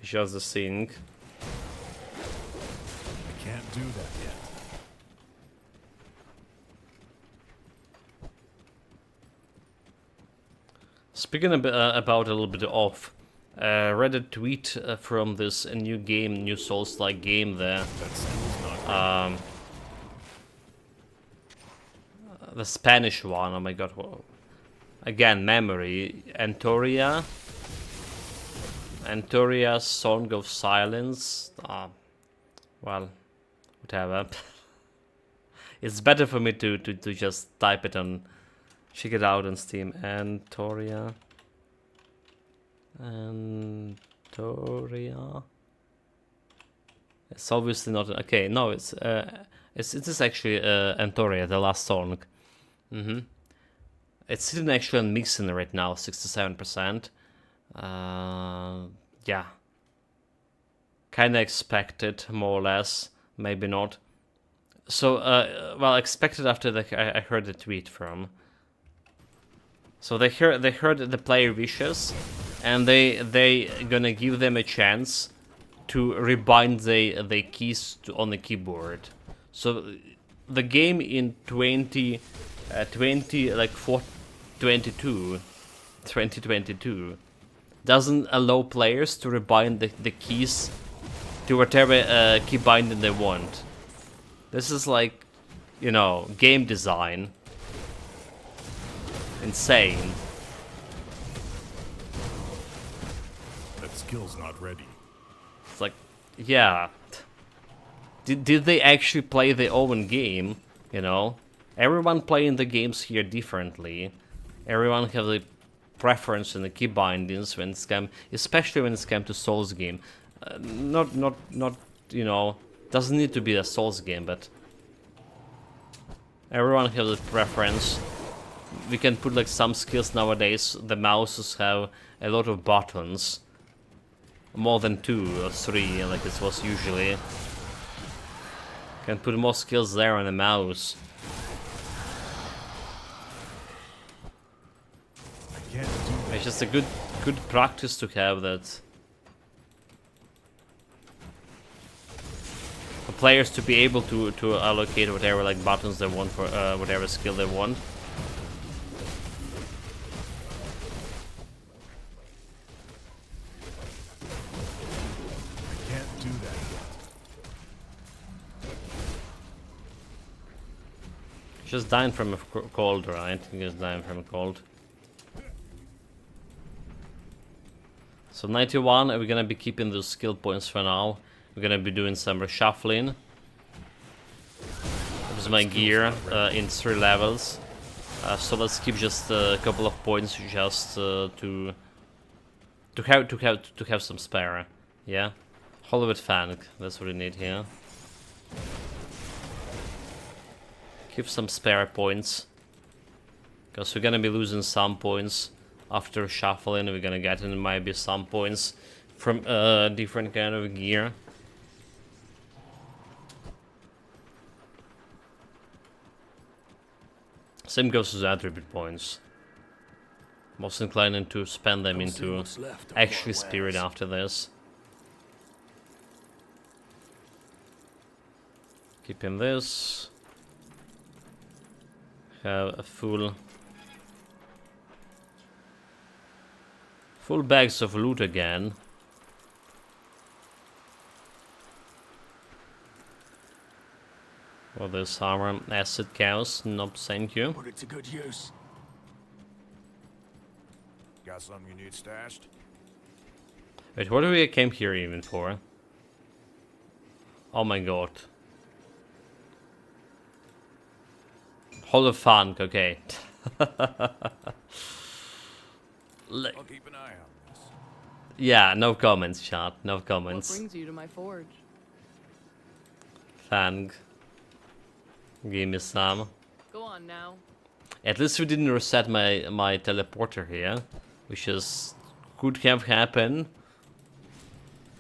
Just the thing.
I can't do that yet.
Speaking about a little bit off, read a tweet from this new game, new Souls-like game there.
That skill's not ready.
The Spanish one, oh my god. Again, memory. Antoria's Song of Silence. Well, whatever. It's better for me to just type it on, check it out on Steam. Antoria. It's obviously not okay. No, it is actually Antoria, the last song. It's sitting actually on mixing right now, 67%. Yeah, kind of expected, more or less, maybe not. So, well, expected after I heard the tweet from. So they heard the player wishes, and they gonna give them a chance to rebind the keys on the keyboard. So the game in 2022 doesn't allow players to rebind the keys to whatever key binding they want. This is like, you know, game design. Insane.
That skill's not ready.
It's like, yeah. Did they actually play their own game? You know, everyone playing the games here differently. Everyone have the preference in the key bindings when it's come, especially when it's come to Souls game. Not you know, doesn't need to be a Souls game, but everyone has a preference. We can put like some skills nowadays. The mouses have a lot of buttons, more than 2 or 3, like it was usually. Can put more skills there on the mouse.
I can't do that.
It's just a good practice to have that. For players to be able to allocate whatever like buttons they want for whatever skill they want.
I can't do that yet.
Just dying from a cold, right? Just dying from a cold. So 91, we're gonna be keeping those skill points for now. We're gonna be doing some reshuffling. This is my gear in 3 levels. So let's keep just a couple of points just to have some spare. Yeah, Hollywood Fang. That's what we need here. Keep some spare points, because we're gonna be losing some points after shuffling, we're gonna get in maybe some points from different kind of gear. Same goes to the attribute points. Most inclined to spend them
Come see
into
what's left of
actually
my
spirit
wares.
after this. Keeping this. Have a full bags of loot again. For this armor, acid cows, nope, thank you.
Put it to good use.
Got something you need stashed?
Wait, what do we came here even for? Oh my god. Hall of Funk, okay.
I'll keep an eye on this.
Yeah, no comments, chat, no
What
comments.
brings you to my forge?
Fang. Give me some.
Go on now.
At least we didn't reset my teleporter here, which is could have happened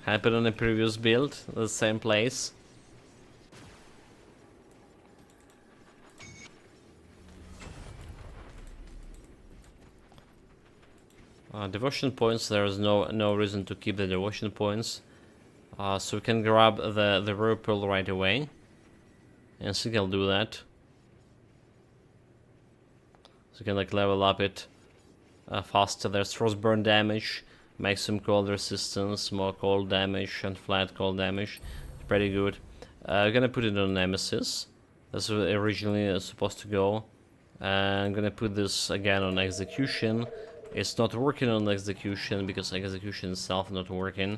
on the previous build, the same place. Devotion points. There is no reason to keep the devotion points, so we can grab the rare pearl right away. And I think I'll do that. So you can like level up it faster. There's frostburn damage, maximum cold resistance, more cold damage, and flat cold damage. It's pretty good. I'm gonna put it on Nemesis. That's where originally supposed to go. And I'm gonna put this again on execution. It's not working on execution because execution itself not working.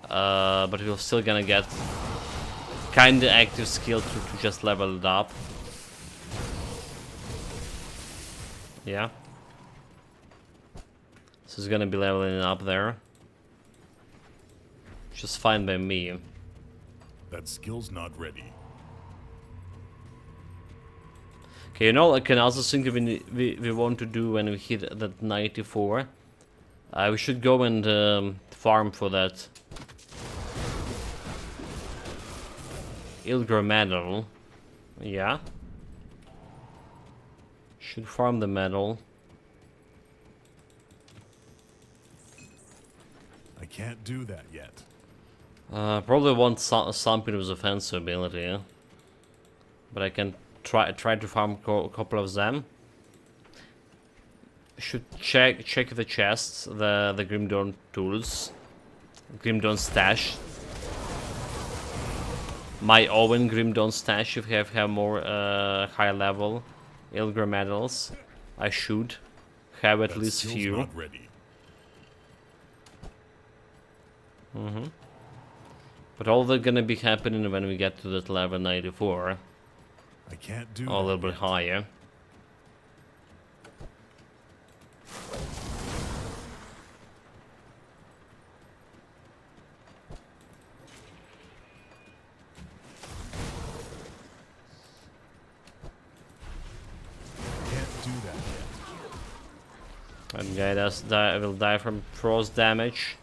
But we're still gonna get kinda active skill to just level it up. Yeah. So it's gonna be leveling it up there. Just fine by me.
That skill's not ready.
Okay, you know, I can also think of we want to do when we hit that 94. We should go and farm for that Ilgrim medal. Yeah. Should farm the medal.
I can't do that yet.
Probably want something with offensive ability, but I can try to farm a couple of them. Should check the chests, the Grim Dawn tools, Grim Dawn stash. My own Grim Dawn stash. If you have more high level Ilgrim medals, I should have at
That
least
skill's
few.
not ready.
But all that's gonna be happening when we get to that level 94,
I can't do
or a little
that
bit
yet.
higher.
Can't do that yet.
That guy will die from frost damage.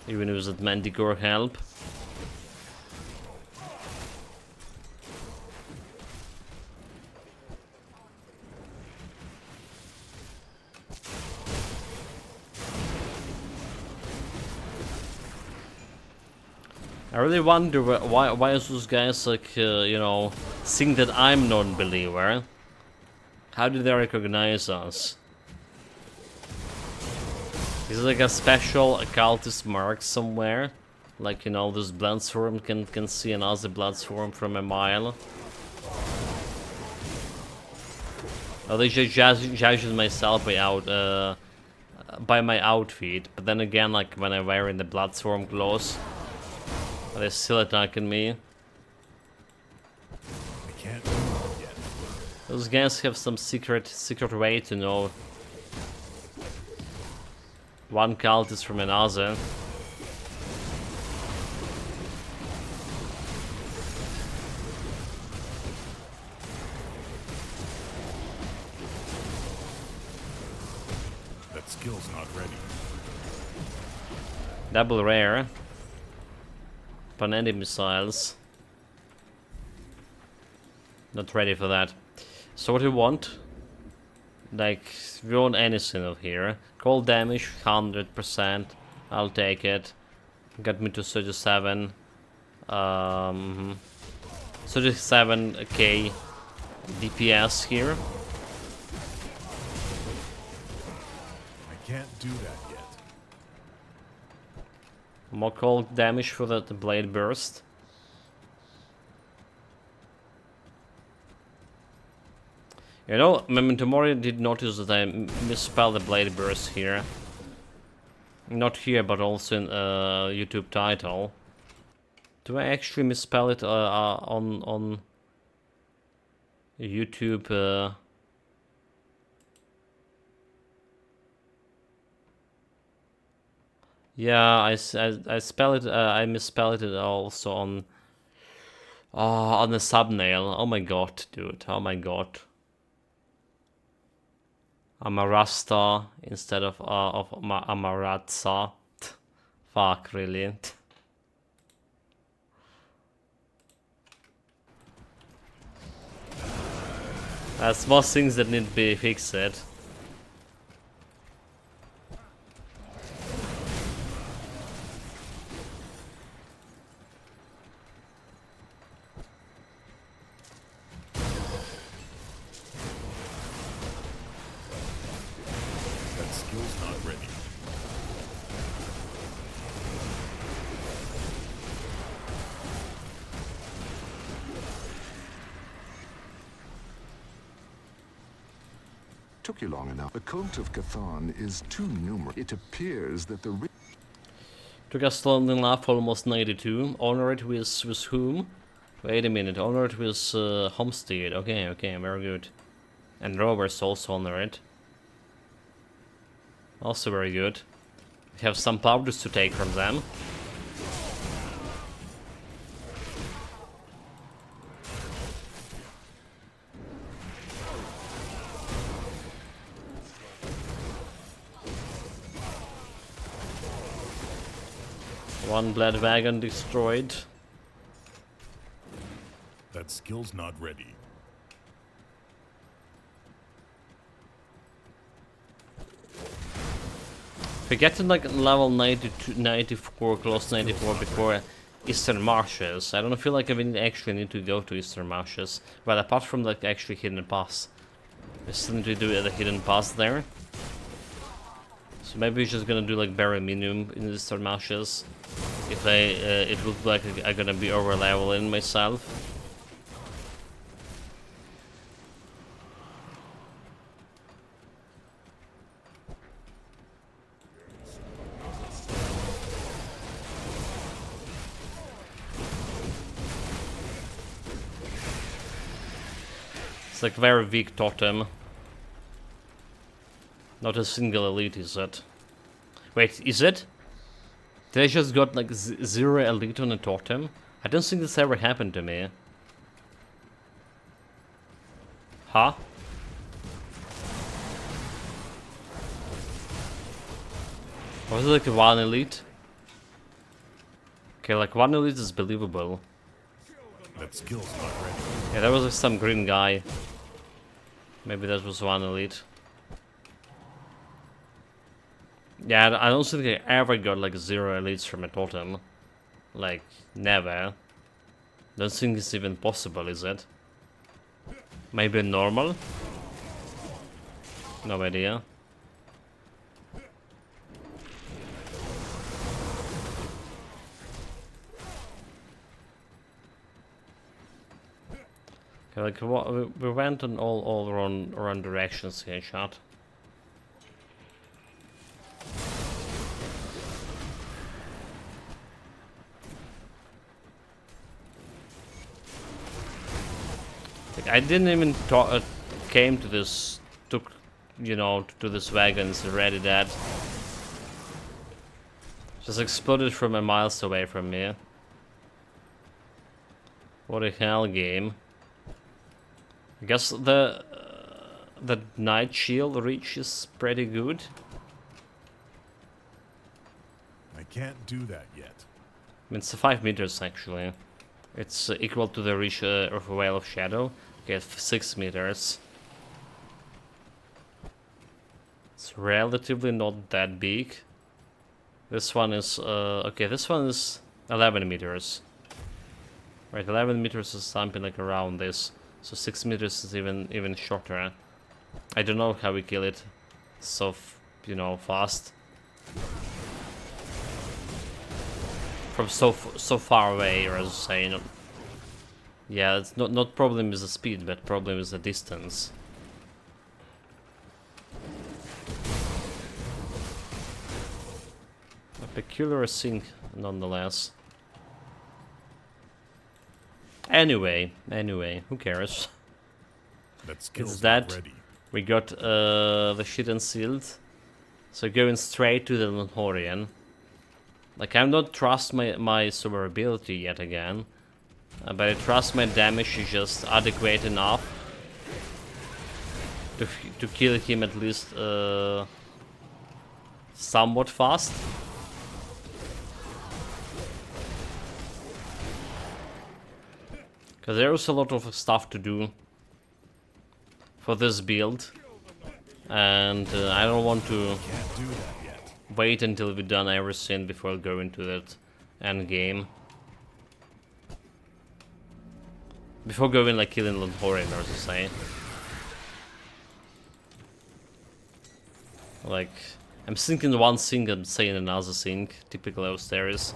Even with that Manticore help. I really wonder why is those guys like, you know, think that I'm non-believer. How do they recognize us? Is it like a special occultist mark somewhere? Like, you know, this Bloodsworm can see another Bloodsworm from a mile? Or they just judge myself by my outfit, but then again, like when I'm wearing the Bloodsworm clothes, they're still attacking me.
I can't do that yet.
Those guys have some secret way to know one cult is from another.
That skill's not ready.
Double rare. Panetti missiles. Not ready for that. So what do you want? Like, we want anything of here. Cold damage, 100%. I'll take it. Got me to 37. 37k DPS here.
I can't do that yet.
More cold damage for the blade burst. You know, Memento Mori did notice that I misspelled the blade burst here. Not here, but also in YouTube title. Do I actually misspell it on YouTube? Yeah, I spell it. I misspelled it also on the thumbnail. Oh my god, dude! Oh my god. Amarasta instead of Amarasta. Fuck, really. There's more things that need to be fixed.
That skill's not ready.
Took you long enough. The cult of Cthon is too numerous. It appears that the
Took us long enough, almost 92. Honor it with whom? Wait a minute, honor it with Homestead. Okay, okay, very good. And Rovers also honor it. Also very good. We have some powders to take from them. One bled wagon destroyed.
That skill's not ready.
If we get to like level 92, 94, close to 94 before Eastern Marshes, I don't feel like I actually need to go to Eastern Marshes. Well, apart from like actually Hidden Pass. We still need to do the Hidden Pass there. So maybe we're just gonna do like bare minimum in Eastern Marshes. If it looks like I'm gonna be over leveling myself. It's like very weak totem. Not a single elite, is it? Wait, is it? Did I just got like 0 elite on a totem? I don't think this ever happened to me. Huh? Was it like 1 elite? Okay, like 1 elite is believable.
That skill's not ready.
Yeah, there was like some green guy. Maybe that was 1 elite. Yeah, I don't think I ever got like 0 elites from a totem. Like, never. Don't think it's even possible, is it? Maybe normal? No idea. Okay, like we went in all around directions here, chat. Like I didn't even came to this, took, you know, to this wagons already dead. Just exploded from a miles away from me. What the hell, game? I guess the night shield reach is pretty good.
can't do that yet.
I mean, it's 5 meters actually. It's equal to the reach of a Veil of Shadow. Okay, 6 meters. It's relatively not that big. This one is okay. This one is 11 meters. Right, 11 meters is something like around this. So 6 meters is even shorter. I don't know how we kill it so fast from so far away, or as I say. Yeah, it's not problem is the speed, but problem is the distance. A peculiar thing, nonetheless. Anyway, who cares? It's that
ready.
we got the shit unsealed, so going straight to the Lenhorian. Like, I don't trust my survivability yet again, but I trust my damage is just adequate enough to kill him at least somewhat fast. Because there is a lot of stuff to do for this build, and I don't want to wait until we've done everything before going to that end game. Before going like killing Lenhorian, or to say. Like, I'm thinking one thing and saying another thing, typical Austeris.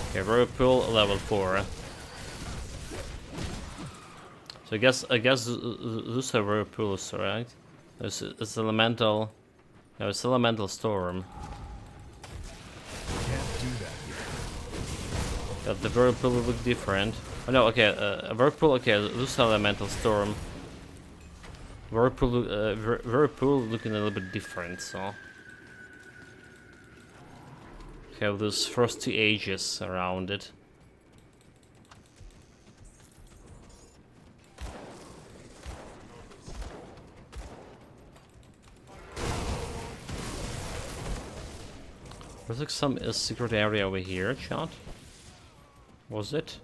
Okay, Whirlpool level 4. So I guess those are Whirlpools, right? It's elemental. No, it's elemental storm.
Can't do that yet.
But the Whirlpool will look different. Oh no, okay, a Whirlpool. Okay, those are elemental storm. Whirlpool looking a little bit different. So have those frosty edges around it. There's like some secret area over here, chat. Was it?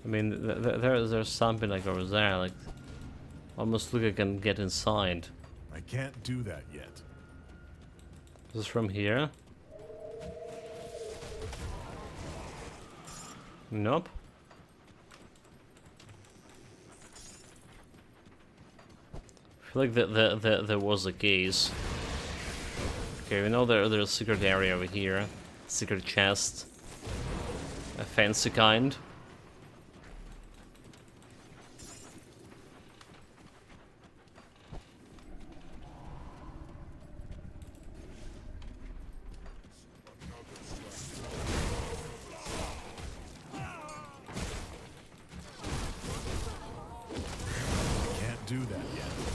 I mean, there's something like over there, like almost look I can get inside.
I can't do that yet.
This is from here. Nope. I feel like there was a case. Okay, we know there's a secret area over here. Secret chest. A fancy kind.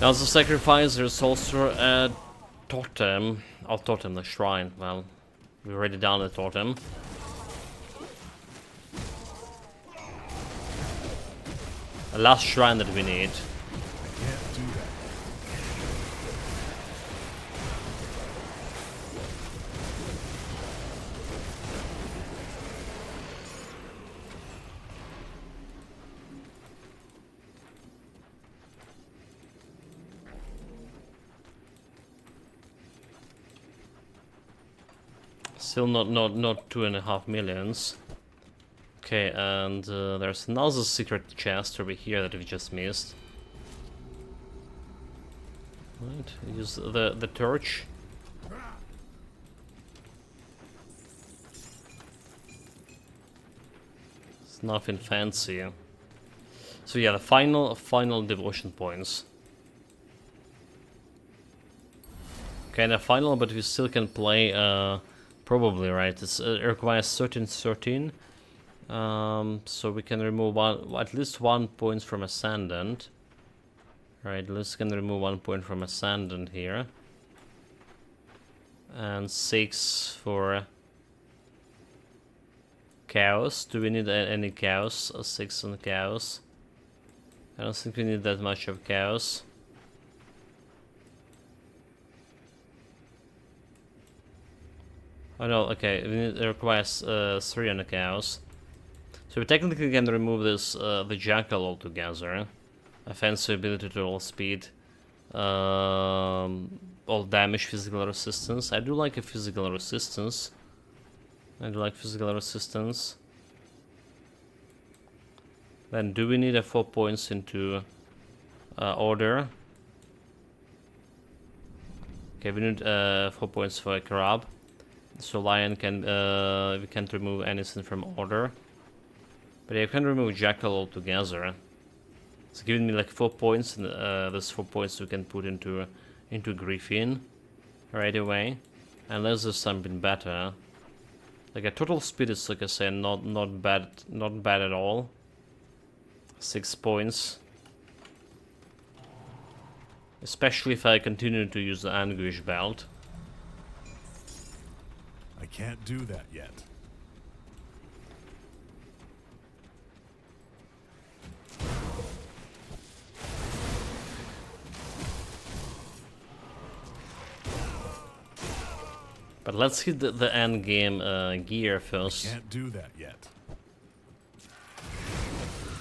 Now, as a sacrifice, there's also a totem. Oh, totem, the shrine. Well, we already done the totem. A last shrine that we need.
I can't do that.
Still not 2.5 millions. Okay, and there's another secret chest over here that we just missed. Right, use the torch. It's nothing fancy. So yeah, the final devotion points. Kinda final, but we still can play probably, right? It requires 13. So we can remove at least 1 point from Ascendant. Right, let's can remove 1 point from Ascendant here. And 6 for Chaos. Do we need any Chaos? 6 on Chaos. I don't think we need that much of Chaos. Oh no, okay, it requires 3 on the cows. So we technically can remove this, the jackal altogether. Offensive ability to all speed. All damage, physical resistance. I do like a physical resistance. I do like physical resistance. Then do we need a 4 points into order? Okay, we need 4 points for a crab. So lion can we can't remove anything from order. But yeah, you can remove jackal altogether. It's giving me like 4 points, and those 4 points we can put into Griffin right away, unless there's something better. Like a total speed is, like I say, not bad at all. 6 points, especially if I continue to use the anguish belt.
I can't do that yet.
But let's hit the end game gear first.
Can't do that yet.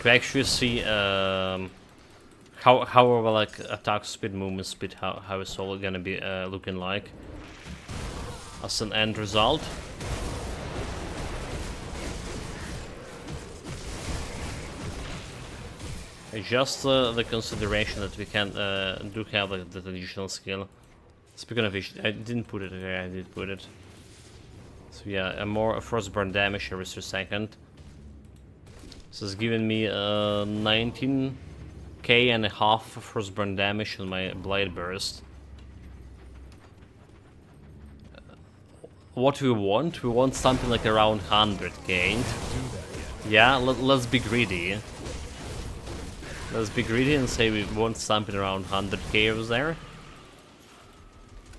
To actually see how our like attack speed, movement speed, how it's all gonna be looking like as an end result. Just the consideration that we can do have the additional skill. Speaking of which, I didn't put it here. I did put it. So yeah, a frostburn damage every 3 seconds. This is giving me 19k and a half frostburn damage on my blade burst. What we want something like around 100k. Yeah, let's be greedy. Let's be greedy and say we want something around 100k over there.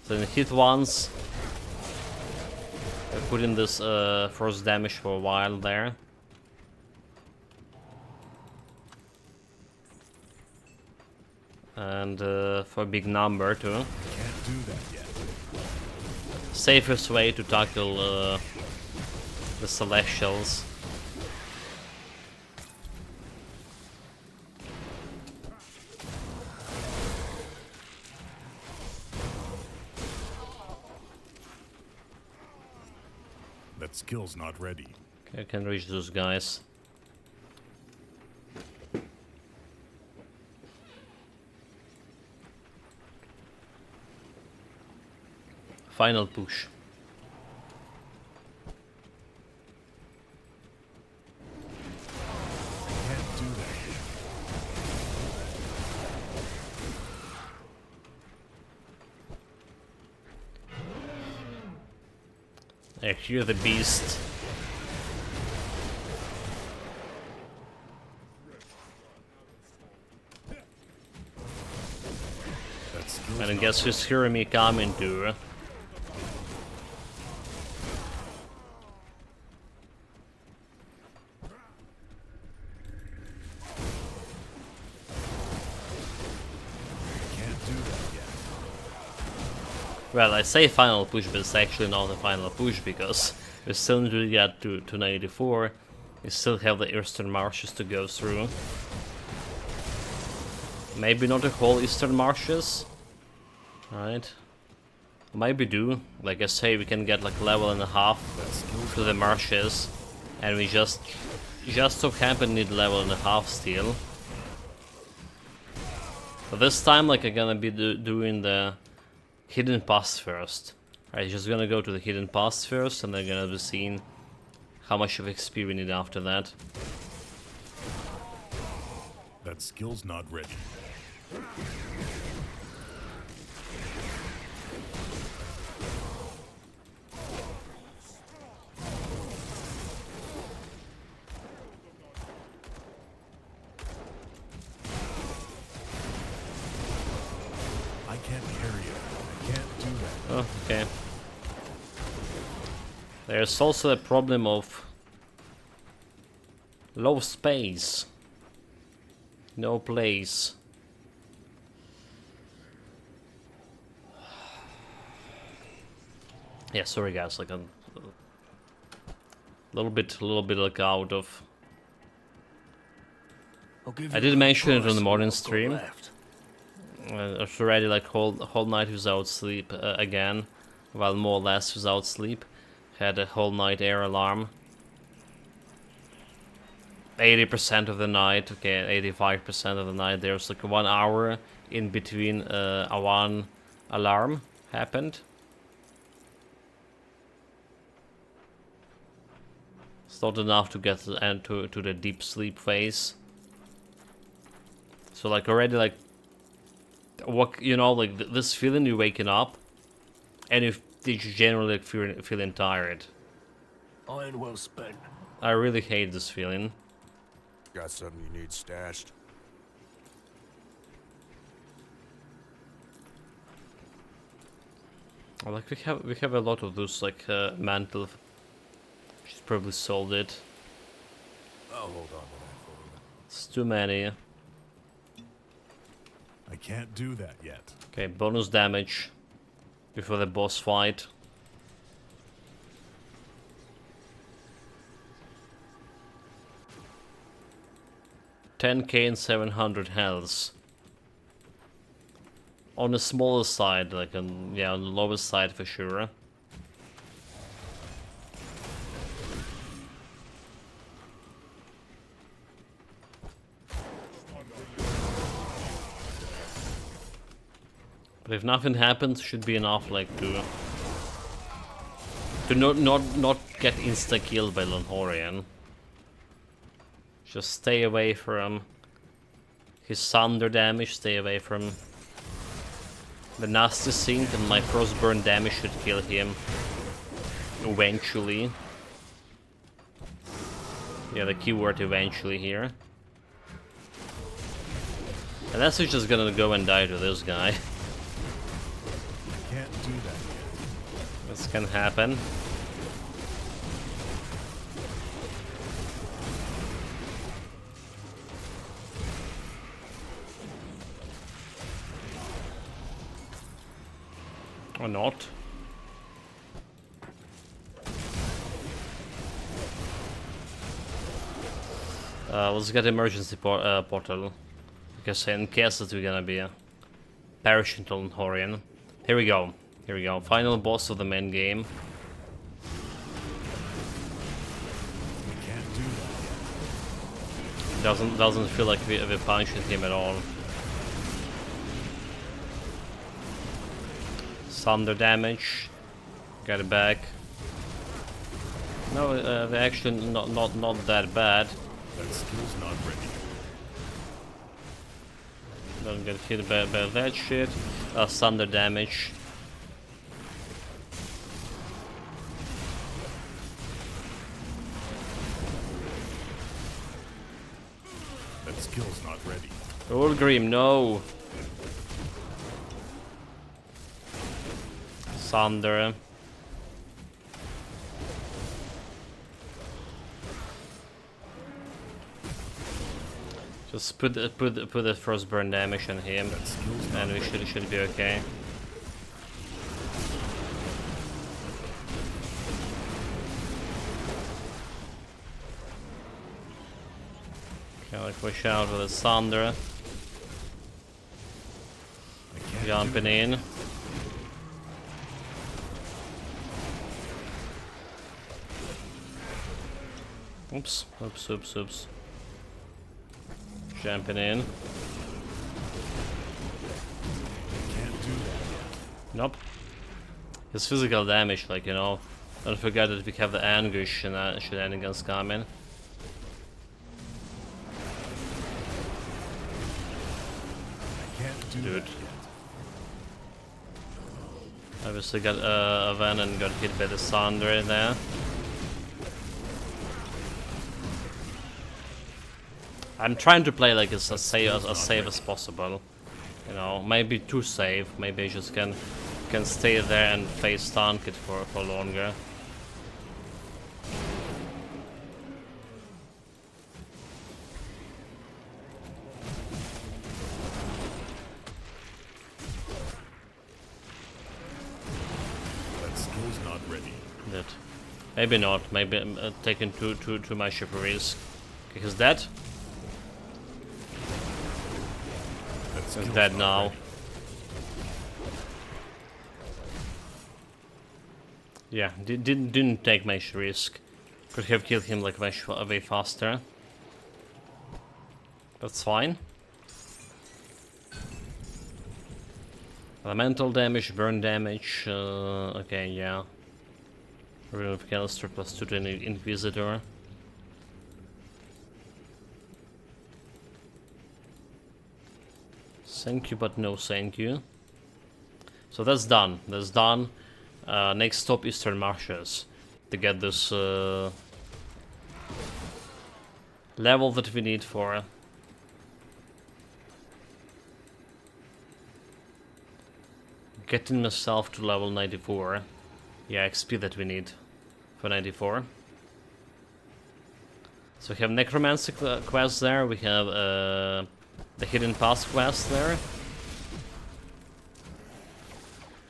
So then hit once. I put in this force damage for a while there. And for a big number too.
Can't do that yet.
Safest way to tackle the Celestials.
That skill's not ready.
Okay, I can reach those guys. Final push.
Can't do that yet.
I hear the beast.
That skill's
And I
not
guess who's hearing me coming to.
Can't do that yet.
Well, I say final push, but it's actually not a final push because we still need to get to 94. We still have the Eastern Marshes to go through. Maybe not the whole Eastern Marshes. Right. Maybe do. Like I say, we can get like level and a half to the marshes. And we just so happen need level and a half still. But this time, like, I'm gonna be doing the hidden pass first. Right, just gonna go to the hidden pass first, and then gonna be seeing how much of XP we need after that.
That skill's not ready. I can't carry it. I can't do that.
Oh, okay. There's also a problem of low space. No place. Yeah, sorry guys, like little bit like out of.
I'll give
I
you
did
the
mention it on
price
the
of
morning
what I've got
stream.
left.
I was already like whole night without sleep again, well, more or less without sleep. Had a whole night air alarm. 80% of the night, okay, 85% of the night. There's like 1 hour in between a one alarm happened. It's not enough to get to the deep sleep phase. So like already like what, you know, like this feeling you waking up and you generally like feeling tired.
Iron well spent.
I really hate this feeling.
Got something you need stashed?
Like we have a lot of those like mantle. She's probably sold it.
I'll hold on to that for you.
It's too many.
I can't do that yet.
Okay, bonus damage before the boss fight. $10k and 700 health. On the smaller side, like on, yeah, on the lowest side for sure. But if nothing happens, should be enough, like to not get insta killed by Lanhorian. Just stay away from his thunder damage. Stay away from the nasty sink, and my frostburn damage should kill him eventually. Yeah, the keyword eventually here. Unless he's just gonna go and die to this guy.
Can't do that yet.
This can happen. Or not. Let's get emergency portal. Because in case that we're gonna be perishing to Lanhorian. Here we go. Here we go. Final boss of the main game.
We can't do that yet.
Doesn't feel like we're punching him at all. Thunder damage. Got it back. No, they're actually not that bad.
That skill's not ready.
Don't get hit by that shit. Thunder damage.
That skill's not ready.
Ulgrim, no. Thunder. Just put the frostburn damage on him, and we should be okay. Okay, like push out with the thunder. Jumping in. Oops. Jumping in.
Can't do that yet.
Nope. His physical damage, like, you know. Don't forget that we have the anguish and shenanigans coming.
I can't do
Dude.
that yet.
Obviously got a van and got hit by the thunder there. I'm trying to play like as safe as possible. You know, maybe too safe. Maybe I just can stay there and face tank it for longer.
That skill's not ready.
That Maybe not. Maybe I'm taking too much of a risk. Okay, he's dead. He's dead now. Yeah, didn't take much risk. Could have killed him like way faster. That's fine. Elemental damage, burn damage. Okay, yeah. Rune of Calister +2 to Inquisitor. Thank you, but no thank you. So that's done. That's done. Next stop, Eastern Marshes, to get this level that we need for getting myself to level 94. Yeah, XP that we need for 94. So we have Necromancy quest there, we have the Hidden Pass quest there.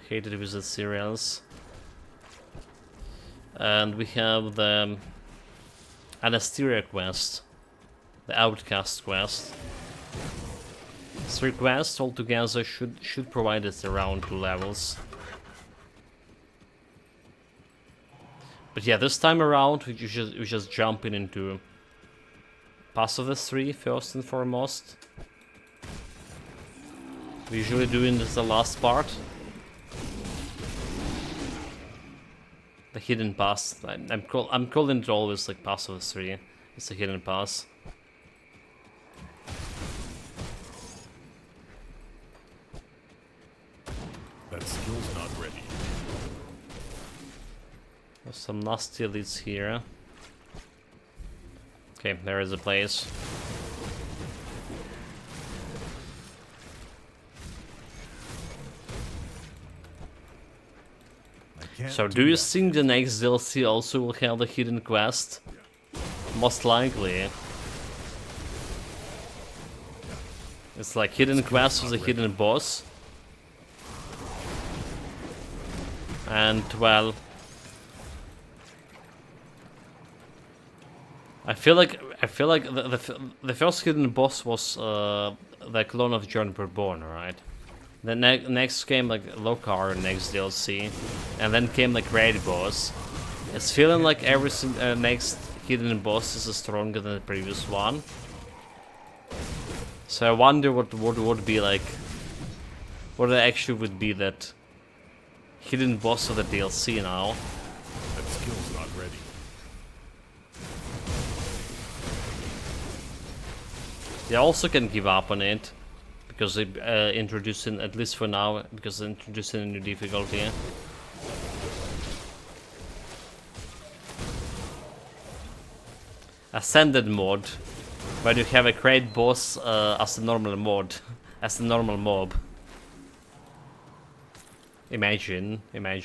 Hated Visit Cereals. And we have the Anasteria quest, the Outcast quest. 3 quests altogether should provide us around 2 levels. But yeah, this time around we're just jumping into Pass of the 3 first and foremost. We're usually doing this the last part. The Hidden Pass. I'm calling it always like Pass of the 3. It's a Hidden Pass.
That skill's not ready.
There's some nasty elites here. Okay, there is a place. So do you think the next DLC also will have the hidden quest? Most likely. It's like hidden quest with a hidden boss. And well, I feel like the first hidden boss was the clone of John Reborn, right? The next came like Lokar, next DLC, and then came like Raid Boss. It's feeling like every next hidden boss is stronger than the previous one. So I wonder what would be like, what actually would be that hidden boss of the DLC now.
That skill's not ready.
They also can give up on it. Because they introducing, at least for now, because they're introducing a new difficulty. Ascended mod, where you have a great boss as a normal mod, as a normal mob. Imagine.
I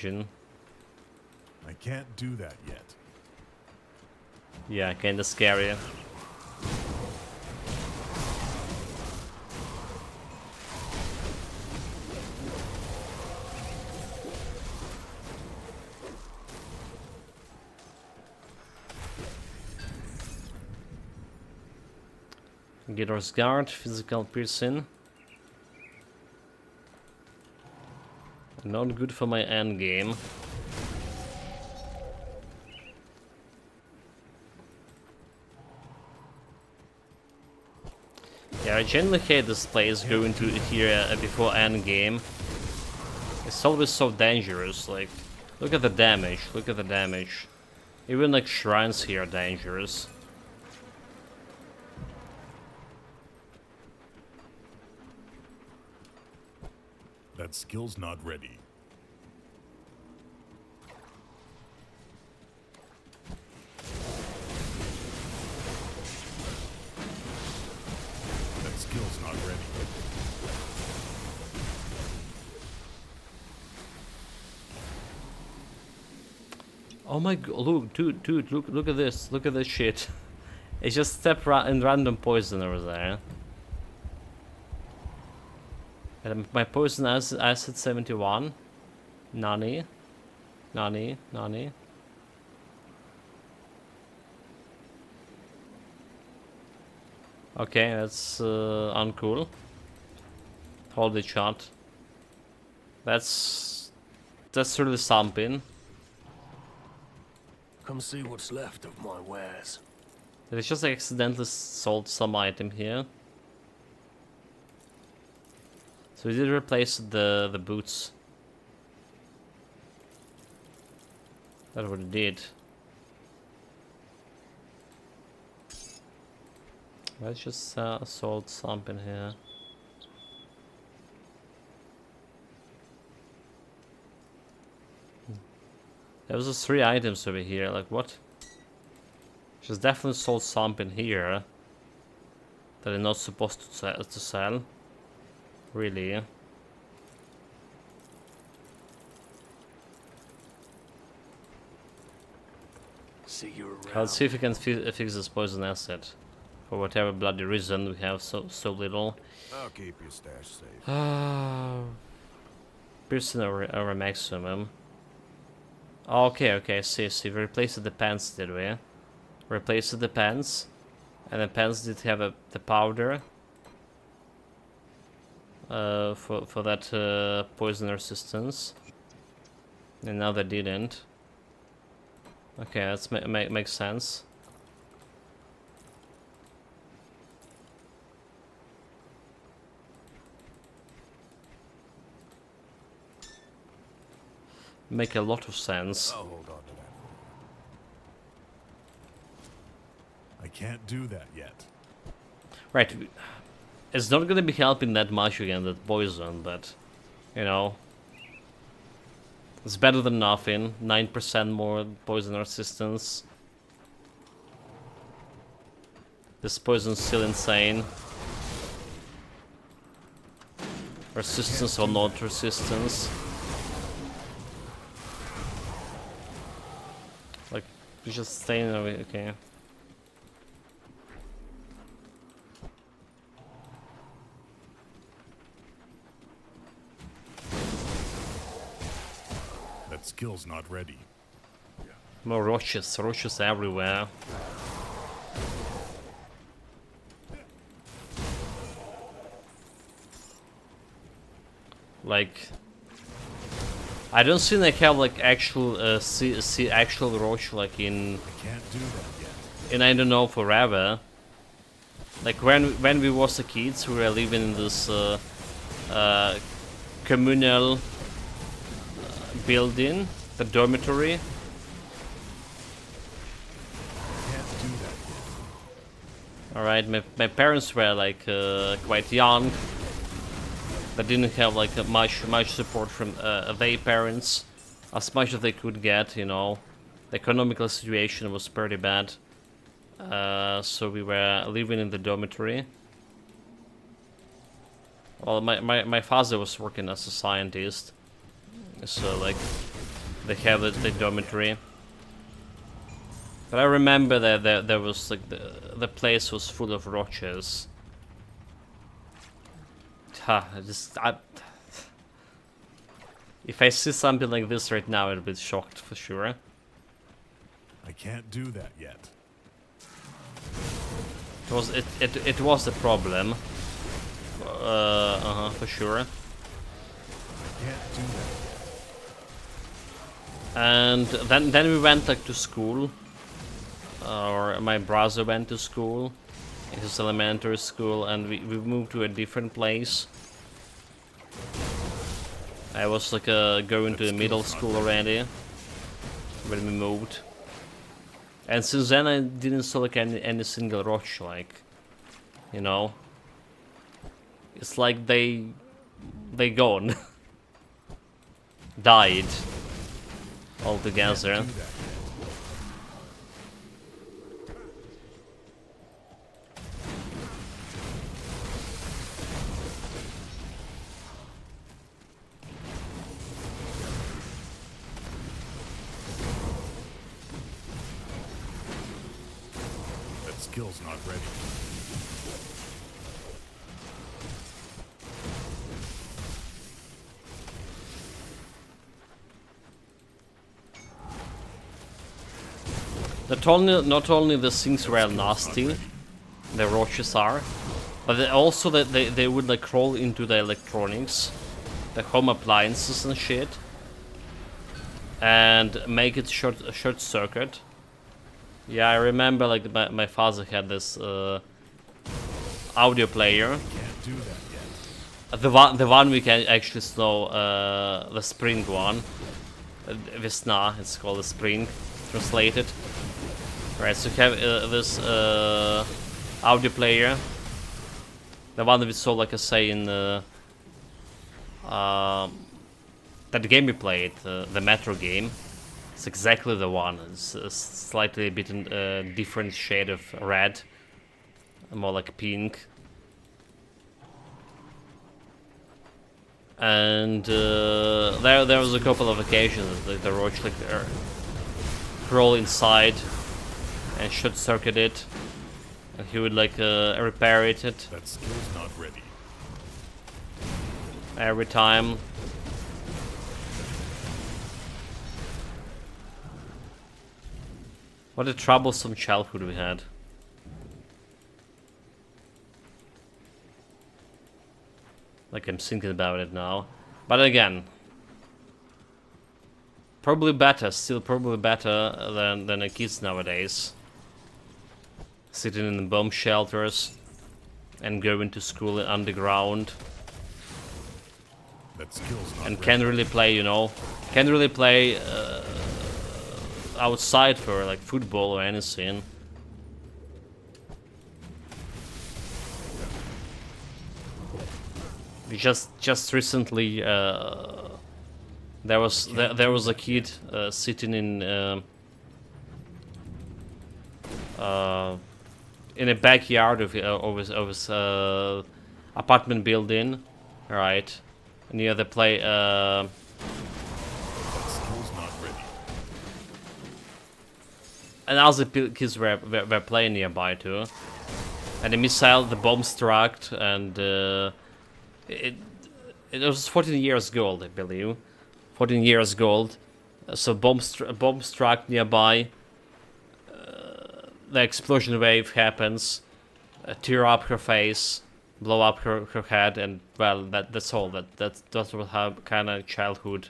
can't do that yet.
Yeah, kinda scary. Gitter's Guard, physical piercing. Not good for my end game. Yeah, I generally hate this place going to here before end game. It's always so dangerous. Like, look at the damage. Look at the damage. Even like shrines here are dangerous.
That skill's not ready. That skill's not ready.
Oh my god, look, dude, look at this. Look at this shit. It's just step in random poison over there. And my poison acid 71. Nani. Okay, that's uncool. Hold it shot. That's really something.
Come see what's left of my wares.
Did it just accidentally sold some item here? So we did replace the boots. That's what it did. Let's just sold something here. There was just 3 items over here. Like what? She's definitely sold something here that they're not supposed to sell. Really?
See you around.
Let's see if we can fix this poison acid. For whatever bloody reason, we have so little.
I'll keep your stash safe.
Piercing our maximum. Okay, see, we replaced the pants, did we? Replaced the pants. And the pants did have the powder. For that poison resistance. And now they didn't. Okay, that makes sense. Make a lot of sense.
I'll hold on to that.
I can't do that yet.
Right. It's not gonna be helping that much against that poison, but you know, it's better than nothing. 9% more poison resistance. This poison's still insane. Resistance or not resistance. Like, you just staying away, okay.
That skill's not ready.
More roaches everywhere. Like, I don't think they have like actual see actual roach like in
I can't do that yet.
I don't know forever. Like when we was a kids, we were living in this communal building, the dormitory.
I can't do that yet.
Alright, my parents were like quite young. They didn't have like much support from their parents, as much as they could get, you know. The economical situation was pretty bad. So we were living in the dormitory. Well, my father was working as a scientist. So like, they have the dormitory. But I remember that there was like, the place was full of roaches. If I see something like this right now, I'd be shocked for sure.
I can't do that yet.
It was a problem. For sure.
I can't do that yet.
And then we went like to school, or my brother went to school, in his elementary school, and we moved to a different place. I was like going to the middle school already when we moved, and since then I didn't saw like any single roach, like, you know. It's like they gone, died altogether.
That skill's not ready.
Not only the things were nasty, the roaches are. But also that they would like crawl into the electronics, the home appliances and shit, and make it short circuit. Yeah, I remember like my father had this audio player.
Can't do that yet.
The one we can actually saw, the spring one. Vesna, it's called the spring, translated. Right, so we have this audio player. The one that we saw, like I say, in that game we played, the Metro game. It's exactly the one. It's a slightly bit different shade of red, more like pink. And there was a couple of occasions that the roach like crawl inside and short circuit it, and he would like repair it
That skill's not ready.
every time. What a troublesome childhood we had. Like I'm thinking about it now. But again, probably better, still probably better than the kids nowadays. Sitting in the bomb shelters and going to school underground.
That skill's not
And
ready.
can't really play, you know, can't really play outside for like football or anything. We just recently there was a kid sitting in a backyard of his apartment building, right, near the play.
That skill's not ready.
And other kids were playing nearby too, and the bomb struck, and it was 14 years old, I believe, 14 years old. So bomb struck nearby. The explosion wave happens, tear up her face, blow up her head, and well, that's all. That's what kind of childhood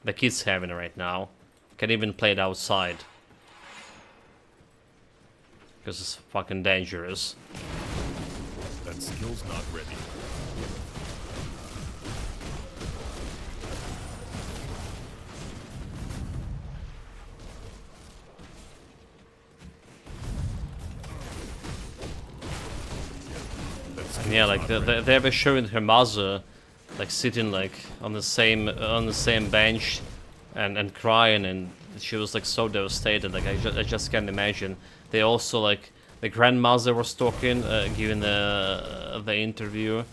the kids having right now. Can even play it outside. Because it's fucking dangerous.
That skill's not ready. That skill's
Yeah, like
not ready.
they were showing her mother, like sitting like on the same bench, and crying, and she was like so devastated. Like I just can't imagine. They also like the grandmother was talking, giving the interview,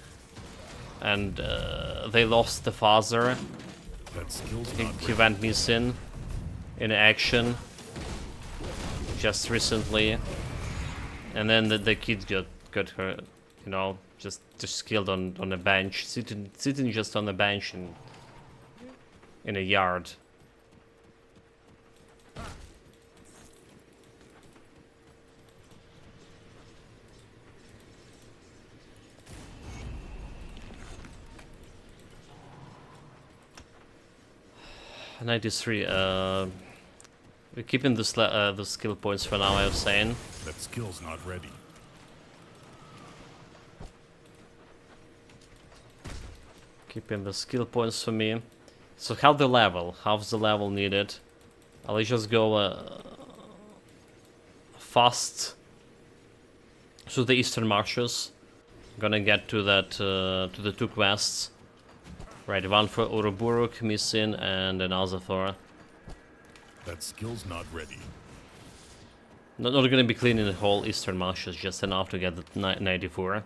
and they lost the father.
That skill's
He
not ready.
went missing in action just recently, and then the kid got her, you know, just killed on a bench, sitting just on a bench in a yard. '93. We're keeping the skill points for now, I was saying.
That skill's not ready.
Keeping the skill points for me. So how's the level needed? I'll just go fast through the Eastern Marshes. Gonna get to that to the 2 quests. Right, one for Uruburuk missing and another for.
That skill's not ready.
Not gonna be cleaning the whole Eastern Marshes, just enough to get the 94.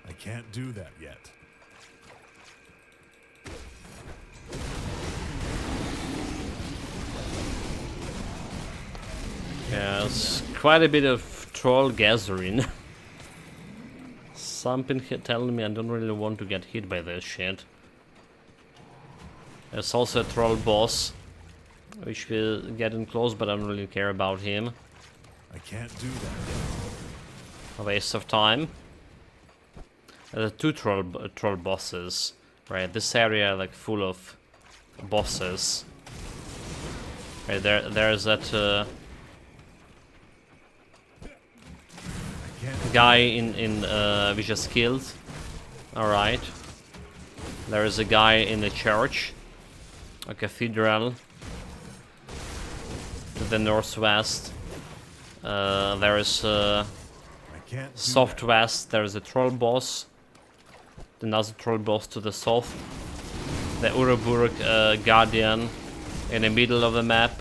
I can't do that yet.
Yeah, it's quite a bit of troll gathering. Something telling me I don't really want to get hit by this shit. There's also a troll boss, which will get in close, but I don't really care about him.
I can't do that.
A waste of time. There are two troll bosses, right? This area like full of bosses. Right there's that guy in we just killed. All right. There is a guy in the church, a cathedral to the northwest. There is southwest. There is a troll boss. Another troll boss to the south. The Uruburg guardian in the middle of the map,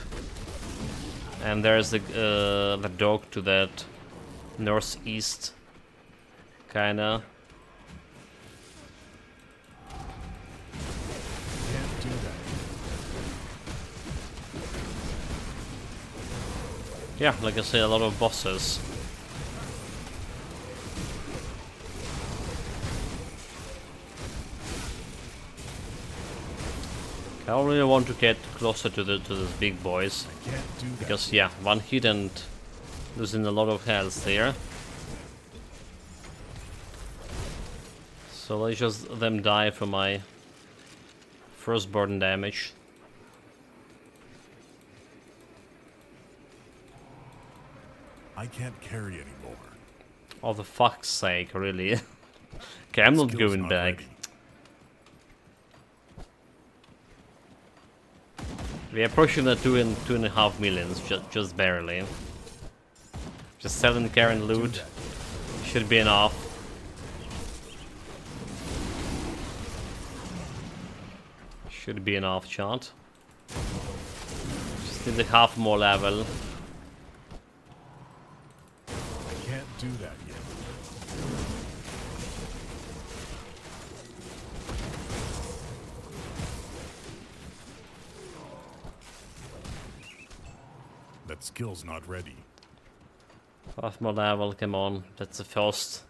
and there's the dog to that northeast, kinda.
Can't do that.
Yeah, like I say, a lot of bosses. I don't really want to get closer to these big boys,
I can't do that.
because yeah, one hit and losing a lot of health there. So let's just them die for my firstborn damage.
I can't carry anymore.
Oh, for fuck's sake, really? Okay, I'm not
Skill's
going
not
back.
ready.
We are approaching the 2.5 millions, just barely. Just selling current loot should be enough. Should be enough, chat. Just need a half more level.
I can't do that yet. That skill's not ready.
Half more level, come on. That's the first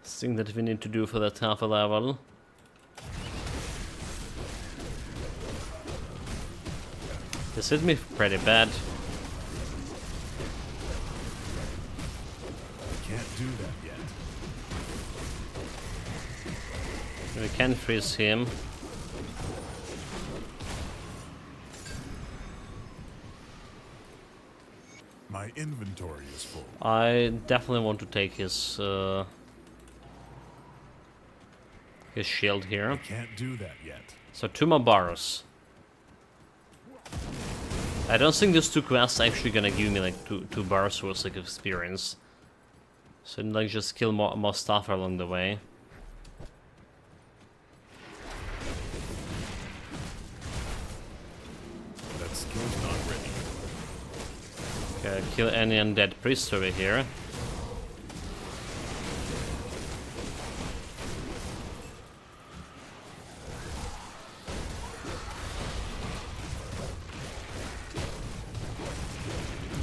thing that we need to do for that half a level. This hit me pretty bad.
I can't do that yet.
We can freeze him.
My inventory is full.
I definitely want to take his shield
I
here.
can't do that yet.
So 2 more bars. I don't think these 2 quests are actually gonna give me like two bars worth of experience. So like just kill more stuff along the way.
That skill's not ready.
Okay, kill any undead priest over here.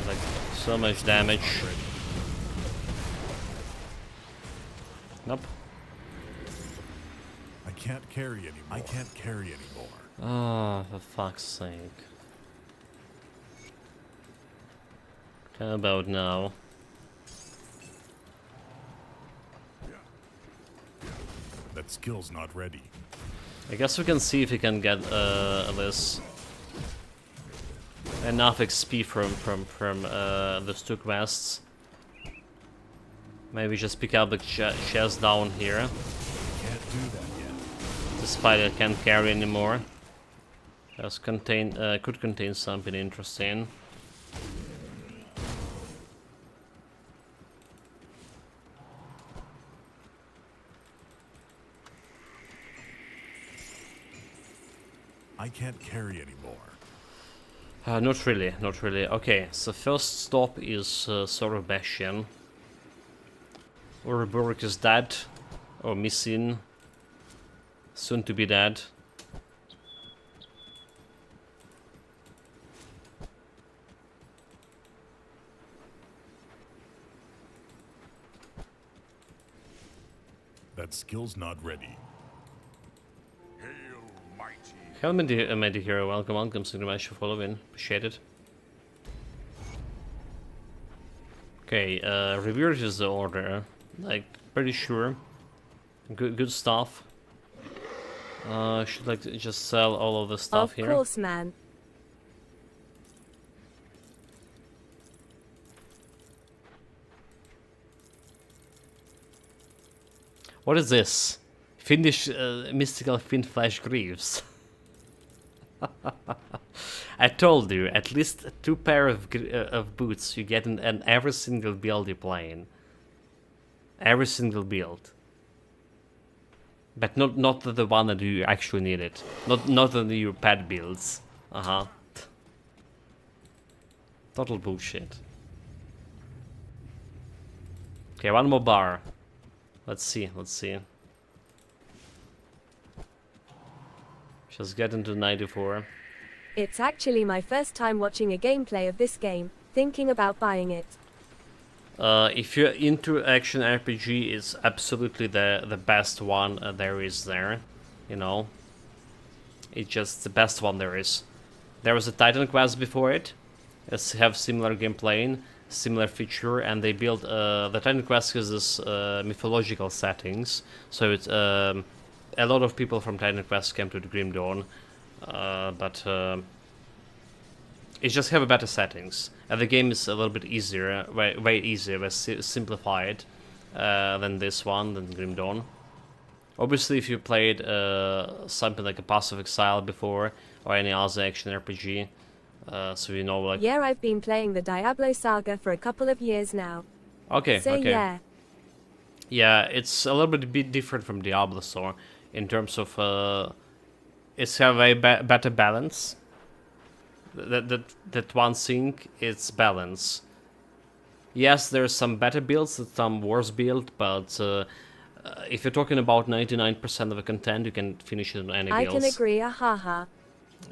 Like so much damage. Nope.
I can't carry anymore. I can't carry anymore.
Ah, for fuck's sake. How about now?
That skill's not ready.
I guess we can see if we can get this enough XP from those 2 quests. Maybe just pick up the chest down here,
Can't do that yet.
despite I can't carry anymore. Just could contain something interesting.
I can't carry anymore.
Not really, not really. Okay, so first stop is Sebastian. Uruburg is dead, or missing, soon to be dead.
That skill's not ready.
Hail, mighty.
Hello, Medi Hero. Welcome, welcome. So much for following. Appreciate it. Okay, revered is the order. Like, pretty sure. Good stuff. Should like to just sell all of the stuff here.
Of course, man.
What is this? Finnish mystical fin flash greaves. I told you, at least 2 pair of boots you get in every single build you're playing. Every single build. But not the one that you actually need it. Not the your pet builds. Total bullshit. Okay, one more bar. Let's see. Just get into 94.
It's actually my first time watching a gameplay of this game, thinking about buying it.
If you're into action RPG, it's absolutely the best one there is there. You know, it's just the best one there is. There was a Titan Quest before it. It's have similar gameplay, similar feature, and they built the Titan Quest has this mythological settings. So it's a lot of people from Titan Quest came to the Grim Dawn, but it just have better settings. And the game is a little bit easier, way easier, way simplified than this one, than Grim Dawn. Obviously, if you played something like a Path of Exile before, or any other action RPG, so you know, like...
Yeah, I've been playing the Diablo saga for a couple of years now.
Okay,
So
okay.
yeah.
Yeah, it's a little bit different from Diablo, so in terms of... it's have a better balance. That one thing, it's balance. Yes, there's some better builds, some worse build, but if you're talking about 99% of the content, you can finish it on any
I
builds.
can agree, haha.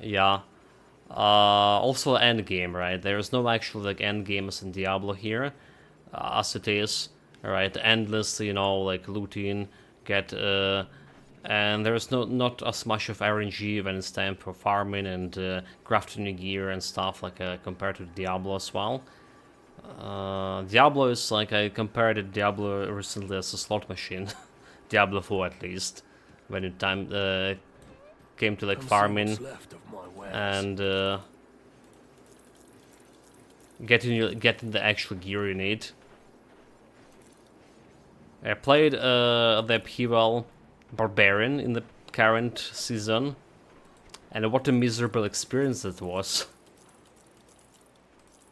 Yeah. Also end game, right? There's no actual like end game as in Diablo here, as it is, right? Endless, you know, like looting, get and there's not as much of RNG when it's time for farming and crafting new gear and stuff like compared to Diablo as well. Diablo is like, I compared it Diablo recently as a slot machine, Diablo 4 at least, when it came to like
Come see
farming
what's left of my wares.
and getting the actual gear you need. I played the Upheaval Barbarian in the current season, and what a miserable experience that was.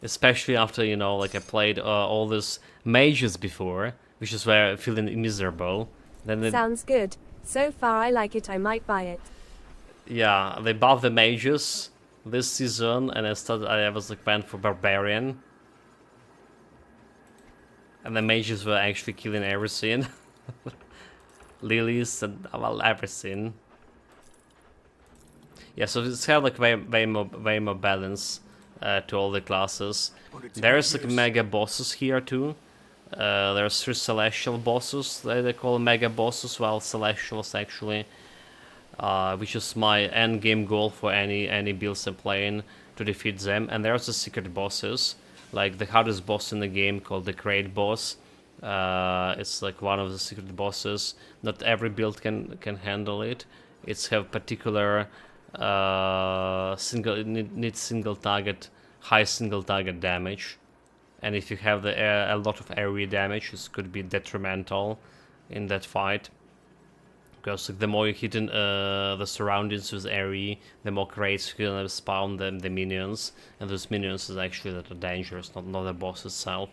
Especially after, you know, like I played all these mages before, which is where I'm feeling miserable. Then
Sounds good. So far I like it, I might buy it.
yeah, they buffed the mages this season, and I was like went for Barbarian. And the mages were actually killing everything. Lilies and well, everything. Yeah, so it's kind of like way more balance to all the classes. There's like mega bosses here too. There's 3 celestial bosses that they call mega bosses, while celestials actually, which is my end game goal for any builds I'm playing, to defeat them. And there's the secret bosses, like the hardest boss in the game called the Great Boss. It's like one of the secret bosses. Not every build can handle it. It's have particular needs single target, high single target damage, and if you have a lot of area damage, this could be detrimental in that fight. Because like, the more you hit in the surroundings with area, the more crates you're gonna spawn the minions, and those minions is actually that are dangerous, not the boss itself.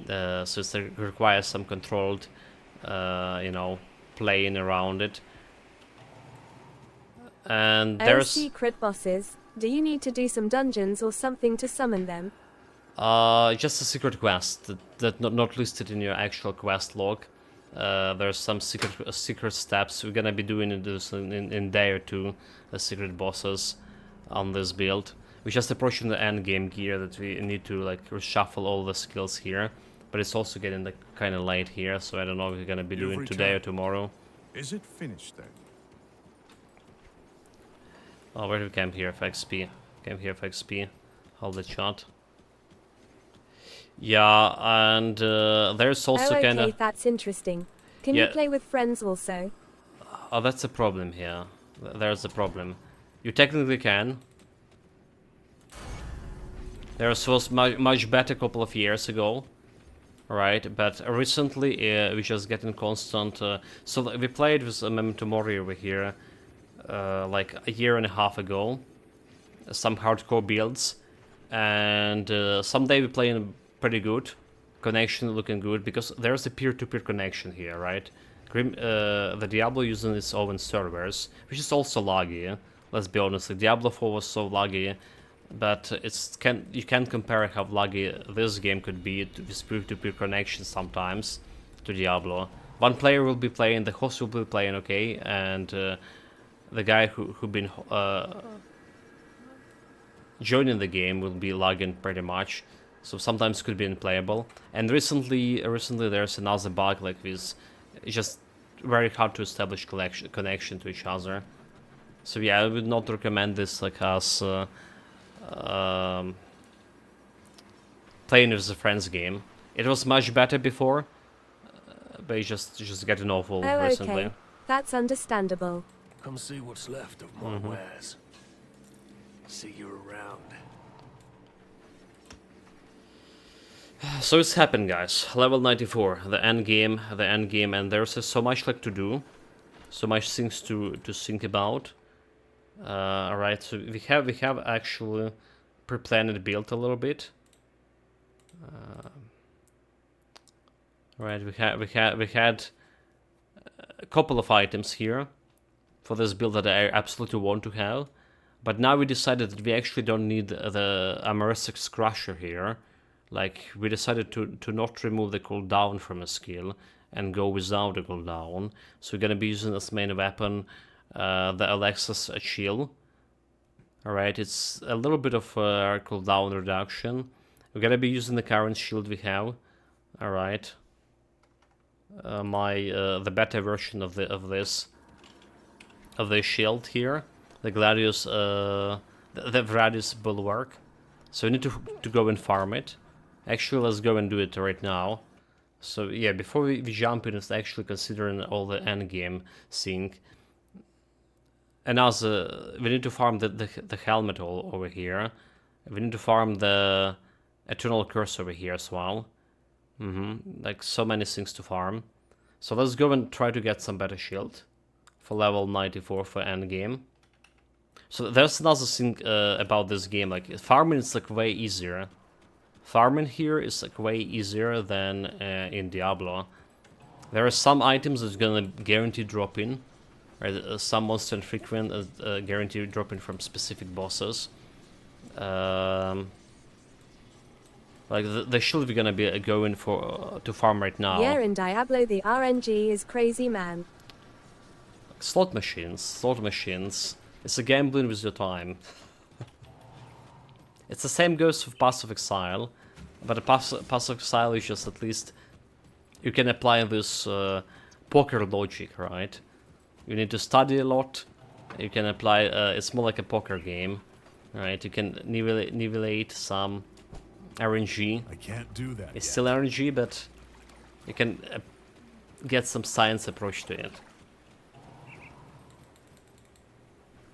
So it requires some controlled, you know, playing around it. And there's
secret bosses. Do you need to do some dungeons or something to summon them?
just a secret quest that not listed in your actual quest log. There's some secret steps we're gonna be doing this in day or two. The secret bosses on this build. We're just approaching the end game gear that we need to like reshuffle all the skills here. but it's also getting like kind of late here, so I don't know if we're gonna be
You've
doing today or
returned.
tomorrow.
Is it finished then?
Oh, where do we camp here for XP? Camp here for XP. Hold the shot. Yeah, and there's also
Oh, okay,
kind of...
that's interesting. Can you
Yeah.
play with friends also?
Oh, that's a problem here. There's a problem. You technically can. There was much better a couple of years ago, right? But recently we just getting constant. So we played with Memento Mori over here, like a year and a half ago. Some hardcore builds, and someday we playing pretty good. Connection looking good because there's a peer-to-peer connection here, right? The Diablo using its own servers, which is also laggy. Let's be honest, the Diablo 4 was so laggy, but you can't compare how laggy this game could be with peer-to-peer connection sometimes to Diablo. One player will be playing, the host will be playing okay, and the guy who been joining the game will be lagging pretty much. So sometimes could be unplayable. And recently there's another bug like this. It's just very hard to establish connection to each other. So yeah, I would not recommend this like as playing with a friends game. It was much better before, but it's just getting awful
Oh,
recently.
okay. That's understandable.
Come see what's left of my wares. See you around.
So it's happened, guys. Level 94, the end game, and there's so much like to do, so much things to think about. Alright, so we have actually pre-planned build a little bit. Right, we had a couple of items here for this build that I absolutely want to have, but now we decided that we actually don't need the Amarasta Crusher here. Like, we decided to not remove the cooldown from a skill and go without the cooldown. So we're gonna be using as main weapon the Alexa's shield. Alright, it's a little bit of cooldown reduction. We're gonna be using the current shield we have. Alright. The better version of this shield here. The Gladius the Gladius Bulwark. So we need to go and farm it. Actually, let's go and do it right now. So yeah, before we jump in, it's actually considering all the end game thing. And also, we need to farm the helmet over here. We need to farm the Eternal Curse over here as well. Like so many things to farm. So let's go and try to get some better shield for level 94 for end game. So there's another thing about this game, like farming is like way easier. Farming here is like way easier than in Diablo. There are some items that's gonna guarantee drop in, right? Some monster frequent guarantee drop in from specific bosses. Like the shield we're gonna be going for to farm right now.
Yeah, in Diablo the RNG is crazy, man.
Slot machines. It's a gambling with your time. It's the same goes with Pass of Exile, but the Pass of Exile is just at least you can apply this poker logic, right? You need to study a lot. You can apply. It's more like a poker game, right? You can nivellate some RNG.
I can't do that
It's
yet.
still RNG, but you can get some science approach to it.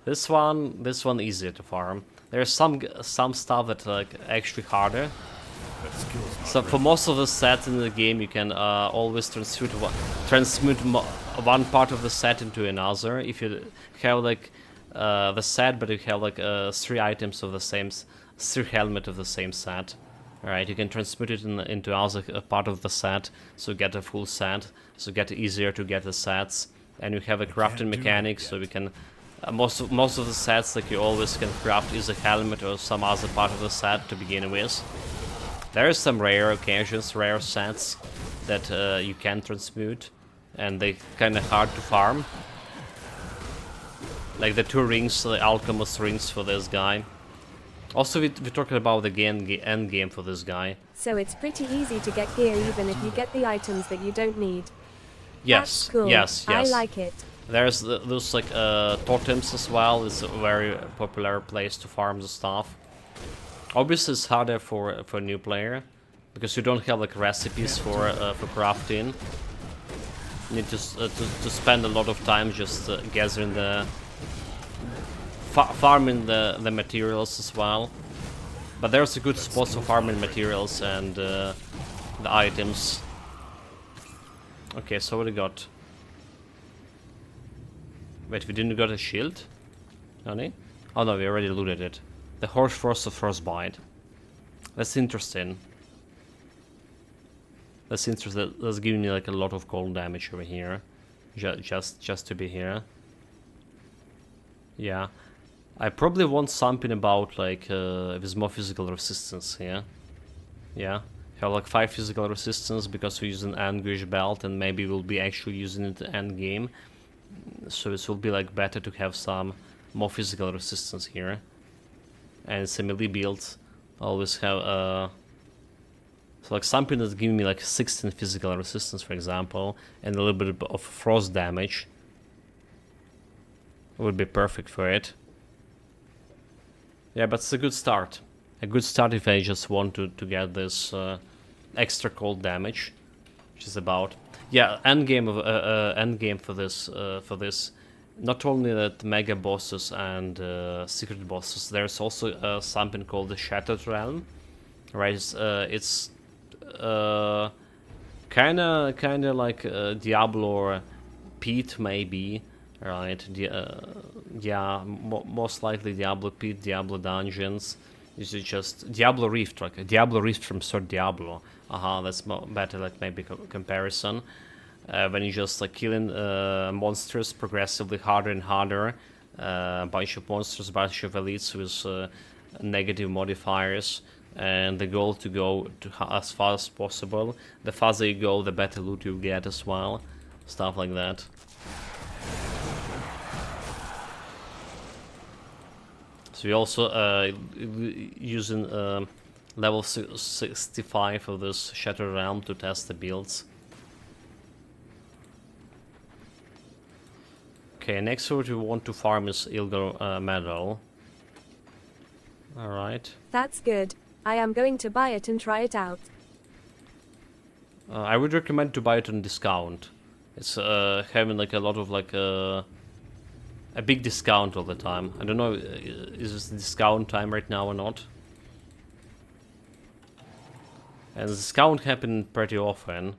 This one easier to farm. There's some stuff that like actually harder.
That skill's not
So for most of the sets in the game, you can always transmute one part of the set into another. If you have like the set, but you have like 3 items of the same, 3 helmet of the same set. Alright, you can transmute it into other part of the set, so get a full set, so get easier to get the sets. And you have a crafting
do that
mechanic, so we can most of the sets like you always can craft is a helmet or some other part of the set to begin with. There are some rare occasions, rare sets that you can transmute, and they kind of hard to farm. Like the 2 rings, the alchemist rings for this guy. Also, we're talking about the end game for this guy.
So it's pretty easy to get gear even if you get the items that you don't need.
Yes,
That's cool.
yes,
I
yes.
like it.
There's those like totems as well. It's a very popular place to farm the stuff. Obviously, it's harder for a new player because you don't have like recipes for crafting. You need to spend a lot of time just gathering the farming the materials as well. But there's a good spot for farming materials and the items. Okay, so what do we got? Wait, we didn't got a shield? Honey? Oh no, we already looted it. The Horse Frost of Frostbite. That's interesting. That's interesting. That's giving me like a lot of cold damage over here. Just to be here. Yeah. I probably want something about like with more physical resistance here. Yeah. Have like 5 physical resistance because we use an Anguish belt and maybe we'll be actually using it end game. So it will be like better to have some more physical resistance here. And some melee builds always have so like something that's giving me like 16 physical resistance, for example, and a little bit of frost damage would be perfect for it. Yeah, but it's a good start. A good start if I just want to get this extra cold damage, which is about end game for this. Not only that mega bosses and secret bosses, there's also something called the Shattered Realm, right? It's kind of like Diablo or Pete maybe, right? Yeah, most likely Diablo Pete, Diablo Dungeons. This is just Diablo Rift, like Diablo Rift from Third Diablo. That's better, like maybe comparison. When you just like killing monsters progressively harder and harder, a bunch of monsters, a bunch of elites with negative modifiers, and the goal to go as far as possible. The farther you go, the better loot you get as well, stuff like that. So we also using level 65 of this Shattered Realm to test the builds. Okay, next what we want to farm is Ilgar Metal. Alright.
That's good. I am going to buy it and try it out.
I would recommend to buy it on discount. It's having like a lot of like a big discount all the time. I don't know, is this discount time right now or not? And the discount happen pretty often.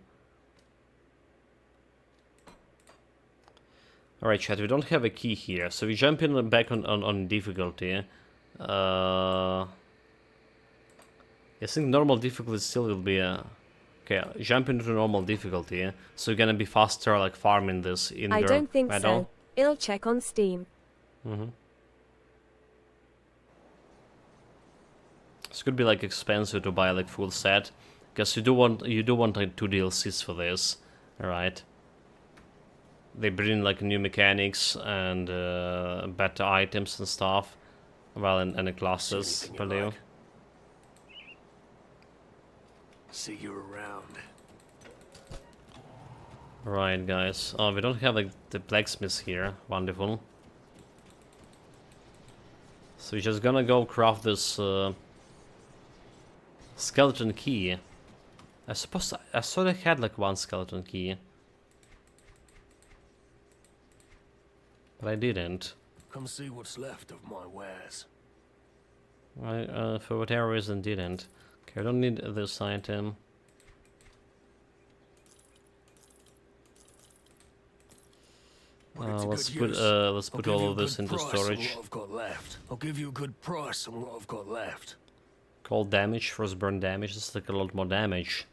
Alright chat, we don't have a key here, so we jump in back on difficulty. I think normal difficulty still will be okay, jump into normal difficulty, so you're gonna be faster like farming this in
I don't think
medal.
so. I'll check on Steam.
This could be like expensive to buy like full set, because you do want like 2 DLCs for this, alright? They bring like new mechanics and better items and stuff, well, and the classes,
Anything you
Paleo.
like. See you around.
Right, guys. Oh, we don't have like the blacksmith here. Wonderful. So we're just gonna go craft this skeleton key. I suppose I thought I had like 1 skeleton key, but I didn't.
Come see what's left of my wares.
I for whatever reason didn't. Okay, I don't need this item. Let's put all of this into storage.
I've got left. I'll give you a good price on what I've got left.
Cold damage, frostburn damage. This is like a lot more damage.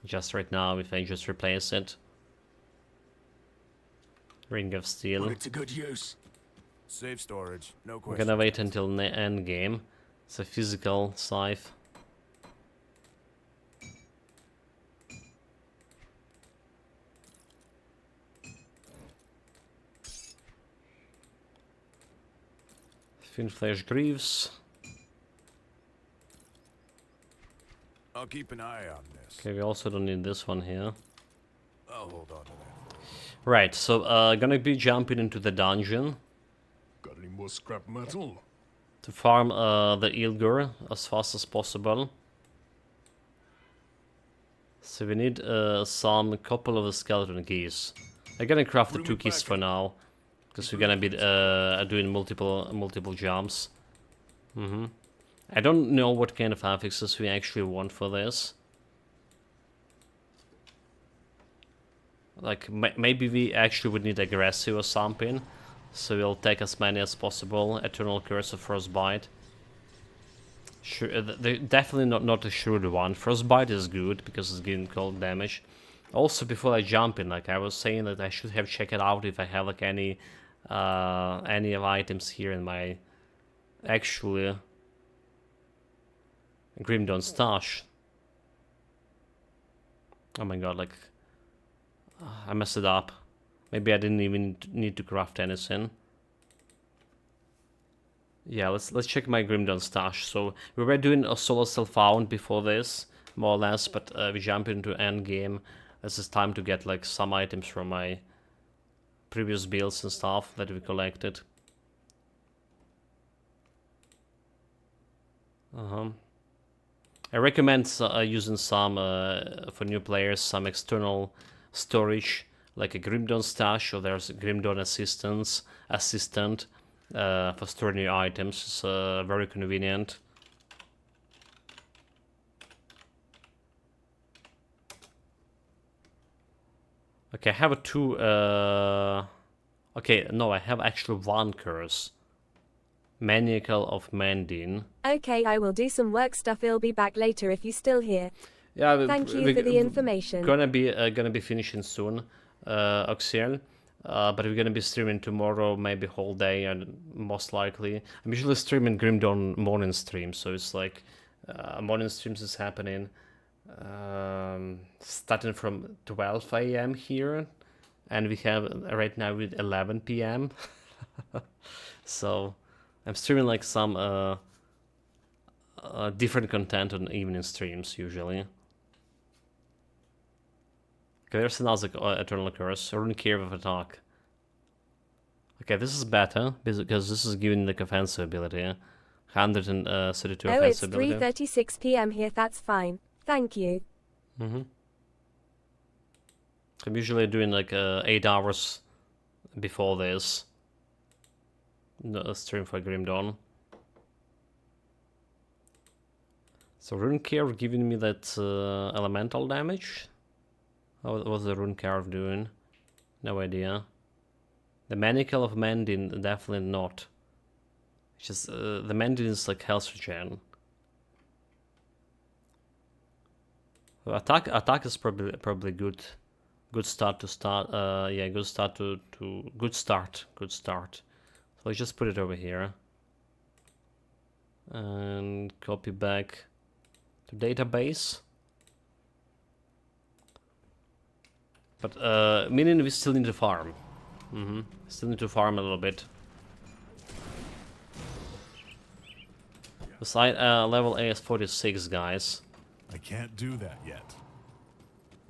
Just right now, if I just replace it. Ring of Steel.
Put it to good use.
Safe storage, no
I'm
question.
gonna wait until the end game. It's a physical scythe. Thin Flesh Greaves.
I'll keep an eye on this.
Okay, we also don't need this one here.
I'll hold on to that.
Right, so gonna be jumping into the dungeon
Got any more scrap metal?
to farm the Ilgur as fast as possible. So we need some couple of the skeleton keys. I'm gonna craft the 2 keys for now, because we're gonna be doing multiple jumps. I don't know what kind of affixes we actually want for this. Like, maybe we actually would need aggressive or something. So we'll take as many as possible. Eternal Curse of Frostbite. Sure, definitely not a shrewd one. Frostbite is good because it's giving cold damage. Also, before I jump in, like I was saying that I should have checked it out if I have like any of items here in my actually Grim Dawn stash. Oh my god, like I messed it up. Maybe I didn't even need to craft anything. Yeah, let's check my Grim Dawn stash. So we were doing a solo self-found before this, more or less, but we jump into end game. This is time to get like some items from my previous builds and stuff that we collected. I recommend using some for new players, some external storage, like a Grim Dawn stash, or there's a Grim Dawn assistant for storing your items. It's very convenient. Okay, I have a 2. Okay, no, I have actually 1 curse. Maniacal of Mandin.
Okay, I will do some work stuff. I'll be back later if you're still here.
Yeah,
Thank you for the information.
Gonna be finishing soon, Oxiel. But we're gonna be streaming tomorrow, maybe whole day, and most likely. I'm usually streaming Grim Dawn morning stream, so it's like morning streams is happening starting from 12 a.m. here, and we have right now with 11 p.m. So I'm streaming like some different content on evening streams usually. Okay, there's another Eternal Curse. Rune Curve of Attack. Okay, this is better, because this is giving like offensive ability. 132
Oh, it's
offensive ability.
3:36 p.m. here. That's fine. Thank you.
I'm usually doing like 8 hours before this. No, stream for Grim Dawn. So Rune Curve giving me that elemental damage. What was the Rune Curve doing? No idea. The Maniacal of Mandin, definitely not. It's just the Mandin is like health regen. So attack is probably good. Good start to start. Yeah, good start to good start. Good start. So let's just put it over here and copy back to database. But meaning we still need to farm. Still need to farm a little bit. Beside level A is 46, guys.
I can't do that yet.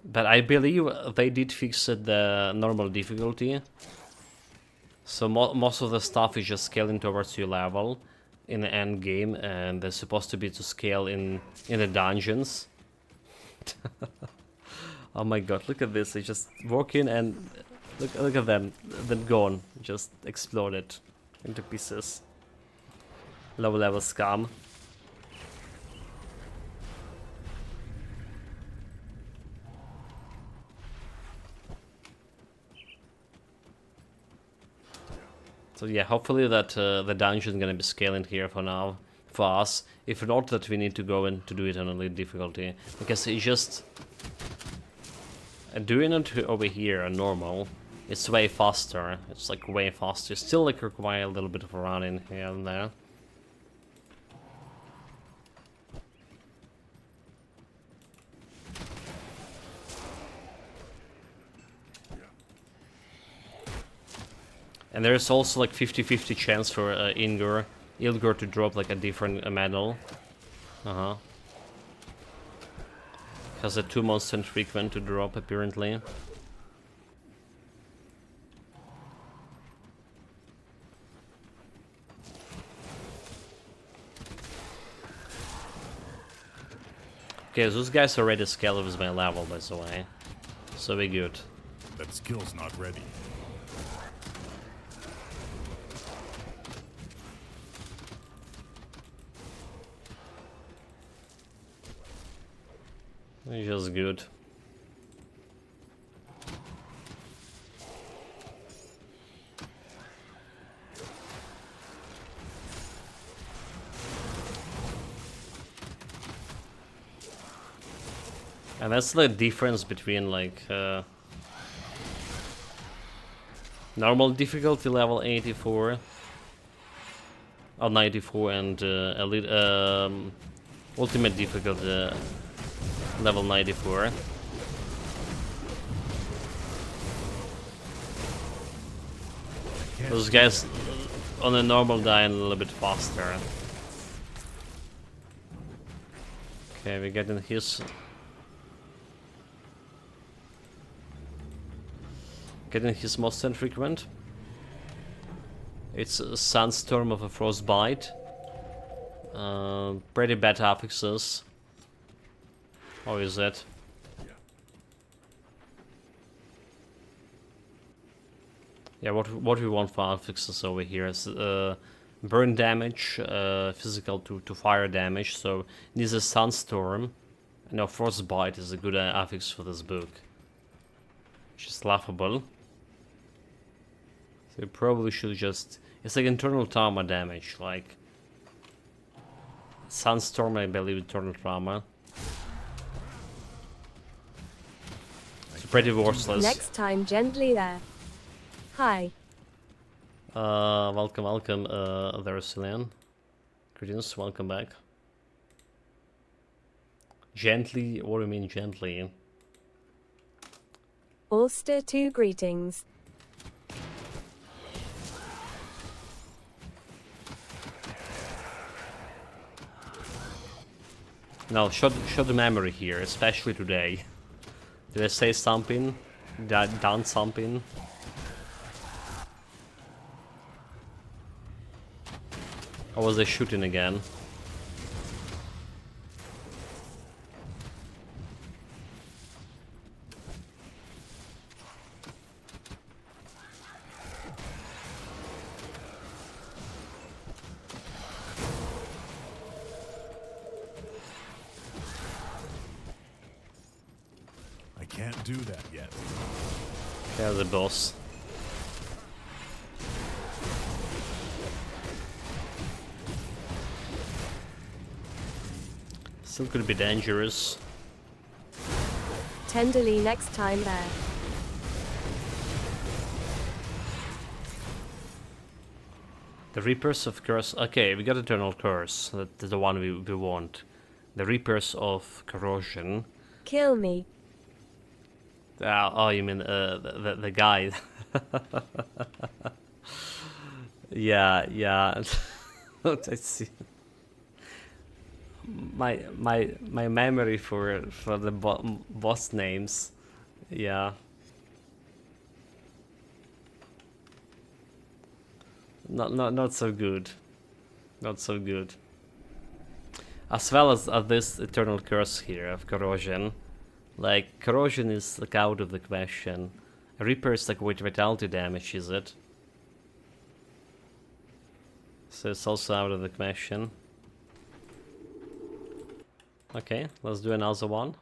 But I believe they did fix the normal difficulty. So most of the stuff is just scaling towards your level in the end game, and they're supposed to be to scale in the dungeons. Oh my god, look at this. They just walk in and look at them. They're gone. Just exploded into pieces. Low level scum. So yeah, hopefully that the dungeon is gonna be scaling here for now, for us. If not, that we need to go in to do it on a lead difficulty, because it's just doing it over here on normal. It's way faster. It's like way faster. Still like require a little bit of running here and there. And there's also like 50-50 chance for Ilgur to drop like a different medal. Has a 2 monster infrequent to drop apparently. Okay, those guys already scaled with my level, by the way. So we good.
That skill's not ready.
We just good. And that's the difference between like normal difficulty level 84 or 94 and elite ultimate difficulty level 94. Those guys on a normal die a little bit faster. Okay, we get in his. Getting his most infrequent. It's a sandstorm of a frostbite. Pretty bad affixes. How is it? Yeah, what we want for affixes over here is burn damage, physical to fire damage. So this is a sandstorm. No, frostbite is a good affix for this book. Which is laughable. So you probably should just... It's like internal trauma damage, like... Sandstorm, I believe, internal trauma. It's pretty worthless.
Next time, gently there. Hi.
Welcome, there, Cillian. Greetings, welcome back. Gently, what do you mean gently?
Ulster 2 greetings.
No, shut the memory here, especially today. Did I say something? Did I done something? Or was I shooting again?
Can't do that yet.
Yeah, the boss. Still could be dangerous.
Tenderly next time there.
The Reapers of Curse. Okay, we got Eternal Curse. That's the one we want. The Reapers of Corrosion.
Kill me.
Oh, you mean the guy? yeah. I see. My memory for the boss names, yeah. Not so good. Not so good. As well as this Eternal Curse here of Corrosion. Like, Corrosion is like out of the question. Reaper is like with vitality damage, is it? So it's also out of the question. Okay, let's do another one.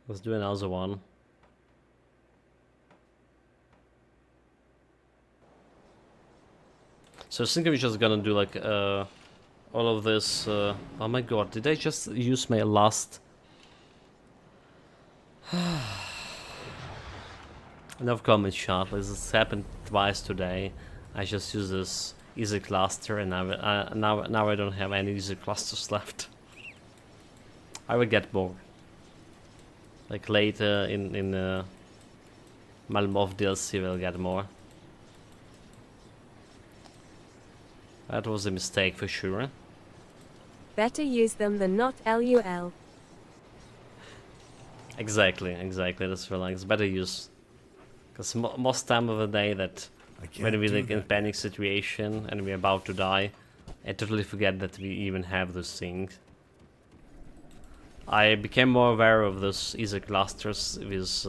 Let's do another one. So I think we're just gonna do like all of this. Oh my god, did I just use my last? Enough comment shot. This has happened twice today. I just used this easy cluster, and now I don't have any easy clusters left. I will get more. Like later in Malmov DLC, we'll get more. That was a mistake for sure.
Better use them than not, lol.
Exactly, that's relax. Better use, because most time of the day that
I can't
when we
do
like in
that
panic situation and we're about to die, I totally forget that we even have those things. I became more aware of those easy clusters with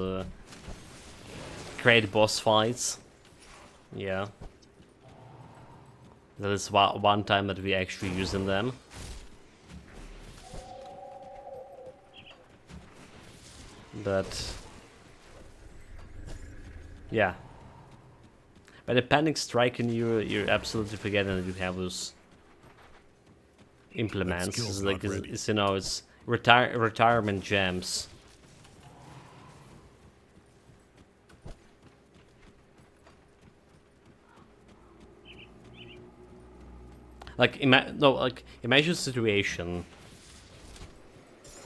great boss fights. Yeah. That is one time that we actually using them. But yeah. By the panic striking you, you're absolutely forgetting that you have those implements.
skill's
It's like
not ready.
it's you know it's retirement gems. Like imagine a situation.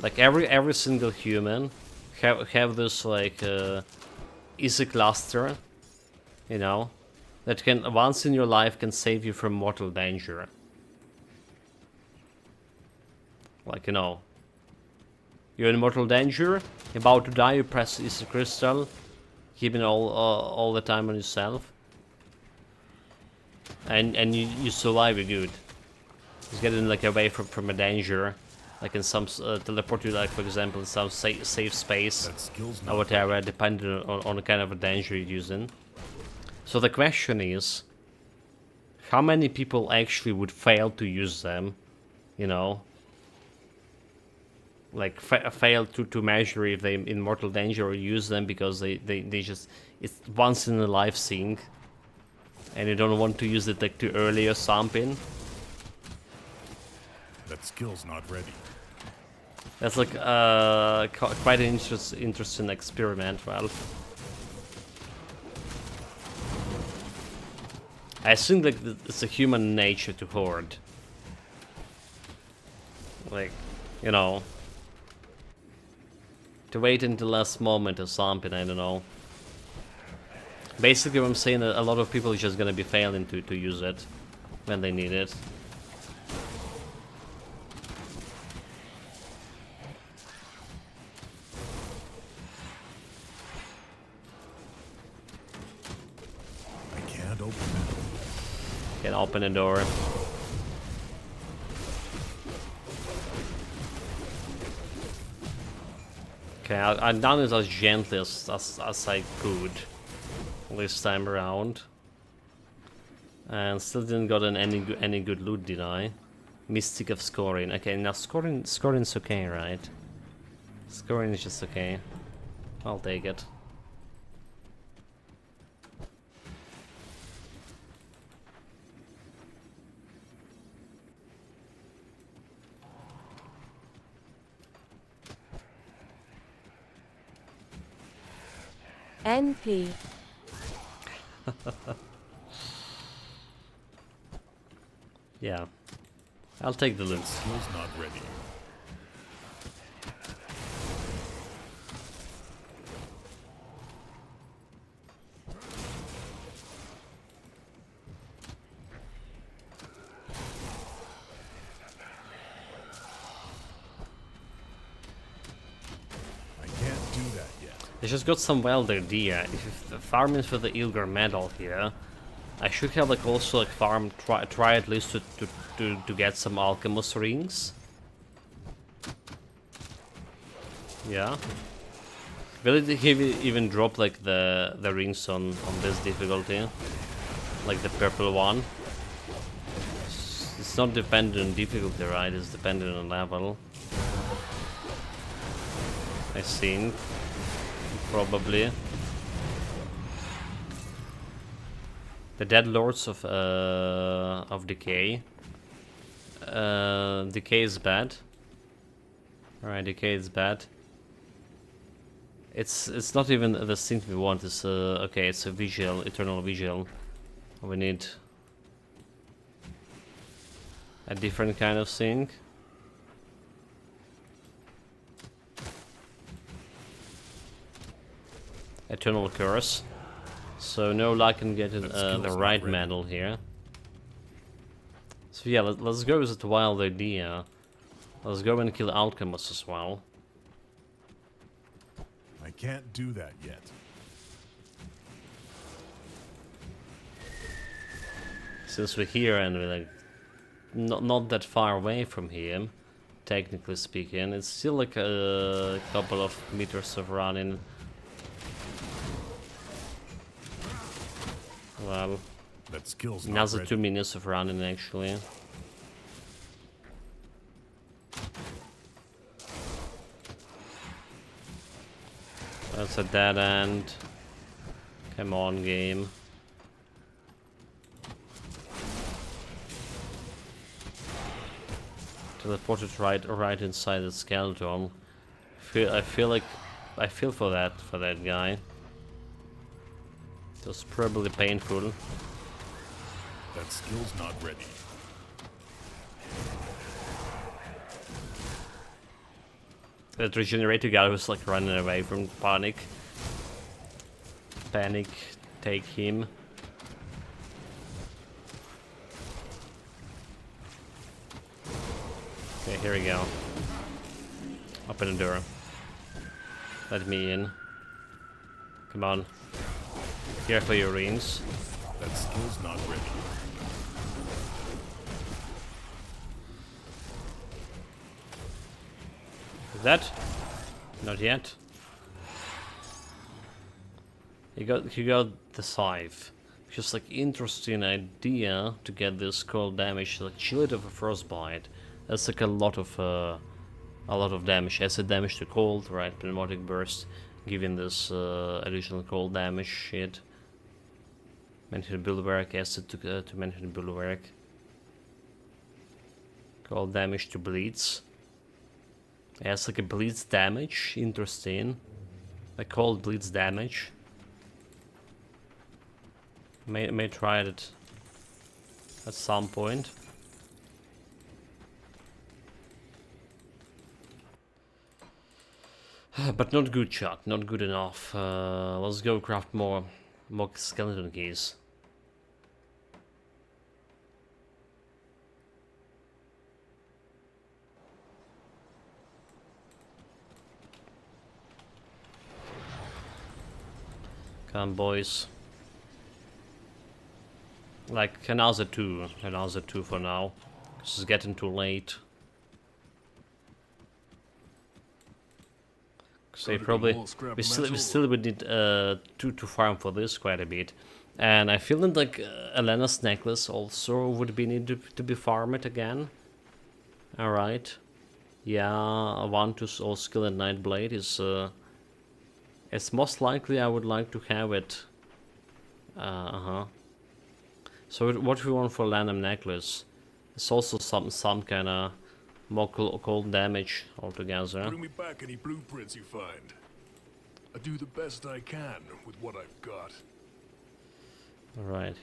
Like every single human have this like easy cluster, you know, that can once in your life can save you from mortal danger. Like, you know, you're in mortal danger, about to die, you press easy crystal, keeping all the time on yourself, and you survive. You're good. Just getting like away from a danger, like in some teleport you, like for example in some safe space
That skill's
or
not
whatever, depending on the kind of a danger you're using. So the question is, how many people actually would fail to use them? You know, like fail to measure if they in mortal danger or use them because they just it's once in a life thing, and you don't want to use it like too early or something.
That skill's not ready.
That's like quite an interesting experiment, Ralph. I think like it's a human nature to hoard. Like, you know, to wait until the last moment or something, I don't know. Basically what I'm saying, a lot of people are just gonna be failing to use it when they need it.
I can't open it.
Can open the door. Okay, I've done it as gently as I could this time around, and still didn't got any good loot, did I? Mystic of scoring. Okay, now scoring's okay, right? Scoring is just okay. I'll take it.
NP.
Yeah, I'll take the loot.
Skill's not ready. I can't do that yet.
I just got some welder deer. If farming for the Ilgar medal here, I should have like also like try at least to get some alchemist rings. Yeah. Will it even drop like the rings on this difficulty? Like the purple one? It's not dependent on difficulty, right? It's dependent on level. I think. Probably. The Dead Lords of Decay. Decay is bad. Alright, Decay is bad. It's not even the thing we want. It's okay. It's a visual, eternal visual. We need a different kind of thing. Eternal Curse. So no luck in getting the right medal here. So yeah, let's go with the wild idea. Let's go and kill Alchemist as well.
I can't do that yet.
Since we're here and we're like not that far away from him, technically speaking, it's still like a couple of meters of running. Well,
That skill's not
another
ready.
2 minutes of running actually. That's a dead end. Come on, game. Teleported right inside the skeleton. I feel for that guy. It was probably painful.
That skill's not ready.
That regenerator guy was like running away from panic. Panic, take him. Okay, here we go. Open the door. Let me in. Come on. Here for your rings.
That skill's not ready.
Is that? Not yet. You got the scythe. Just like interesting idea to get this cold damage, like chill it of a frostbite. That's like a lot of damage. Acid damage to cold, right? Pneumatic burst, giving this additional cold damage shit. Mentioned bulwark, acid to mention bulwark. Cold damage to bleeds. Yeah, it's like a bleeds damage. Interesting. Like cold bleeds damage. May try it at some point. But not good shot, not good enough. Let's go craft more skeleton keys. Come on, boys. Like another two for now. This is getting too late. So probably we still would need two to farm for this quite a bit, and I feel that like Elena's necklace also would be needed to be farmed again. All right, yeah, 1-2 all skill and Nightblade is. It's most likely I would like to have it. So what we want for Lanham necklace is also some kind of more cold damage altogether.
Bring me back any blueprints you find. I do the best I can with what I've got.
Alright,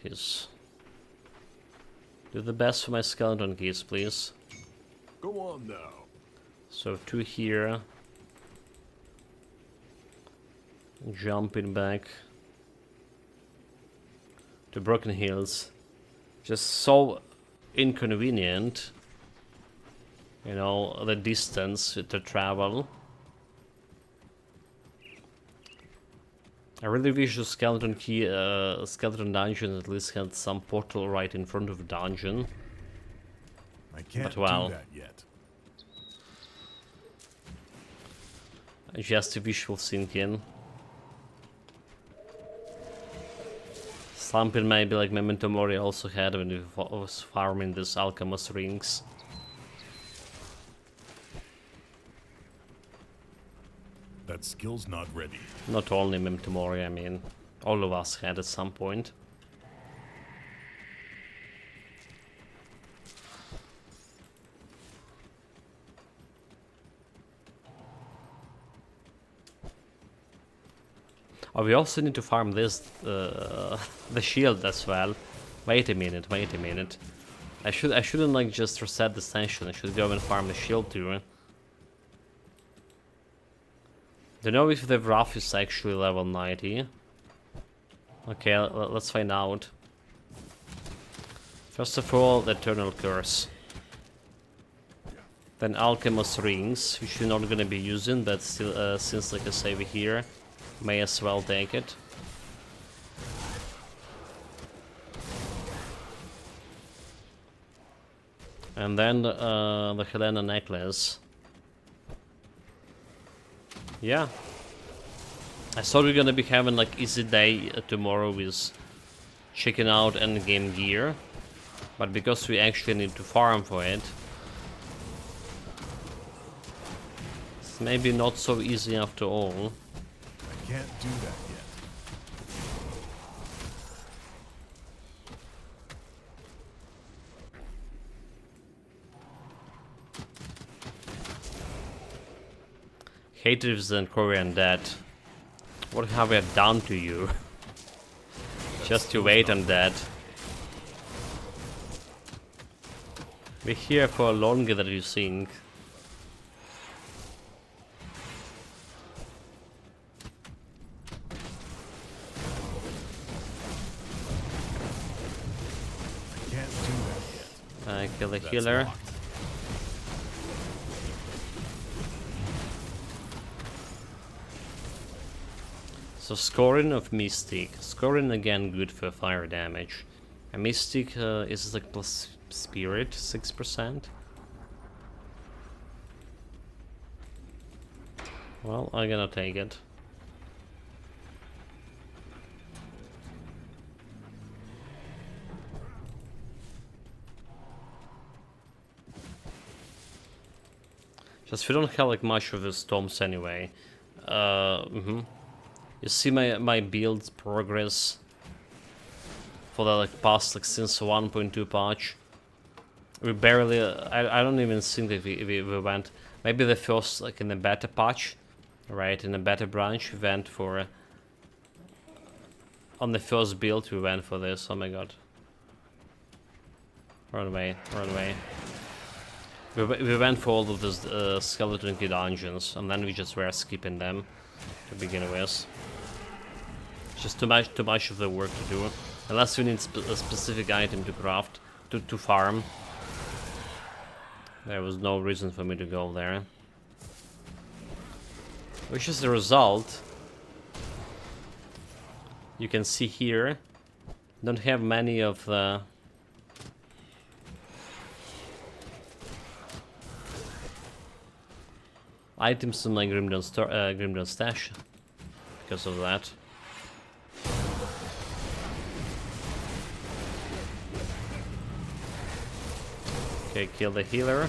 do the best for my skeleton keys, please.
Go on now.
So 2 here. Jumping back to Broken Hills. Just so inconvenient. You know, the distance to travel. I really wish the skeleton dungeon at least had some portal right in front of the dungeon.
I can't
But well,
do that yet.
just a visual thinking. Something maybe like Memento Mori also had when he was farming these alchemist rings.
That skill's not ready.
Not only Memento Mori, I mean, all of us had at some point. Oh, we also need to farm this, the shield as well. Wait a minute. I shouldn't like just reset the station. I should go and farm the shield too. Don't know if the Wrath is actually level 90. Okay, let's find out. First of all, the Eternal Curse. Then Alchemist Rings, which we're not gonna be using, but still, since like I say we're here, may as well take it. And then the Helena necklace. Yeah. I thought we were gonna be having like easy day tomorrow with checking out endgame gear. But because we actually need to farm for it, it's maybe not so easy after all.
I can't do that yet.
Haters and Korean dead. What have I done to you? Just to wait on that. We're here for longer than you think.
I can't do that yet.
I kill the
That's
healer.
locked.
So scoring of Mystic. Scoring again good for fire damage. A Mystic is like plus Spirit, 6%. Well, I'm gonna take it. Just we don't have like much of the storms anyway. You see my build progress for the like past like since 1.2 patch. We barely. I don't even think that we went. Maybe the first like in the beta patch, right? In the beta branch we went for. On the first build we went for this. Oh my god. Run away! Run away! We went for all of those skeleton key dungeons, and then we just were skipping them to begin with. Just too much of the work to do. Unless we need a specific item to craft, to farm. There was no reason for me to go there. Which is the result. You can see here, don't have many of the items in my Grimdawn stash because of that. Okay, kill the healer.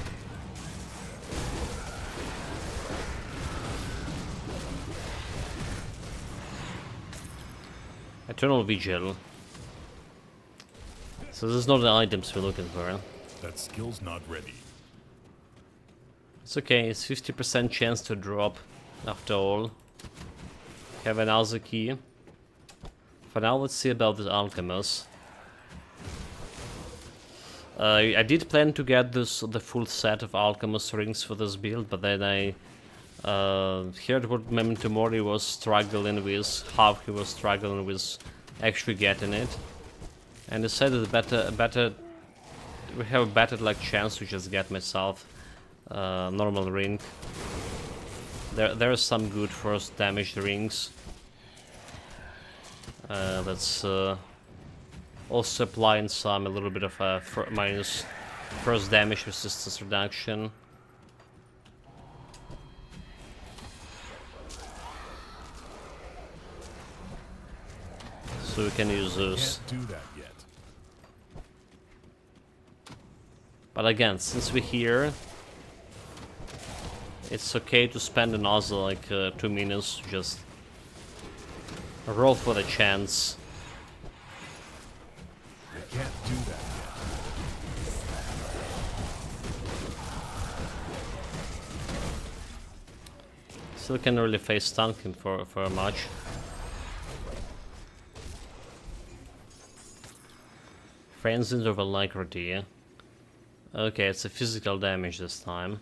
Eternal Vigil. So this is not the items we're looking for.
That skill's not ready.
It's okay, it's 50% chance to drop after all. Have another key. For now, let's see about this Alchemist. I did plan to get the full set of Alchemist rings for this build, but then I heard what Memento Mori was struggling with, how he was struggling with actually getting it, and decided we have a better like chance to just get myself normal ring. There are some good first damage rings. That's also applying a little bit of a minus first damage resistance reduction. So we can use those.
Can't do that yet.
But again, since we're here, it's okay to spend another like 2 minutes to just roll for the chance.
I can't do that yet.
Still can't really face tank him for much. Frenzies of Alacrity. Okay, it's a physical damage this time.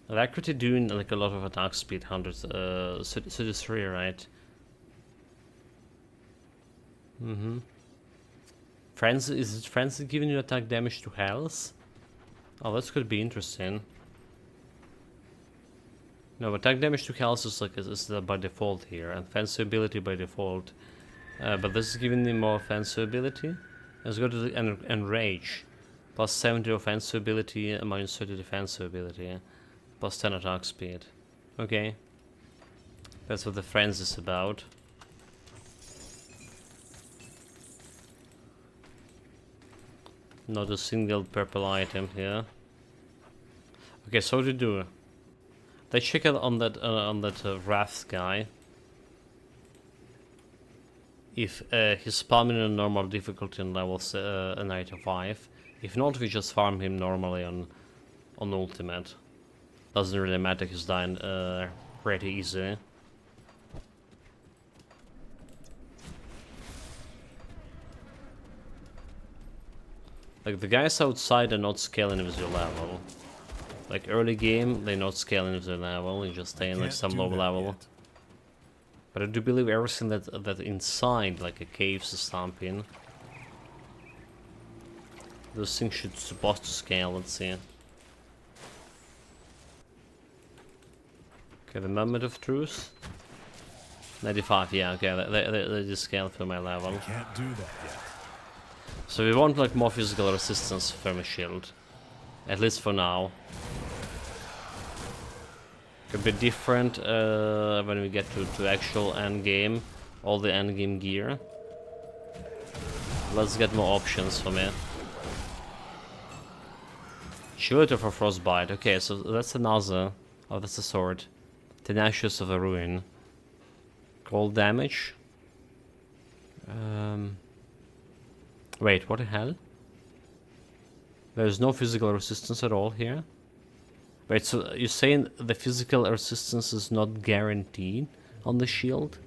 Alacrity doing like a lot of attack speed, 33, right? Frenzy, is it Frenzy giving you attack damage to health? Oh, that could be interesting. No, attack damage to health is like by default here, and fancy ability by default. But this is giving me more fancy ability. Let's go to the enrage. Plus 70 offensive ability, minus 30 defensive ability, plus 10 attack speed. Okay. That's what the frenzy is about. Not a single purple item here. Okay, so what to do? Let's check out on that Wrath guy. If he's spamming on normal difficulty on level 95. If not, we just farm him normally on ultimate. Doesn't really matter, he's dying pretty easy. Like, the guys outside are not scaling with your level. Like, early game, they're not scaling with their level, you just stay in like some low level.
Yet.
But I do believe everything that inside, like a caves is stomping. Those things should supposed to scale, let's see. Okay, the moment of truth. 95, yeah, okay, they just scale through my level.
Can't do that yet.
So we want like more physical resistance from a shield. At least for now. Could be different when we get to actual end game. All the end game gear. Let's get more options for me. Shield for frostbite. Okay, so that's another. Oh, that's a sword. Tenacious of a ruin. Cold damage. Wait, what the hell? There's no physical resistance at all here. Wait, so you're saying the physical resistance is not guaranteed on the shield?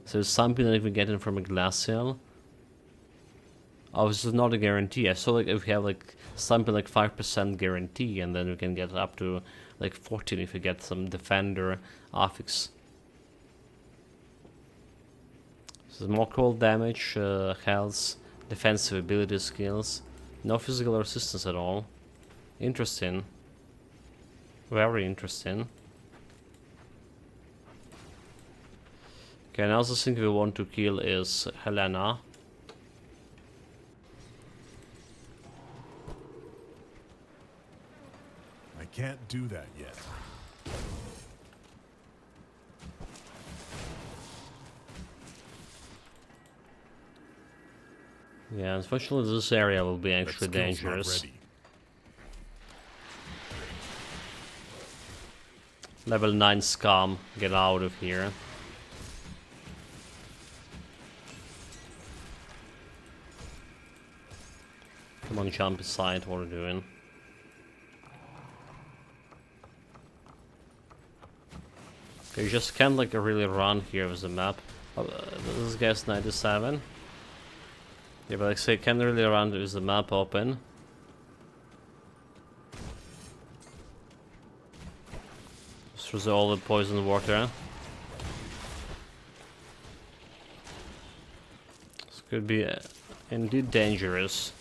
So it's something that we're getting from a glacial? Oh, this is not a guarantee. I saw like if we have like something like 5% guarantee, and then we can get up to like 14 if we get some defender affix. So more cold damage, health, defensive ability skills. No physical resistance at all. Interesting. Very interesting. Okay, another thing we want to kill is Helena.
I can't do that yet.
Yeah, unfortunately this area will be
That
actually
skill's not
dangerous.
ready.
Level 9 scum, get out of here. Come on, jump aside, what are you doing? Okay, you just can't like really run here with the map. Oh, this guy's 97. Yeah, but like I say, can't really run with the map open. Through all the poison water. This could be indeed dangerous.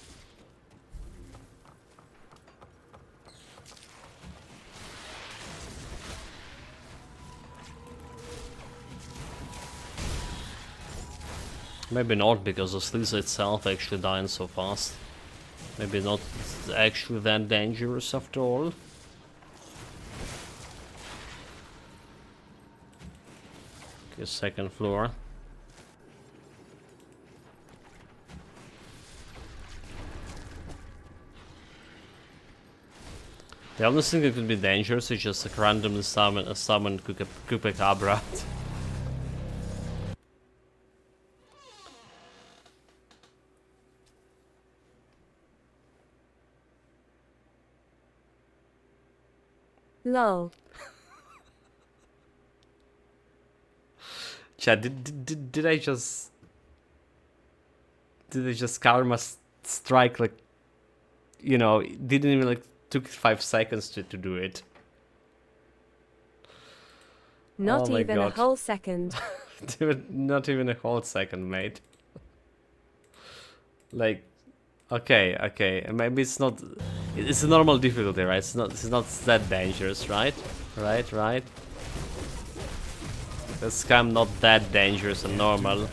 Maybe not, because the Sleaze itself actually dying so fast. Maybe not actually that dangerous after all. Okay, second floor. The only thing that could be dangerous is just like randomly summon Chupacabra.
Lol.
Chad, did I just karma strike, like, you know, it didn't even like took 5 seconds to do it.
Not
Oh my
even a
God.
whole second.
Not even a whole second, mate. Like, okay, maybe it's not. It's a normal difficulty, right? It's not that dangerous, right? Right, right. This scam not that dangerous and normal.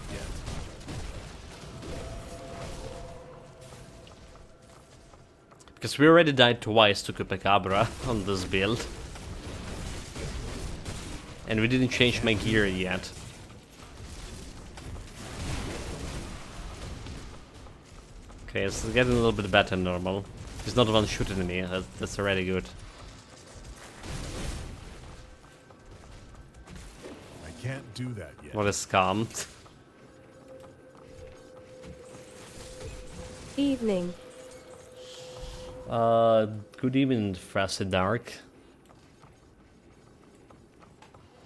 Because we already died twice to Chupacabra on this build. And we didn't change my gear yet. Okay, it's getting a little bit better than normal. He's not the one shooting me, that's already good.
I can't do that yet.
What a scam.
Evening.
Good evening, Frosted Dark.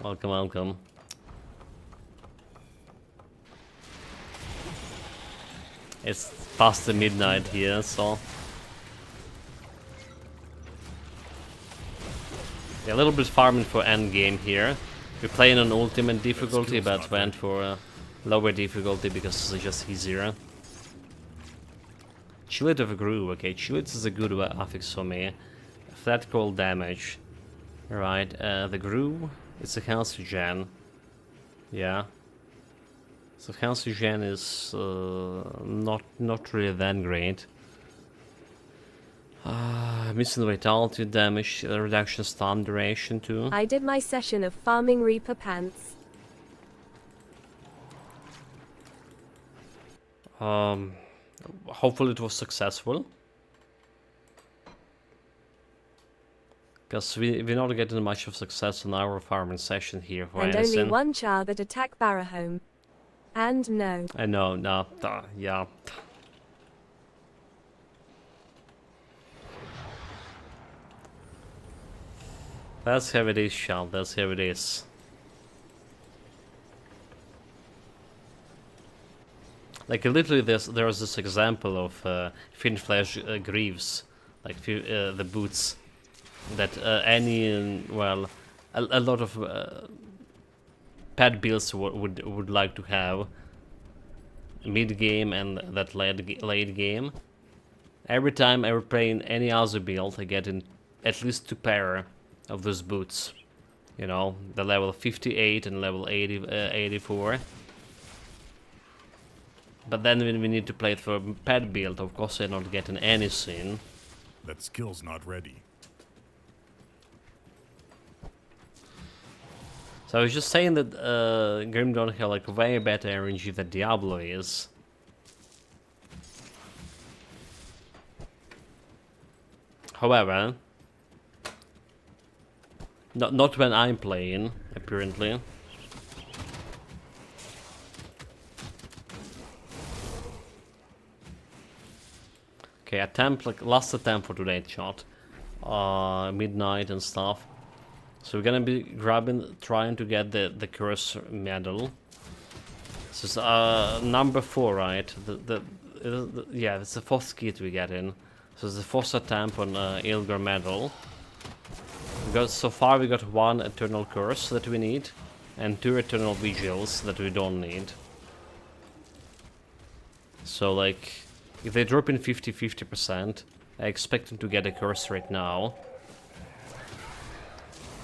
Welcome, welcome. It's past the midnight here, so... Yeah, a little bit farming for endgame here. We're playing on ultimate difficulty, but went for lower difficulty because it's just easier. Chillet of a Groove, okay, Chillet is a good affix for me. Flat cold damage. Right, the Groove, it's a Halcyon. Yeah. So Halcyon is not really that great. Missing vitality damage, reduction stun duration too.
I did my session of farming Reaper Pants.
Hopefully it was successful. Because we're not getting much of success in our farming session here for
And
anything.
only one child that attack Barahome. And no.
I know, no, yeah. That's how it is, child, that's how it is. Like literally, there's this example of Fin Flesh Greaves, like the boots that any well, a lot of pet builds would like to have mid game and that late game. Every time I play in any other build, I get in at least 2 pair of those boots. You know, the level 58 and level 84. But then when we need to play it for a pet build, of course I'm not getting anything.
That skill's not ready.
So I was just saying that Grim Dawn have like way better RNG than Diablo is. However, not when I'm playing, apparently. Okay, attempt, like last attempt for today's shot. Midnight and stuff. So we're gonna be trying to get the curse medal. This is number 4, right? Yeah, it's the 4th kit we get in. So it's the 4th attempt on Ilgar medal. So far we got 1 eternal curse that we need, and 2 eternal vigils that we don't need. So like, if they drop in 50%, I expect them to get a curse right now.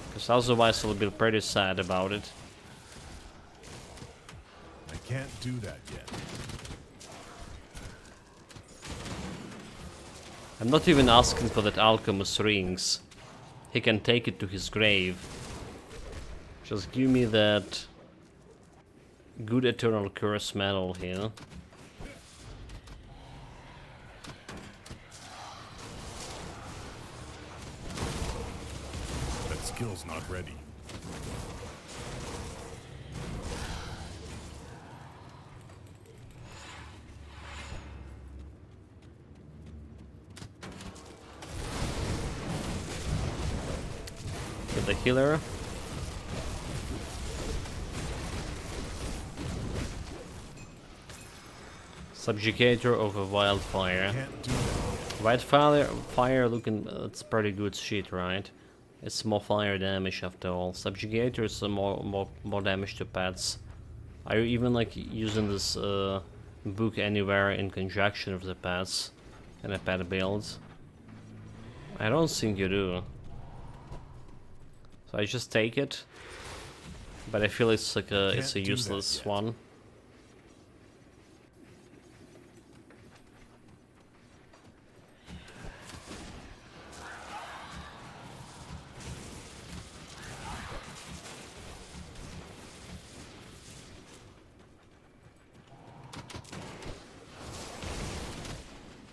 Because otherwise I'll be pretty sad about it.
I can't do that yet.
I'm not even asking for that alchemist rings. He can take it to his grave. Just give me that good eternal curse medal here.
That skill's not ready.
Get the healer. Subjugator of a wildfire.
Can't do that.
Wildfire looking, it's pretty good shit, right? It's more fire damage after all. Subjugator is more damage to pets. Are you even like using this book anywhere in conjunction with the pets in a pet build? I don't think you do. So I just take it. But I feel it's like a
Can't do that
useless
yet.
one.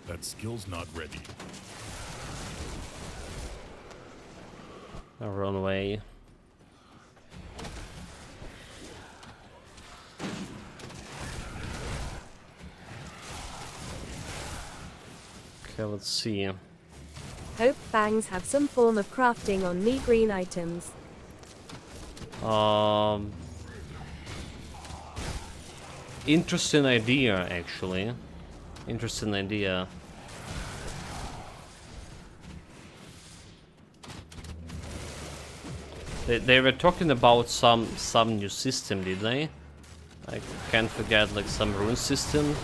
That skill's not ready.
I'll run away. Okay, let's see.
Hope fangs have some form of crafting on me green items.
Interesting idea, actually. Interesting idea. They were talking about some new system, did they? I can't forget, like some rune system,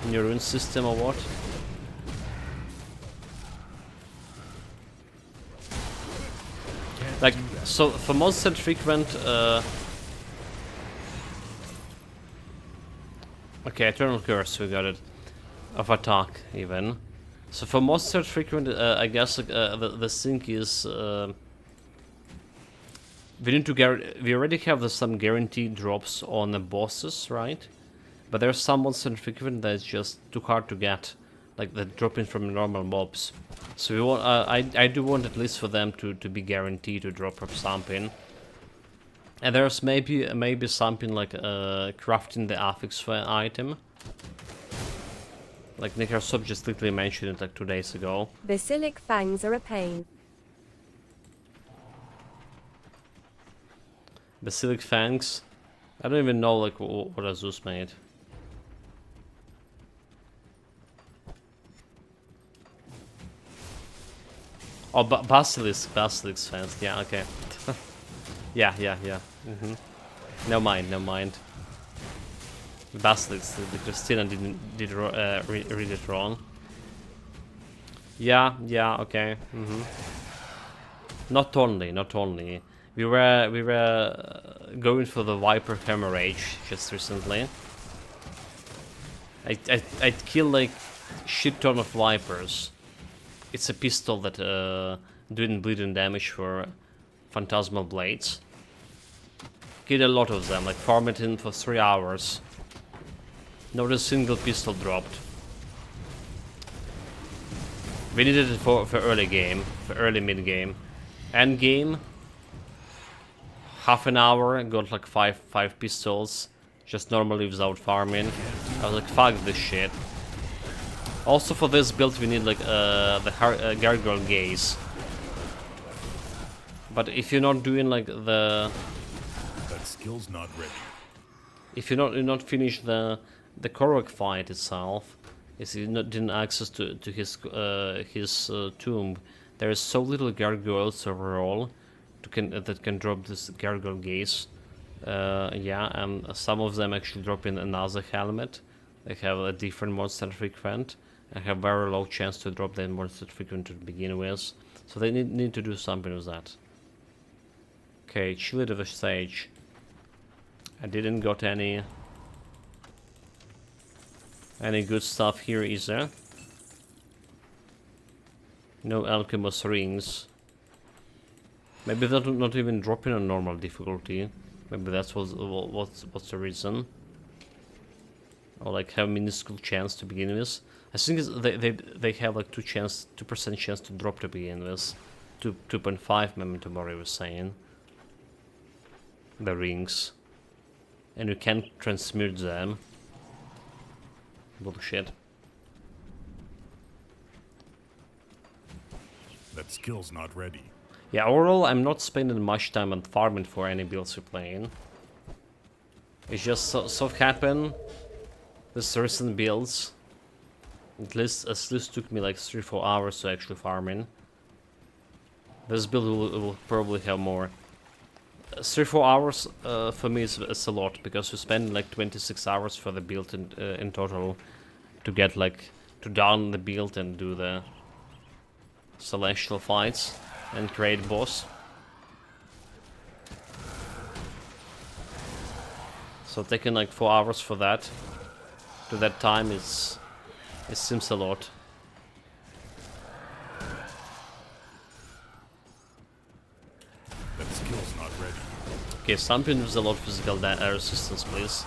new rune system or what? Like, so for most and frequent, okay, Eternal Curse, we got it. Of attack, even. So for most and frequent, I guess the thing is, we need to we already have some guaranteed drops on the bosses, right? But there's some monster frequent that's just too hard to get, like the dropping from normal mobs. So we want, I do want at least for them to be guaranteed to drop from something. And there's maybe something like crafting the affix for an item. Like Necrosop just literally mentioned it like 2 days ago.
Basilic fangs are a pain.
Basilic fangs. I don't even know like what Azus made. Oh, Basilisk fangs. Yeah, okay. yeah. No mind. Basilisk. The Christina did read it wrong. Yeah, okay. Not only. We were going for the Viper Hemorrhage just recently. I'd kill like shit ton of Vipers. It's a pistol that doing bleeding damage for Phantasmal Blades. Killed a lot of them, like farm it in for 3 hours. Not a single pistol dropped. We needed it for early game, for early mid game. End game, half an hour, got like five pistols, just normally without farming. I was like, fuck this shit. Also for this build we need like the Gargoyle Gaze. But if you're not doing like the...
That skill's not ready.
If you're not finish the Korok fight itself, if you didn't access to his tomb, there is so little gargoyles overall that can drop this Gargoyle Gaze. Yeah, and some of them actually drop in another helmet. They have a different monster frequent and have very low chance to drop that monster frequent to begin with. So they need to do something with that. Okay, Chili to the stage. I didn't got any good stuff here either. No Alchemist rings. Maybe that will not even drop in on normal difficulty. Maybe that's what's the reason. Or like have minuscule chance to begin with. I think they have like 2% chance to drop to begin with. 2.5 Memento Mori was saying. The rings. And you can't transmute them. Bullshit.
That skill's not ready.
Yeah, overall I'm not spending much time on farming for any builds you're playing. It's just so happen this recent builds at least took me like 3-4 hours to actually farming. This build will probably have more. 3-4 hours for me is a lot, because you spend like 26 hours for the build in total to get like to down the build and do the celestial fights and create boss. So taking like 4 hours for that, to that time, it seems a lot.
That skill's not ready.
Okay, something with a lot of physical resistance, please.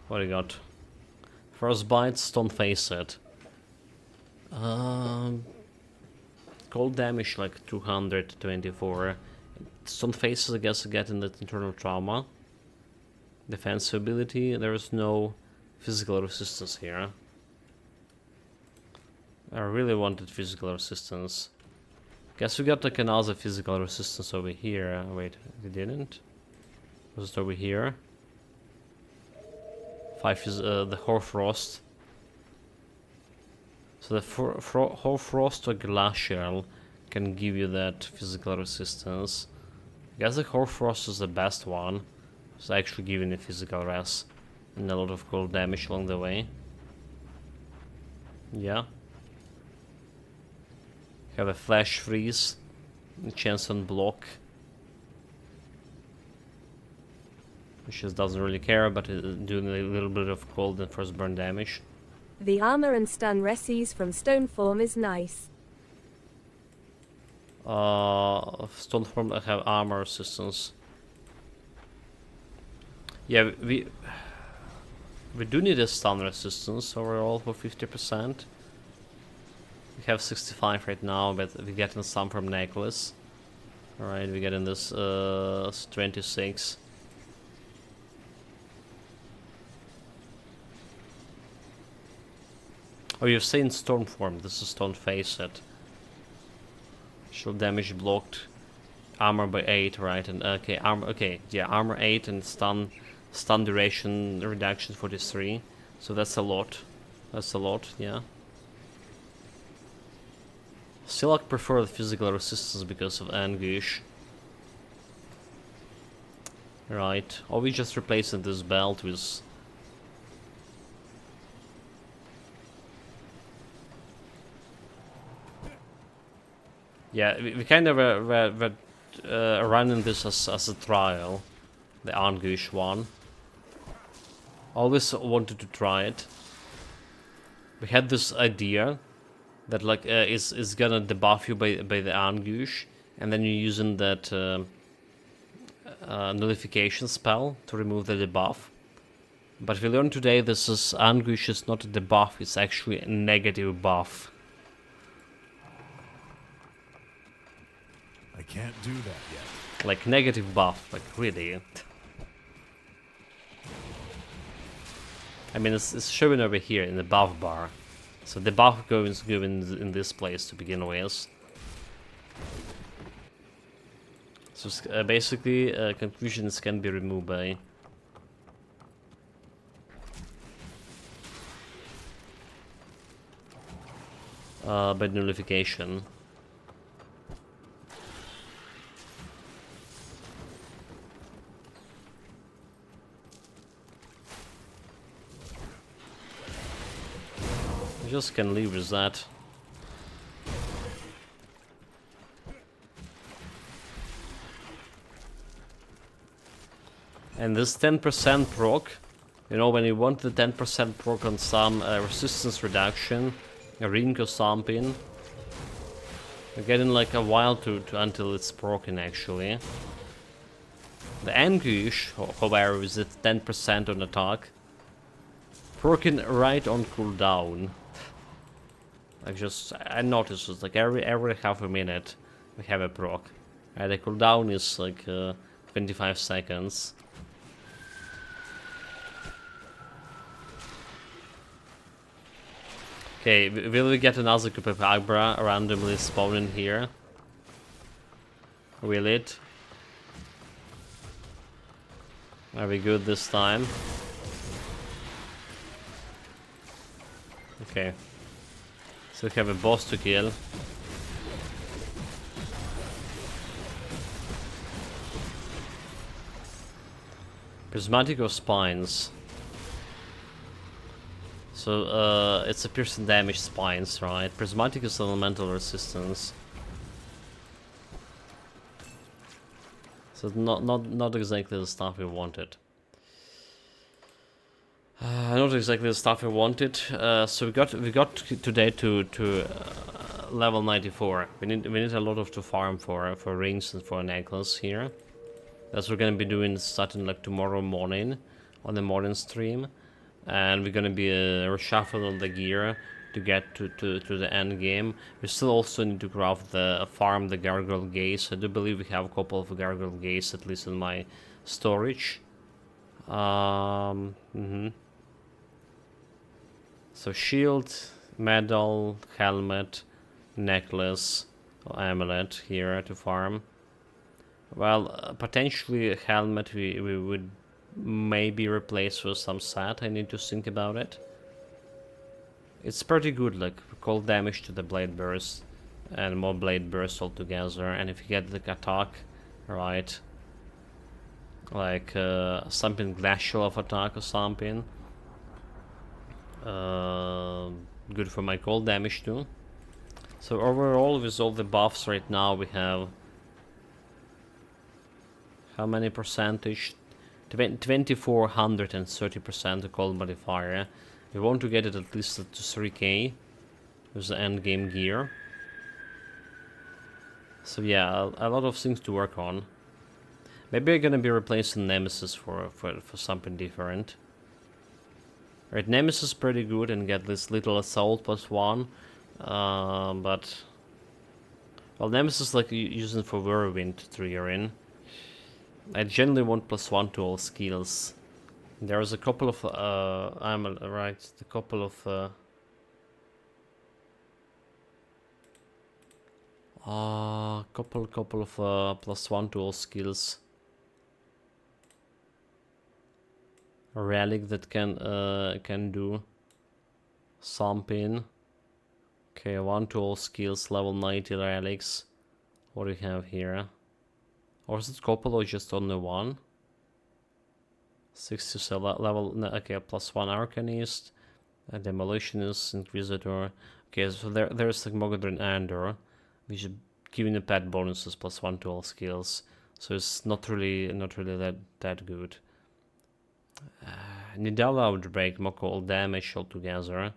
What do you got? Frostbite, Stone Facet. Cold damage like 224. Stone Faces, I guess, getting that internal trauma. Defensive ability, there is no physical resistance here. I really wanted physical resistance. Guess we got like another physical resistance over here. Wait, we didn't? Was it over here? 5 is the Hoarfrost. So the Hoarfrost or Glacial can give you that physical resistance. I guess the Hoarfrost is the best one. It's actually giving you physical res and a lot of cold damage along the way. Yeah. Have a Flash Freeze, a chance on block. Which just doesn't really care, but doing a little bit of cold and first burn damage.
The armor and stun recies from Stoneform is nice.
Stoneform have armor resistance. Yeah, we do need a stun resistance overall for 50%. We have 65 right now, but we're getting some from Necklace. Alright, we're getting this 26. Oh, you've seen Stormform. This is Stone Facet. Shield damage blocked. Armor by 8, right? And okay, armor. Okay, yeah, armor 8 and stun duration reduction 43. So that's a lot. That's a lot. Yeah. Still, I prefer the physical resistance because of Anguish. Right. Or we just replacing this belt with. Yeah, we kind of were running this as a trial, the Anguish one. Always wanted to try it. We had this idea that like is gonna debuff you by the Anguish, and then you're using that nullification spell to remove the debuff. But we learned today this is Anguish is not a debuff; it's actually a negative buff.
I can't do that yet.
Like negative buff, like really. I mean, it's showing over here in the buff bar. So the buff goes in this place to begin with. So basically, confusions can be removed by nullification. Just can leave with that. And this 10% proc, you know, when you want the 10% proc on some resistance reduction, a ring or something, you're getting like a while to until it's broken actually. The Anguish, however, is at 10% on attack, broken right on cooldown. I noticed it's like every half a minute we have a proc. The cooldown is like 25 seconds. Okay, will we get another group of Agbra randomly spawning here? Will it? Are we good this time? Okay. So we have a boss to kill. Prismatic or spines? So it's a piercing damage spines, right? Prismatic is elemental resistance. So not exactly the stuff we wanted. Not exactly the stuff we wanted. So we got today to level 94. We need a lot of to farm for rings and for a necklace here. That's what we're gonna be doing starting like tomorrow morning on the morning stream, and we're gonna be reshuffling the gear to get to the end game. We still also need to craft the farm the gargoyle gaze. I do believe we have a couple of gargoyle gaze at least in my storage. So shield, medal, helmet, necklace, or amulet here to farm. Well, potentially a helmet we would maybe replace with some set. I need to think about it. It's pretty good, like cold damage to the blade burst and more blade burst altogether. And if you get the attack, right, like something glacial of attack or something, good for my cold damage too. So overall, with all the buffs right now, we have how many percentage? 2430% the cold modifier. We want to get it at least to 3k with the end game gear. So yeah, a lot of things to work on. Maybe I'm gonna be replacing Nemesis for something different. Right, Nemesis is pretty good and get this little assault +1, but well, Nemesis like using for whirlwind to trigger in. I generally want +1 to all skills. There's a couple of I'm right, a couple of couple of +1 to all skills. A relic that can do something. Okay, 1 to all skills, level 90 relics. What do we have here? Or is it couple or just only one? 60 level, okay, +1 Arcanist, a Demolitionist, Inquisitor. Okay, so there's like Mogadrin Andor, which is giving the pet bonuses +1 to all skills. So it's not really that good. Nidala Outbreak, more cold damage altogether.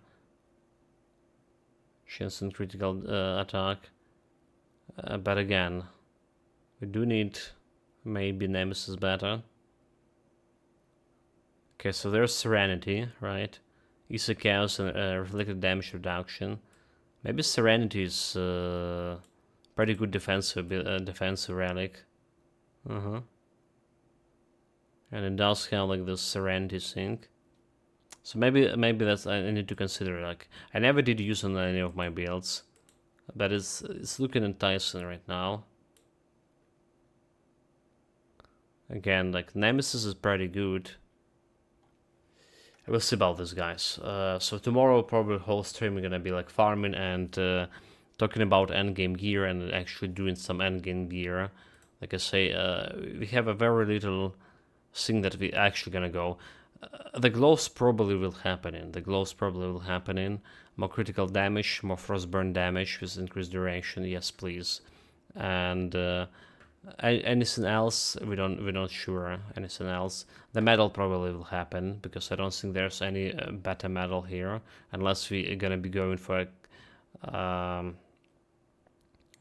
Chance and critical attack. But again, we do need maybe Nemesis better. Okay, so there's Serenity, right? Easy Chaos and reflected damage reduction. Maybe Serenity is pretty good defensive relic. And it does have like this Serenity sync. So maybe that's I need to consider. Like I never did use on any of my builds, but it's looking enticing right now. Again, like Nemesis is pretty good. We'll see about this, guys. So tomorrow probably whole stream we're gonna be like farming and talking about endgame gear and actually doing some endgame gear. Like I say, we have a very little thing that we actually gonna go. The gloves probably will happen in. More critical damage, more frostburn damage with increased duration. Yes, please. And anything else, we're not sure. Anything else, the medal probably will happen because I don't think there's any better medal here unless we are gonna be going for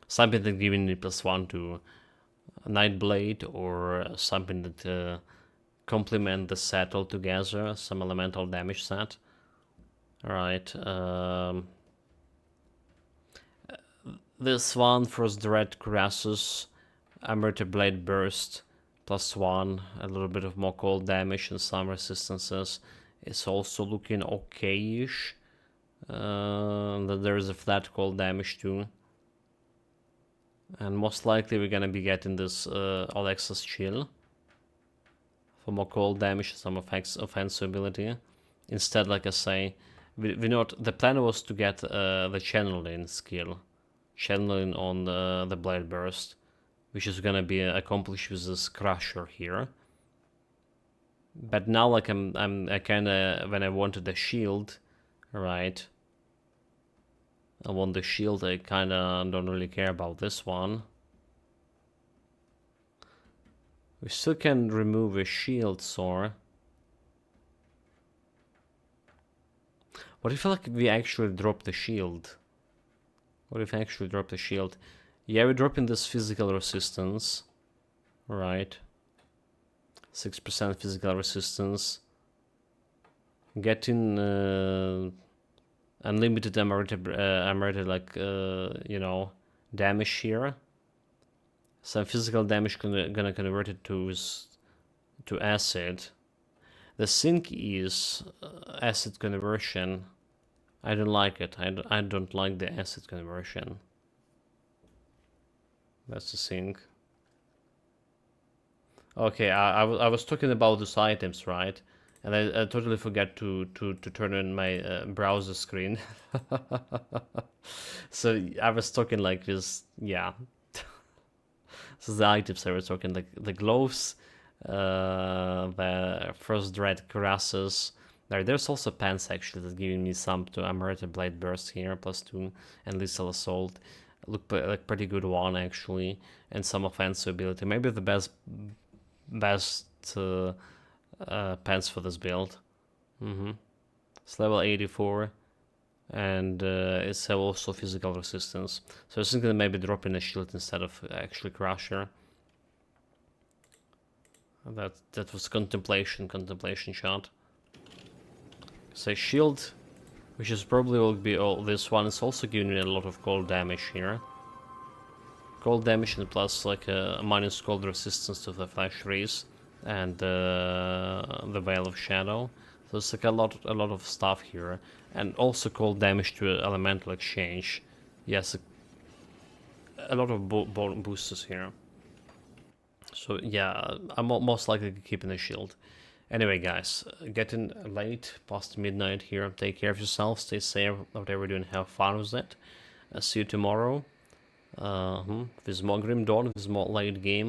something that giving me +1 to Nightblade or something that complement the set altogether, some elemental damage set. Alright, this one Frost Dread Crassus, Amarasta Blade Burst, +1, a little bit of more cold damage and some resistances. It's also looking okay-ish. There's a flat cold damage too. And most likely we're gonna be getting this Alexa's Chill for more cold damage and some offensive ability. Instead, like I say, we not. The plan was to get the channeling skill, channeling on the blade burst, which is gonna be accomplished with this crusher here. But now, like I kinda when I wanted the shield, right? I want the shield. I kinda don't really care about this one. We still can remove a shield, Sor. What if like we actually drop the shield? What if I actually drop the shield? Yeah, we're dropping this physical resistance. Right. 6% physical resistance. Getting unlimited Amarasta like you know, damage here. Some physical damage gonna convert it to acid. The sink is acid conversion. I don't like it. I don't like the acid conversion. That's the sink. Okay, I was talking about these items, right? And I totally forgot to turn on my browser screen. So I was talking like this, yeah. So the items I was talking, like the gloves, the first dread grasses. There's also pants actually that's giving me some to Amarasta Blade Burst here, +2, and Lethal Assault. Look like pretty good one actually, and some offensive ability. Maybe the best pants for this build. It's level 84, and it's also physical resistance. So I was thinking maybe dropping a shield instead of actually Crusher. That was contemplation shot. So shield, which is probably will be all this one, is also giving me a lot of cold damage here. Cold damage and plus like a minus cold resistance to the flash rays and the Veil of Shadow. So it's like a lot of stuff here, and also cold damage to elemental exchange. Yes, a lot of boosters here. So yeah, I'm most likely keeping the shield. Anyway, guys, getting late, past midnight here. Take care of yourself, stay safe, whatever you're doing, have fun with it. See you tomorrow. With more Grim Dawn, with more late game.